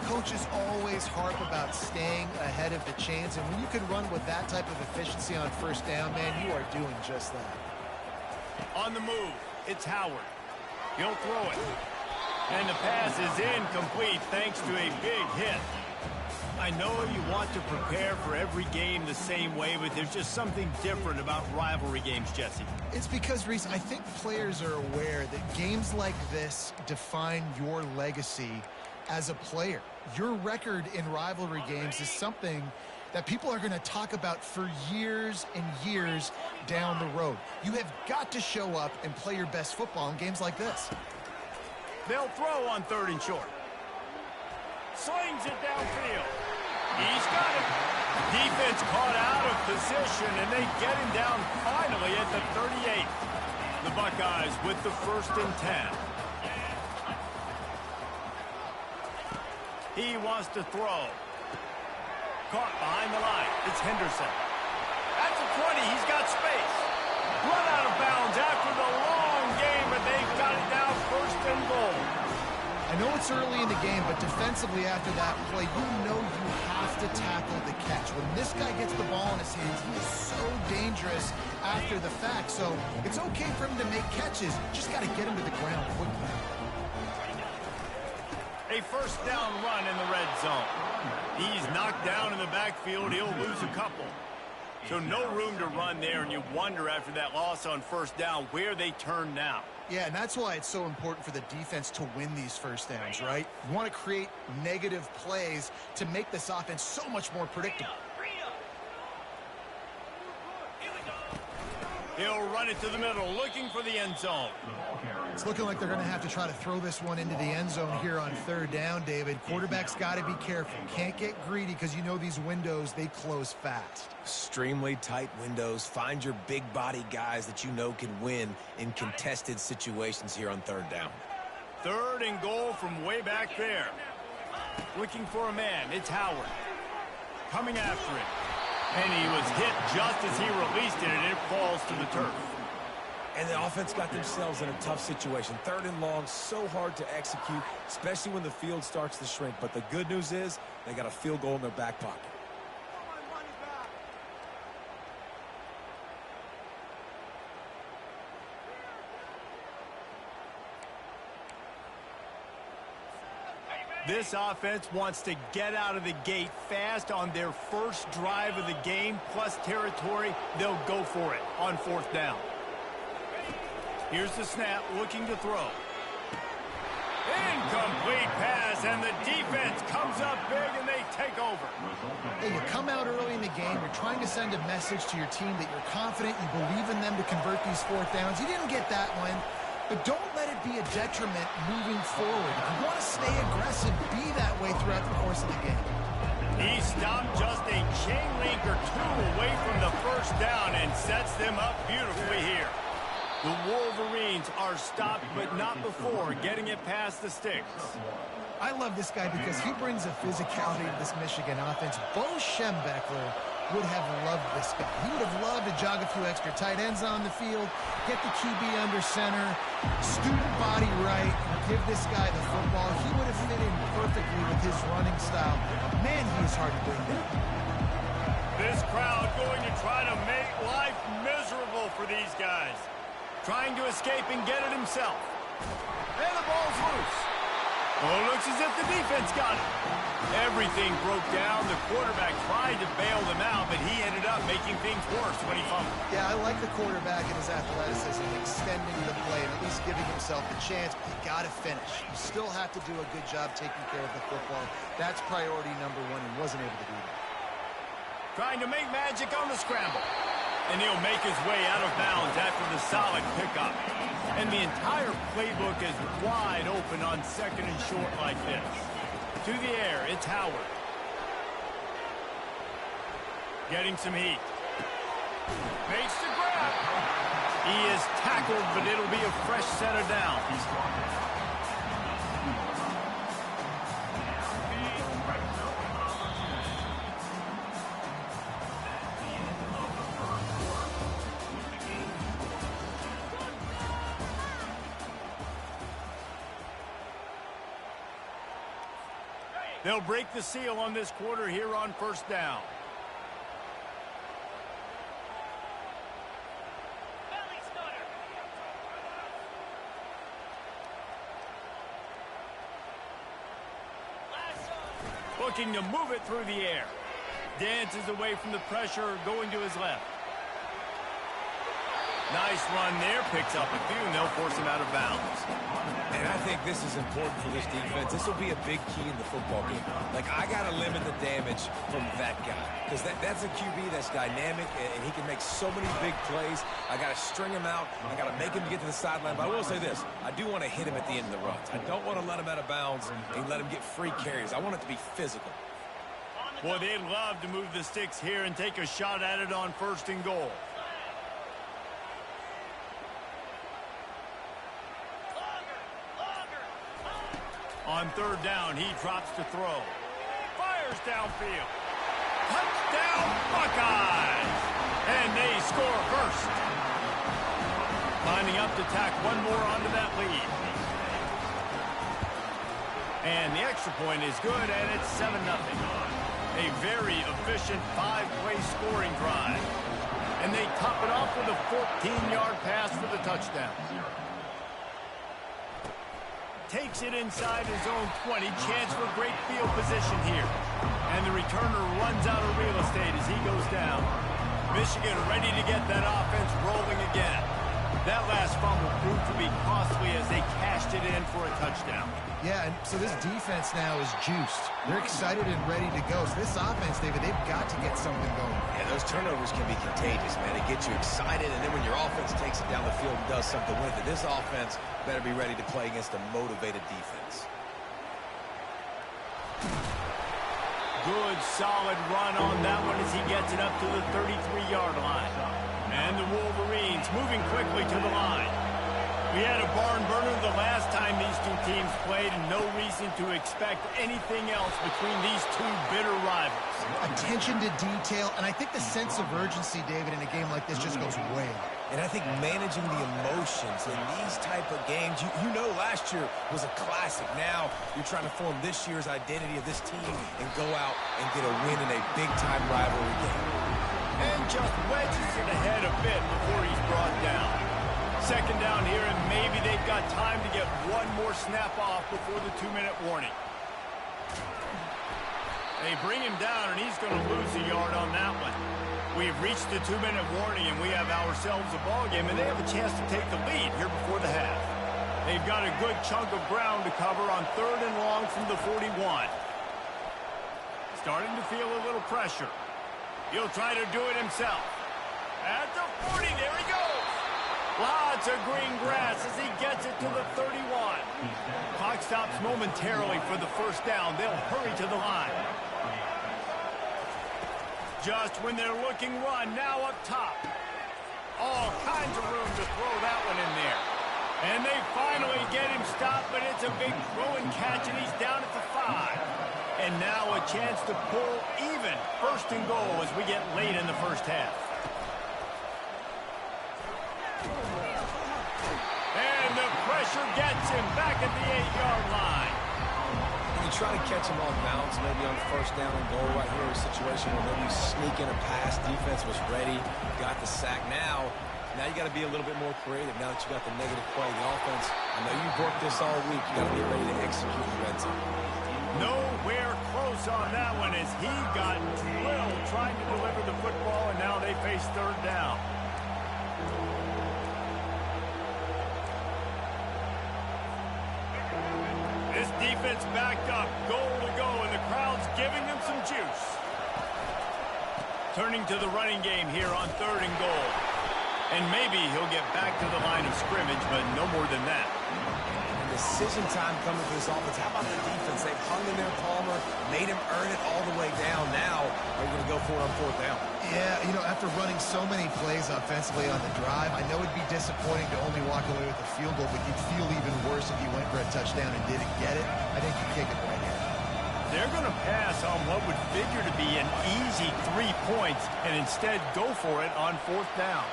[SPEAKER 2] Coaches always harp about staying ahead of the chains, and when you can run with that type of efficiency on first down, man, you are doing just that.
[SPEAKER 1] On the move, it's Howard. He'll throw it. And the pass is incomplete thanks to a big hit. I know you want to prepare for every game the same way, but there's just something different about rivalry games, Jesse.
[SPEAKER 2] It's because, Reese, I think players are aware that games like this define your legacy as a player. Your record in rivalry games is something that people are going to talk about for years and years down the road. You have got to show up and play your best football in games like this.
[SPEAKER 1] They'll throw on 3rd and short. Slings it downfield. He's got it. Defense caught out of position, and they get him down finally at the 38. The Buckeyes with the 1st and 10. He wants to throw. Caught behind the line. It's Henderson. At the 20, he's got space. Run out of bounds after the long game, but they've got it down 1st and goal.
[SPEAKER 2] I know it's early in the game, but defensively after that play, you know you have to tackle the catch. When this guy gets the ball in his hands, he is so dangerous after the fact. So it's okay for him to make catches. Just got to get him to the ground quickly.
[SPEAKER 1] A 1st down run in the red zone. He's knocked down in the backfield. He'll lose a couple. So no room to run there, and you wonder after that loss on 1st down where they turn now.
[SPEAKER 2] Yeah, and that's why it's so important for the defense to win these 1st downs, right? You want to create negative plays to make this offense so much more predictable.
[SPEAKER 1] He'll run it to the middle, looking for the end zone.
[SPEAKER 2] It's looking like they're going to have to try to throw this one into the end zone here on 3rd down, David. Quarterback's got to be careful. Can't get greedy because you know these windows, they close fast.
[SPEAKER 3] Extremely tight windows. Find your big body guys that you know can win in contested situations here on 3rd down.
[SPEAKER 1] 3rd and goal from way back there. Looking for a man. It's Howard. Coming after it. And he was hit just as he released it, and it falls to the turf.
[SPEAKER 3] And the offense got themselves in a tough situation. 3rd and long, so hard to execute, especially when the field starts to shrink. But the good news is they got a field goal in their back pocket.
[SPEAKER 1] This offense wants to get out of the gate fast on their 1st drive of the game, plus territory. They'll go for it on 4th down. Here's the snap, looking to throw. Incomplete pass, and the defense comes up big, and they take over.
[SPEAKER 2] Hey, you come out early in the game, you're trying to send a message to your team that you're confident, you believe in them to convert these 4th downs. You didn't get that one. But don't let it be a detriment moving forward. If you want to stay aggressive, be that way throughout the course of the game.
[SPEAKER 1] He stopped just a chain link or 2 away from the 1st down and sets them up beautifully here. The Wolverines are stopped, but not before getting it past the sticks.
[SPEAKER 2] I love this guy because he brings a physicality to this Michigan offense. Bo Schembechler would have loved this guy. He would have loved to jog a few extra tight ends on the field, get the QB under center, student body right, give this guy the football. He would have fit in perfectly with his running style. Man, he is hard to bring down.
[SPEAKER 1] This crowd going to try to make life miserable for these guys. Trying to escape and get it himself. And the ball's loose. Oh, looks as if the defense got it. Everything broke down. The quarterback tried to bail them out, but he ended up making things worse when he fumbled.
[SPEAKER 2] Yeah, I like the quarterback and his athleticism, extending the play and at least giving himself the chance, but you got to finish. You still have to do a good job taking care of the football. That's priority number 1, and wasn't able to do that.
[SPEAKER 1] Trying to make magic on the scramble. And he'll make his way out of bounds after the solid pickup. And the entire playbook is wide open on 2nd and short like this. To the air, it's Howard. Getting some heat. Makes the grab. He is tackled, but it'll be a fresh set of downs. They'll break the seal on this quarter here on first down.
[SPEAKER 5] Belly stutter. Lasso.
[SPEAKER 1] Looking to move it through the air. Dances away from the pressure, going to his left. Nice run there, picks up a few, and they'll force him out of bounds.
[SPEAKER 3] And I think this is important for this defense. This will be a big key in the football game. Like, I got to limit the damage from that guy. Because that's a QB that's dynamic, and he can make so many big plays. I got to string him out. I got to make him get to the sideline. But I will say this. I do want to hit him at the end of the runs. I don't want to let him out of bounds and let him get free carries. I want it to be physical.
[SPEAKER 1] Boy, they'd love to move the sticks here and take a shot at it on first and goal. On third down, he drops to throw. Fires downfield. Touchdown, Buckeyes! And they score first. Lining up to tack one more onto that lead. And the extra point is good, and it's 7-0. A very efficient 5-play scoring drive. And they top it off with a 14-yard pass for the touchdown. Takes it inside his own 20. Chance for great field position here. And the returner runs out of real estate as he goes down. Michigan ready to get that offense rolling again. That last fumble proved to be costly as they cashed it in for a touchdown.
[SPEAKER 2] Yeah, and so this defense now is juiced. They're excited and ready to go. So this offense, David, they've got to get something going.
[SPEAKER 3] Yeah, those turnovers can be contagious, man. It gets you excited, and then when your offense takes it down the field and does something with it, this offense better be ready to play against a motivated defense.
[SPEAKER 1] Good, solid run on that one as he gets it up to the 33-yard line. And the Wolverines moving quickly to the line. We had a barn burner the last time these two teams played, and no reason to expect anything else between these two bitter rivals.
[SPEAKER 2] Attention to detail, and I think the sense of urgency, David, in a game like this just goes way up.
[SPEAKER 3] And I think managing the emotions in these type of games, you know last year was a classic. Now you're trying to form this year's identity of this team and go out and get a win in a big-time rivalry game.
[SPEAKER 1] And just wedges it ahead a bit before he's brought down. Second down here, and maybe they've got time to get one more snap off before the 2-minute warning. They bring him down, and he's going to lose a yard on that one. We've reached the 2-minute warning, and we have ourselves a ball game, and they have a chance to take the lead here before the half. They've got a good chunk of ground to cover on third and long from the 41. Starting to feel a little pressure. He'll try to do it himself. At the 40, there he goes. Lots of green grass as he gets it to the 31. Clock stops momentarily for the first down. They'll hurry to the line. Just when they're looking run, now up top. All kinds of room to throw that one in there. And they finally get him stopped, but it's a big throw and catch, and he's down at the 5. And now a chance to pull even first and goal as we get late in the first half. And the pressure gets him back at the 8-yard line.
[SPEAKER 3] You try to catch him off balance, maybe on first down and goal right here, a situation where maybe you sneak in a pass, defense was ready, got the sack. Now you got to be a little bit more creative now that you got the negative play. The offense, I know you've worked this all week. You got to get ready to execute the red zone.
[SPEAKER 1] Nowhere close on that one as he got drilled trying to deliver the football, and now they face third down. This defense backed up, goal to go, and the crowd's giving them some juice. Turning to the running game here on third and goal. And maybe he'll get back to the line of scrimmage, but no more than that.
[SPEAKER 3] Decision time coming for this offense. How about the defense? They've hung in there, Palmer, made him earn it all the way down. Now, are you going to go for it on fourth down?
[SPEAKER 2] Yeah, you know, after running so many plays offensively on the drive, I know it'd be disappointing to only walk away with a field goal, but you'd feel even worse if you went for a touchdown and didn't get it. I think you kick it right here.
[SPEAKER 1] They're going to pass on what would figure to be an easy 3 points and instead go for it on fourth down.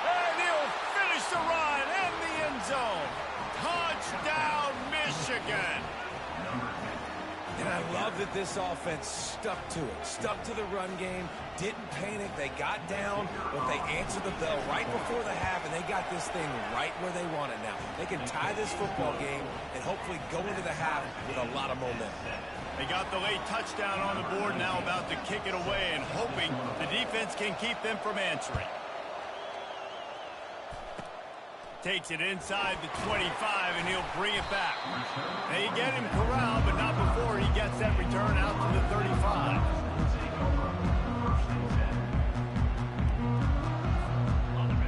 [SPEAKER 1] And he'll finish the run in the end zone. Touchdown, Michigan.
[SPEAKER 3] I love that this offense stuck to it, stuck to the run game, didn't panic. They got down, but they answered the bell right before the half, and they got this thing right where they want it now. They can tie this football game and hopefully go into the half with a lot of momentum.
[SPEAKER 1] They got the late touchdown on the board, now about to kick it away and hoping the defense can keep them from answering. Takes it inside the 25, and he'll bring it back. They get him corralled, but not before he gets that return out to the 35.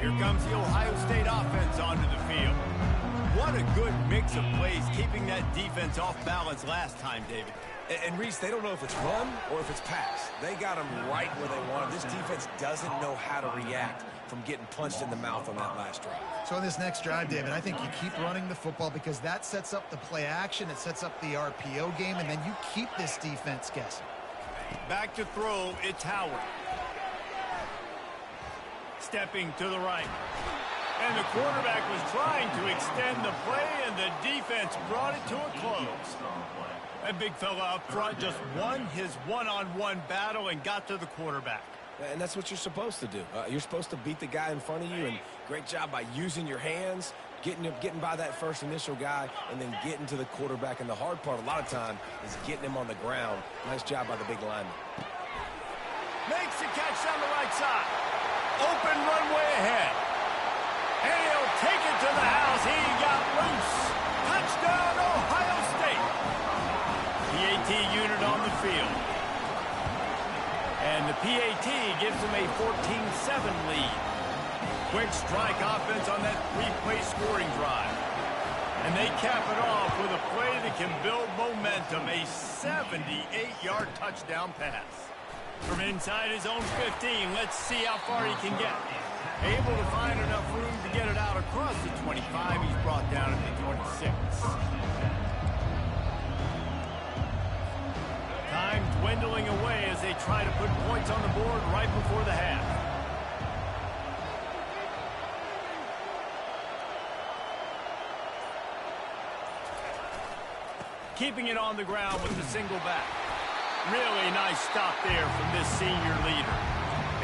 [SPEAKER 1] Here comes the Ohio State offense onto the field. What a good mix of plays, keeping that defense off balance last time, David.
[SPEAKER 3] And Reese, they don't know if it's run or if it's pass. They got them right where they want them. This defense doesn't know how to react from getting punched in the mouth on that last drive.
[SPEAKER 2] So in this next drive, David, I think you keep running the football because that sets up the play action, it sets up the RPO game, and then you keep this defense guessing.
[SPEAKER 1] Back to throw, it's Howard. Stepping to the right. And the quarterback was trying to extend the play, and the defense brought it to a close. That big fella up front just won his one-on-one battle and got to the quarterback.
[SPEAKER 3] And that's what you're supposed to do. You're supposed to beat the guy in front of you, and great job by using your hands, getting by that first initial guy, and then getting to the quarterback. And the hard part a lot of time is getting him on the ground. Nice job by the big lineman.
[SPEAKER 1] Makes the catch on the right side. Open runway ahead. And he'll take it to the house. He got loose. Touchdown, Ohio State. PAT unit on the field. And the PAT gives them a 14-7 lead. Quick strike offense on that three-play scoring drive. And they cap it off with a play that can build momentum, a 78-yard touchdown pass. From inside his own 15, let's see how far he can get. Able to find enough room to get it out across the 25. He's brought down at the 26. Time dwindling away as they try to put points on the board right before the half. Keeping it on the ground with the single back. Really nice stop there from this senior leader.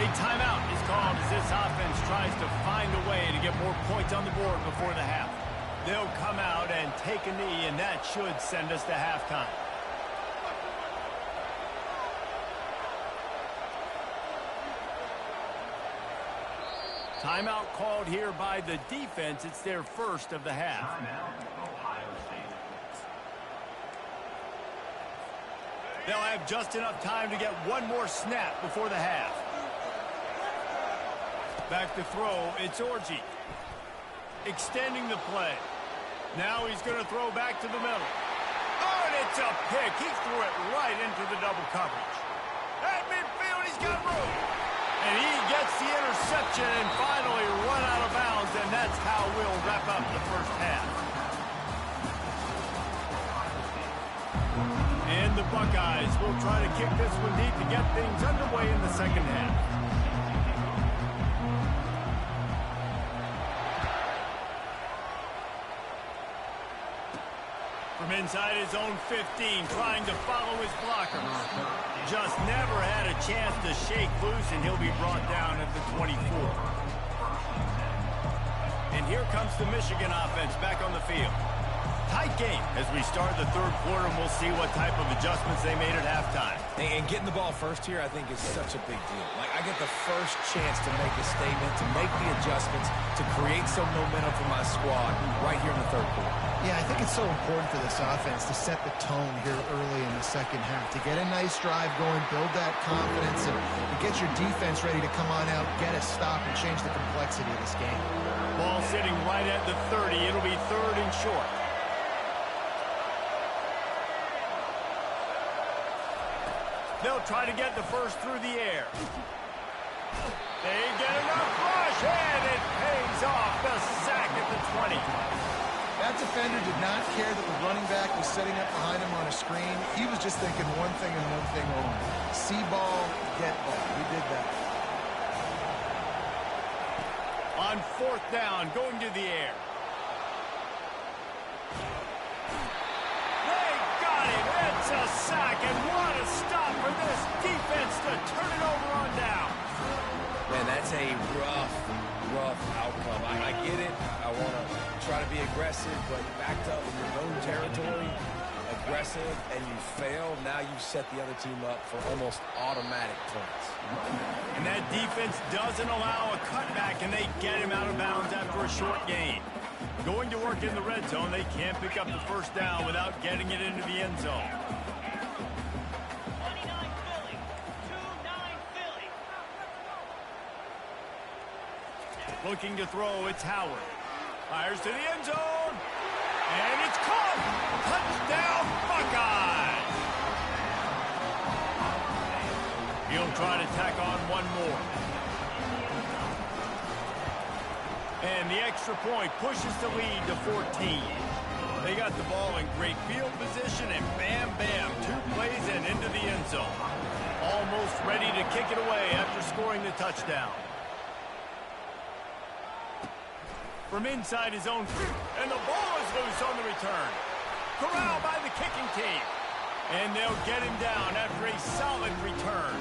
[SPEAKER 1] A timeout is called as this offense tries to find a way to get more points on the board before the half. They'll come out and take a knee, and that should send us to halftime. Timeout called here by the defense. It's their first of the half. They'll have just enough time to get one more snap before the half. Back to throw, it's Orji. Extending the play. Now he's going to throw back to the middle. Oh, and it's a pick. He threw it right into the double coverage. At midfield, he's got room. And he gets the interception and finally run out of bounds, and that's how we'll wrap up the first half. And the Buckeyes will try to kick this one deep to get things underway in the second half. From inside his own 15, trying to follow his blockers. Just never had a chance to shake loose, and he'll be brought down at the 24. And here comes the Michigan offense back on the field. Tight game as we start the third quarter, and we'll see what type of adjustments they made at halftime.
[SPEAKER 3] And getting the ball first here, I think, is such a big deal. Like, I get the first chance to make a statement, to make the adjustments, to create some momentum for my squad right here in the third quarter.
[SPEAKER 2] Yeah, I think it's so important for this offense to set the tone here early in the second half, to get a nice drive going, build that confidence, and get your defense ready to come on out, get a stop, and change the complexity of this game.
[SPEAKER 1] Ball sitting right at the 30. It'll be third and short. They'll try to get the first through the air. They get enough rush, and it pays off. The sack at the 20.
[SPEAKER 2] That defender did not care that the running back was setting up behind him on a screen. He was just thinking one thing and one thing only. See ball, get ball. He did that.
[SPEAKER 1] On fourth down, going to the air. They got him. It's a sack, and what a stop for this defense to turn it over on down.
[SPEAKER 3] Man, that's a rough outcome. I get it. I want to try to be aggressive, but backed up in your own territory, aggressive, and you fail. Now you've set the other team up for almost automatic points.
[SPEAKER 1] And that defense doesn't allow a cutback, and they get him out of bounds after a short gain. Going to work in the red zone, they can't pick up the first down without getting it into the end zone.
[SPEAKER 5] 29 Philly. 2-9 Philly.
[SPEAKER 1] Looking to throw, it's Howard. Fires to the end zone. And it's caught. Touchdown, Buckeyes. He'll try to tack on one more. And the extra point pushes the lead to 14. They got the ball in great field position, and bam, bam, 2 plays and into the end zone. Almost ready to kick it away after scoring the touchdown. From inside his own 50, and the ball is loose on the return. Corralled by the kicking team. And they'll get him down after a solid return.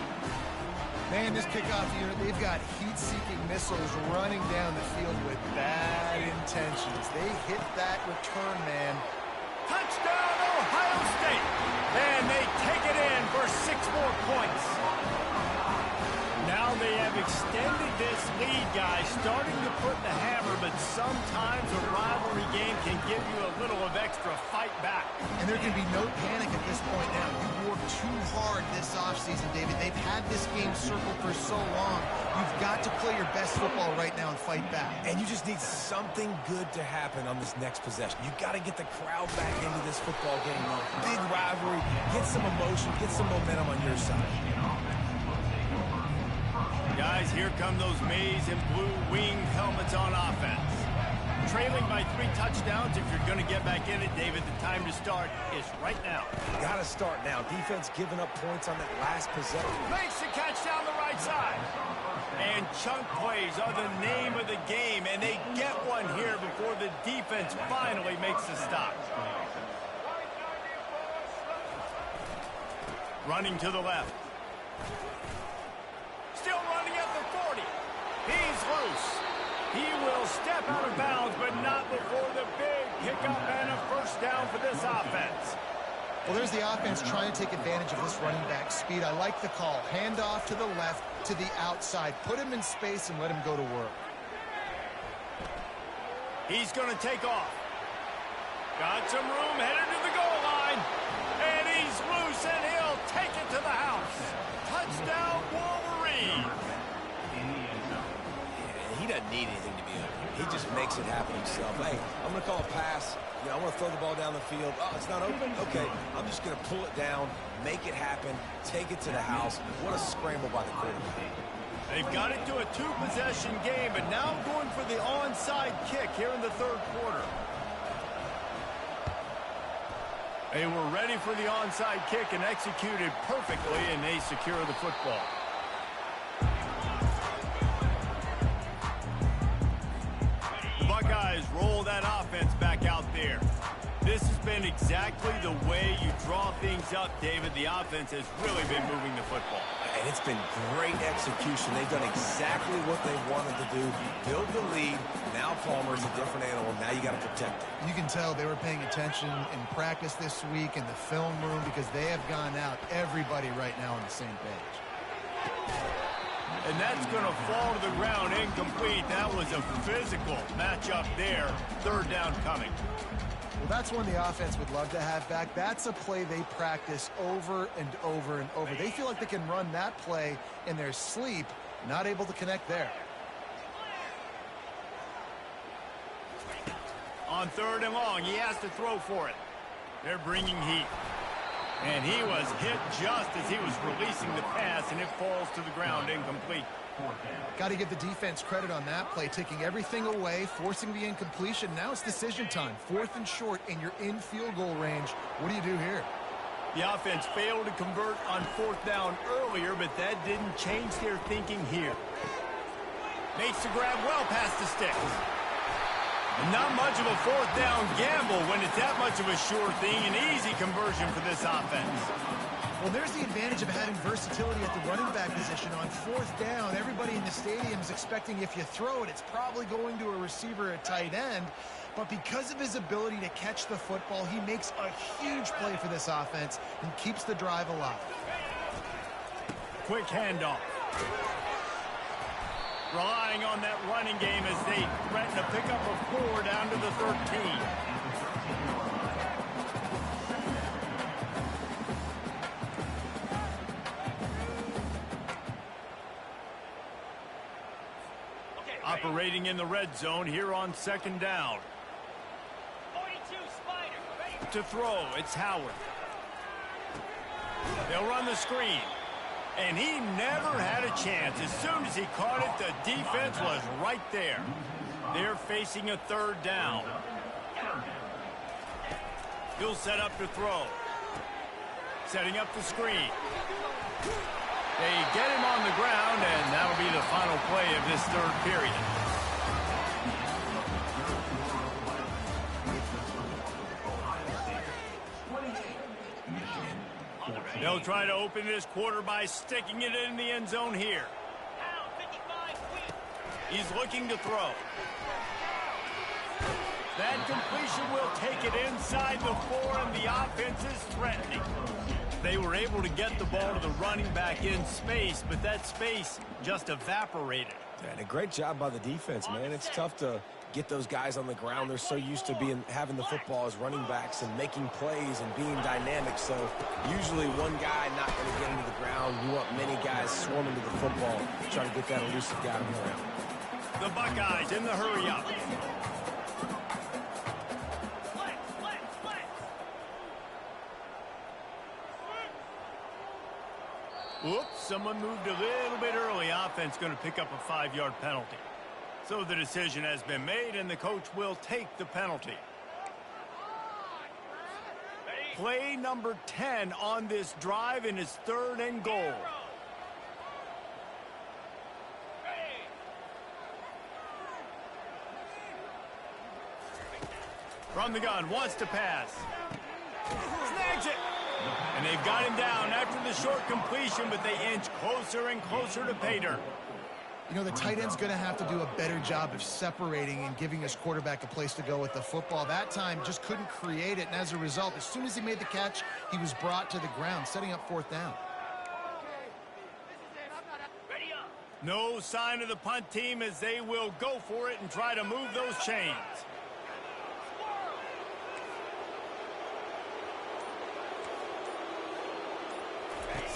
[SPEAKER 2] Man, this kickoff unit, they've got heat-seeking missiles running down the field with bad intentions. They hit that return, man.
[SPEAKER 1] Touchdown, Ohio State. And they take it in for 6 more points. Now they have extended this lead, guys, starting to put the hammer, but sometimes a rivalry game can give you a little of extra fight back.
[SPEAKER 2] And there can be no panic at this point now. You worked too hard this offseason, David. They've had this game circled for so long. You've got to play your best football right now and fight back.
[SPEAKER 3] And you just need something good to happen on this next possession. You got to get the crowd back into this football game. Big rivalry. Get some emotion. Get some momentum on your side.
[SPEAKER 1] Guys, here come those maize and blue winged helmets on offense. Trailing by 3 touchdowns. If you're going to get back in it, David, the time to start is right now.
[SPEAKER 3] Got to start now. Defense giving up points on that last possession.
[SPEAKER 1] Makes the catch down the right side. And chunk plays are the name of the game, and they get one here before the defense finally makes the stop. Running to the left. Still running at the 40. He's loose. He will step out of bounds, but not before the big pickup and a first down for this offense.
[SPEAKER 2] Well, there's the offense trying to take advantage of this running back speed. I like the call. Hand off to the left, to the outside. Put him in space and let him go to work.
[SPEAKER 1] He's going to take off. Got some room, headed to the goal line. And he's loose, and he'll take it to the house. Touchdown, Wolverine.
[SPEAKER 3] He doesn't need anything to be open. He just makes it happen himself. Hey, I'm going to call a pass. I want to throw the ball down the field. Oh, it's not open? Okay, I'm just going to pull it down, make it happen, take it to the house. What a scramble by the quarterback.
[SPEAKER 1] They've got it to a 2-possession game, but now going for the onside kick here in the 3rd quarter. They were ready for the onside kick and executed perfectly, and they secure the football. The Buckeyes roll that offense back out there. This has been exactly the way you draw things up, David. The offense has really been moving the football.
[SPEAKER 3] And it's been great execution. They've done exactly what they wanted to do. Build the lead. Now Palmer's a different animal. Now you got to protect it.
[SPEAKER 2] You can tell they were paying attention in practice this week in the film room because they have gone out, everybody right now on the same page.
[SPEAKER 1] And that's going to fall to the ground incomplete. That was a physical matchup there. 3rd down coming.
[SPEAKER 2] Well, that's one the offense would love to have back. That's a play they practice over and over and over. They feel like they can run that play in their sleep, not able to connect there.
[SPEAKER 1] On 3rd and long, he has to throw for it. They're bringing heat. And he was hit just as he was releasing the pass, and it falls to the ground incomplete.
[SPEAKER 2] Got to give the defense credit on that play, taking everything away, forcing the incompletion. Now it's decision time. 4th and short, and you're in field goal range. What do you do here?
[SPEAKER 1] The offense failed to convert on 4th down earlier, but that didn't change their thinking here. Makes the grab well past the sticks. And not much of a fourth down gamble when it's that much of a sure thing, an easy conversion for this offense.
[SPEAKER 2] Well, there's the advantage of having versatility at the running back position. On fourth down, everybody in the stadium is expecting if you throw it, it's probably going to a receiver at tight end. But because of his ability to catch the football, he makes a huge play for this offense and keeps the drive alive.
[SPEAKER 1] Quick handoff. Relying on that running game as they threaten to pick up a 4 down to the 13. Operating in the red zone here on second down.
[SPEAKER 5] 42 Spider. Ready.
[SPEAKER 1] To throw, it's Howard. They'll run the screen. And he never had a chance. As soon as he caught it, the defense was right there. They're facing a third down. He'll set up to throw. Setting up the screen. They get him on the ground, and that'll be the final play of this third period. They'll try to open this quarter by sticking it in the end zone here. He's looking to throw. That completion will take it inside the 4, and the offense is threatening. They were able to get the ball to the running back in space, but that space just evaporated.
[SPEAKER 3] Yeah, and a great job by the defense, man. It's tough to get those guys on the ground. They're so used to having the football as running backs and making plays and being dynamic. So usually one guy not going to get into the ground. You want many guys swarming to the football, trying to get that elusive guy on the ground.
[SPEAKER 1] The Buckeyes in the hurry up. Whoops, someone moved a little bit early. Offense going to pick up a 5-yard penalty. So the decision has been made, and the coach will take the penalty. Play number 10 on this drive, and it's 3rd and goal. From the gun, wants to pass. Snags it. And they've got him down after the short completion, but they inch closer and closer to pay dirt.
[SPEAKER 2] You know, the tight end's going to have to do a better job of separating and giving his quarterback a place to go with the football. That time just couldn't create it, and as a result, as soon as he made the catch, he was brought to the ground, setting up 4th down.
[SPEAKER 1] No sign of the punt team as they will go for it and try to move those chains.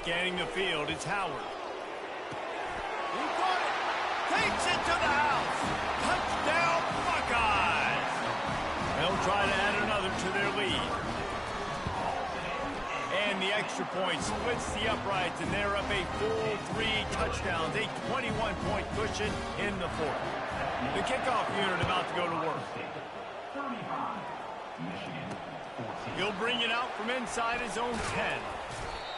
[SPEAKER 1] Scanning the field, it's Howard. He got it. Takes it to the house. Touchdown, Buckeyes. They'll try to add another to their lead. And the extra point splits the uprights, and they're up a full 3 touchdowns, a 21-point cushion in the 4th. The kickoff unit about to go to work. He'll bring it out from inside his own 10.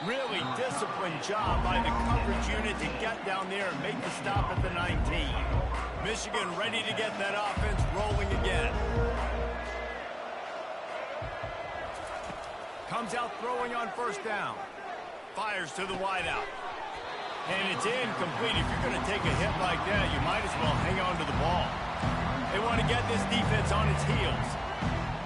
[SPEAKER 1] Really disciplined job by the coverage unit to get down there and make the stop at the 19. Michigan ready to get that offense rolling again. Comes out throwing on 1st down. Fires to the wideout. And it's incomplete. If you're going to take a hit like that, you might as well hang on to the ball. They want to get this defense on its heels.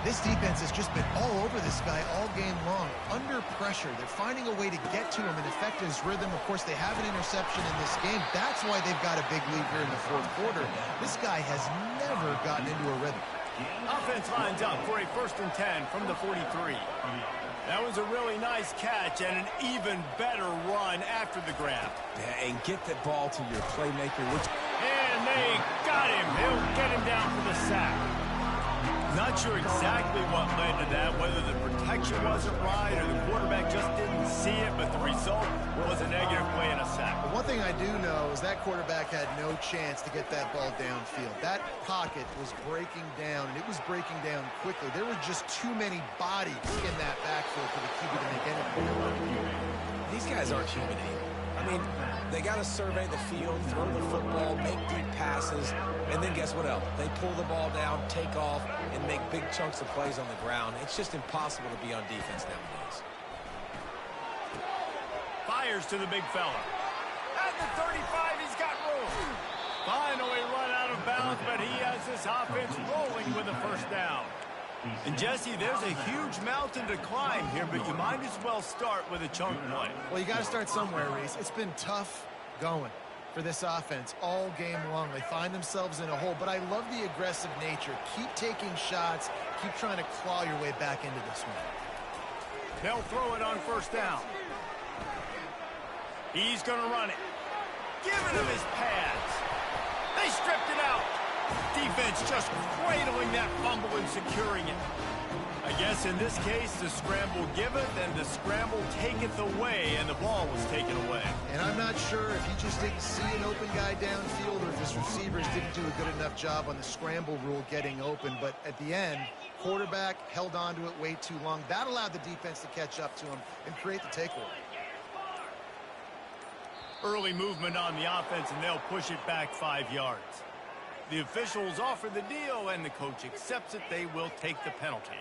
[SPEAKER 2] This defense has just been all over this guy all game long. Under pressure, they're finding a way to get to him and affect his rhythm. Of course, they have an interception in this game. That's why they've got a big lead here in the 4th quarter. This guy has never gotten into a rhythm.
[SPEAKER 1] Offense lines up for a 1st and 10 from the 43. That was a really nice catch and an even better run after the grab.
[SPEAKER 3] Yeah, and get that ball to your playmaker.
[SPEAKER 1] And they got him. They'll get him down for the sack. Not sure exactly what led to that, whether the protection wasn't right or the quarterback just didn't see it, but the result was a negative play and a sack.
[SPEAKER 2] But one thing I do know is that quarterback had no chance to get that ball downfield. That pocket was breaking down, and it was breaking down quickly. There were just too many bodies in that backfield for the QB to make anything.
[SPEAKER 3] These guys aren't human anymore. I mean, they got to survey the field, throw the football, make deep passes, and then guess what else? They pull the ball down, take off, and make big chunks of plays on the ground. It's just impossible to be on defense nowadays.
[SPEAKER 1] Fires to the big fella. At the 35, he's got room. Finally run out of bounds, but he has this offense rolling with a first down. And Jesse, there's a huge mountain to climb here, but you might as well start with a chunk play.
[SPEAKER 2] Well, you got to start somewhere, Reese. It's been tough going for this offense all game long. They find themselves in a hole, but I love the aggressive nature. Keep taking shots. Keep trying to claw your way back into this one.
[SPEAKER 1] They'll throw it on first down. He's going to run it. Giving him his pads. They stripped it out. Defense just cradling that fumble and securing it. I guess in this case, the scramble giveth and the scramble taketh away, and the ball was taken away.
[SPEAKER 2] And I'm not sure if he just didn't see an open guy downfield or if his receivers didn't do a good enough job on the scramble rule getting open. But at the end, quarterback held on to it way too long. That allowed the defense to catch up to him and create the takeaway.
[SPEAKER 1] Early movement on the offense, and they'll push it back 5 yards. The officials offer the deal, and the coach accepts it. They will take the penalty.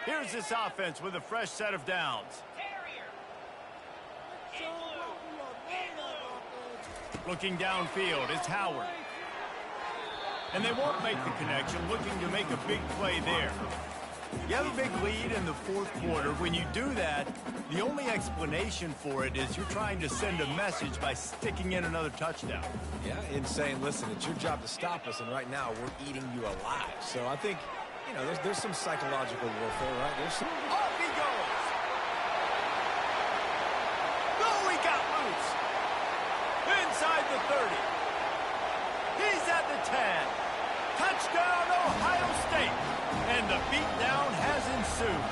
[SPEAKER 1] Here's this offense with a fresh set of downs. Looking downfield, it's Howard. And they won't make the connection, looking to make a big play there. You have a big lead in the fourth quarter. When you do that, the only explanation for it is you're trying to send a message by sticking in another touchdown.
[SPEAKER 3] Yeah, in saying, listen, it's your job to stop us, and right now we're eating you alive. So I think, you know, there's some psychological warfare, right? There's some...
[SPEAKER 1] Off he goes! Oh, he got loose! Inside the 30. He's at the 10. Touchdown, Ohio State! And the beatdown has ensued.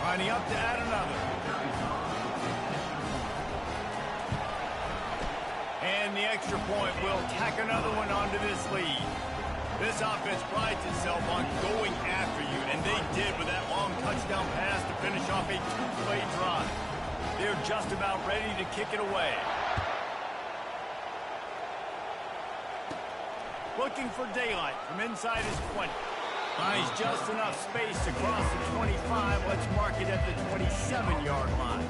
[SPEAKER 1] Lining up to add another. And the extra point will tack another one onto this lead. This offense prides itself on going after you, and they did with that long touchdown pass to finish off a two-play drive. They're just about ready to kick it away. Looking for daylight from inside his 20. Finds just enough space to cross the 25. Let's mark it at the 27-yard line.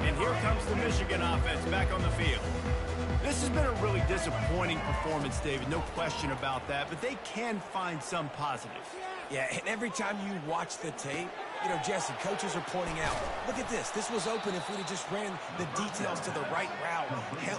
[SPEAKER 1] And here comes the Michigan offense back on the field. This has been a really disappointing performance, David. No question about that. But they can find some positives.
[SPEAKER 3] Yeah, and every time you watch the tape, you know, Jesse, coaches are pointing out, look at this. This was open if we'd have just ran the details to the right route,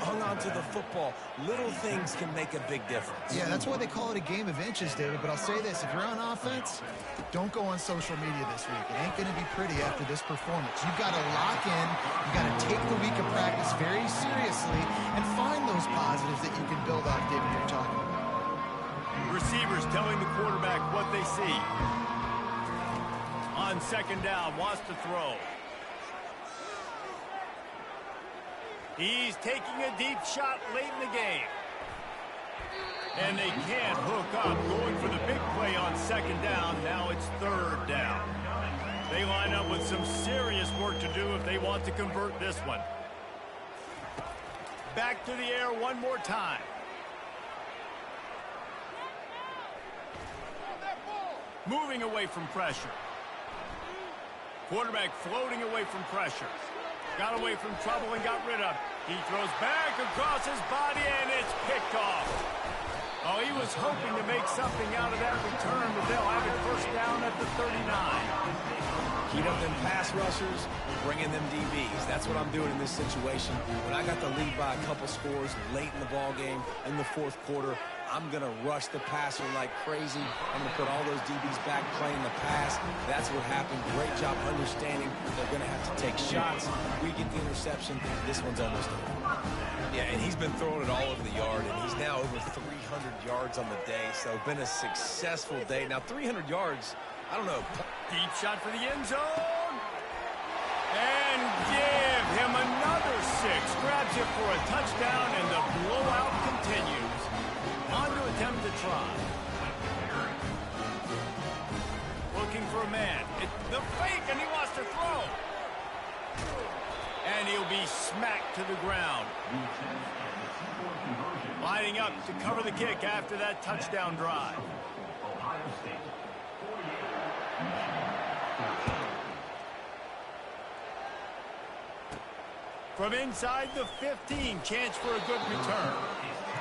[SPEAKER 3] hung on to the football. Little things can make a big difference.
[SPEAKER 2] Yeah, that's why they call it a game of inches, David. But I'll say this, if you're on offense, don't go on social media this week. It ain't going to be pretty after this performance. You've got to lock in. You've got to take the week of practice very seriously and find those positives that you can build off, David, you're talking about.
[SPEAKER 1] Receivers telling the quarterback what they see. On second down, wants to throw. He's taking a deep shot late in the game. And they can't hook up. Going for the big play on second down. Now it's third down. They line up with some serious work to do if they want to convert this one. Back to the air one more time. Moving away from pressure. Quarterback floating away from pressure. Got away from trouble and got rid of it. He throws back across his body, and it's picked off. Oh, he was hoping to make something out of that return, but they'll have it first down at the 39.
[SPEAKER 3] Keep up them pass rushers, bringing them DBs. That's what I'm doing in this situation. When I got the lead by a couple scores late in the ball game in the fourth quarter, I'm going to rush the passer like crazy. I'm going to put all those DBs back playing the pass. That's what happened. Great job understanding they're going to have to take shots. We get the interception. This one's almost over. Yeah, and he's been throwing it all over the yard, and he's now over 300 yards on the day. So been a successful day. Now 300 yards, I don't know.
[SPEAKER 1] Deep shot for the end zone. And give him another 6. Grabs it for a touchdown, and the blowout continues. On to attempt to try. Looking for a man. The fake, and he wants to throw. And he'll be smacked to the ground. Lining up to cover the kick after that touchdown drive.
[SPEAKER 4] Ohio State, 48.
[SPEAKER 1] From inside the 15, chance for a good return.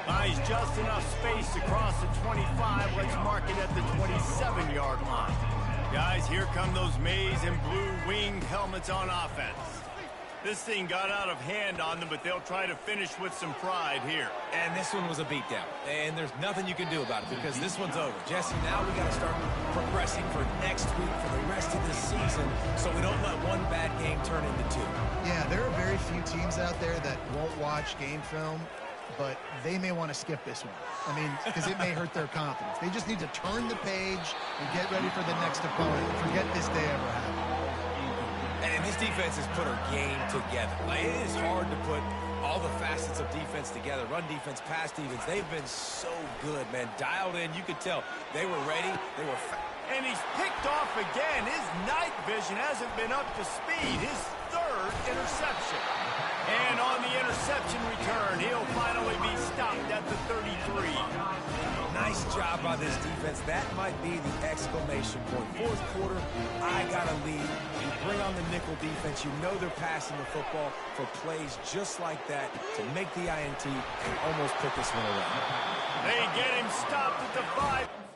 [SPEAKER 1] Buys just enough space across the 25. Let's mark it at the 27-yard line. Guys, here come those maize and blue winged helmets on offense. This thing got out of hand on them, but they'll try to finish with some pride here.
[SPEAKER 3] And this one was a beatdown. And there's nothing you can do about it because this one's over. Jesse, now we got to start progressing for next week, for the rest of this season, so we don't let one bad game turn into two.
[SPEAKER 2] Yeah, there are very few teams out there that won't watch game film, but they may want to skip this one. I mean, because it may hurt their confidence. They just need to turn the page and get ready for the next opponent. Forget this day ever happened.
[SPEAKER 3] And this defense has put her game together. Like, it is hard to put all the facets of defense together. Run defense, pass defense. They've been so good, man. Dialed in. You could tell they were ready. They were
[SPEAKER 1] and he's picked off again. His night vision hasn't been up to speed. His third interception. And on the interception return, he'll finally be stopped at the 33.
[SPEAKER 3] Nice job by this defense. That might be the exclamation point. Fourth quarter, I got to lead. You bring on the nickel defense. You know they're passing the football for plays just like that to make the INT and almost put this one away.
[SPEAKER 1] They get him stopped at the 5.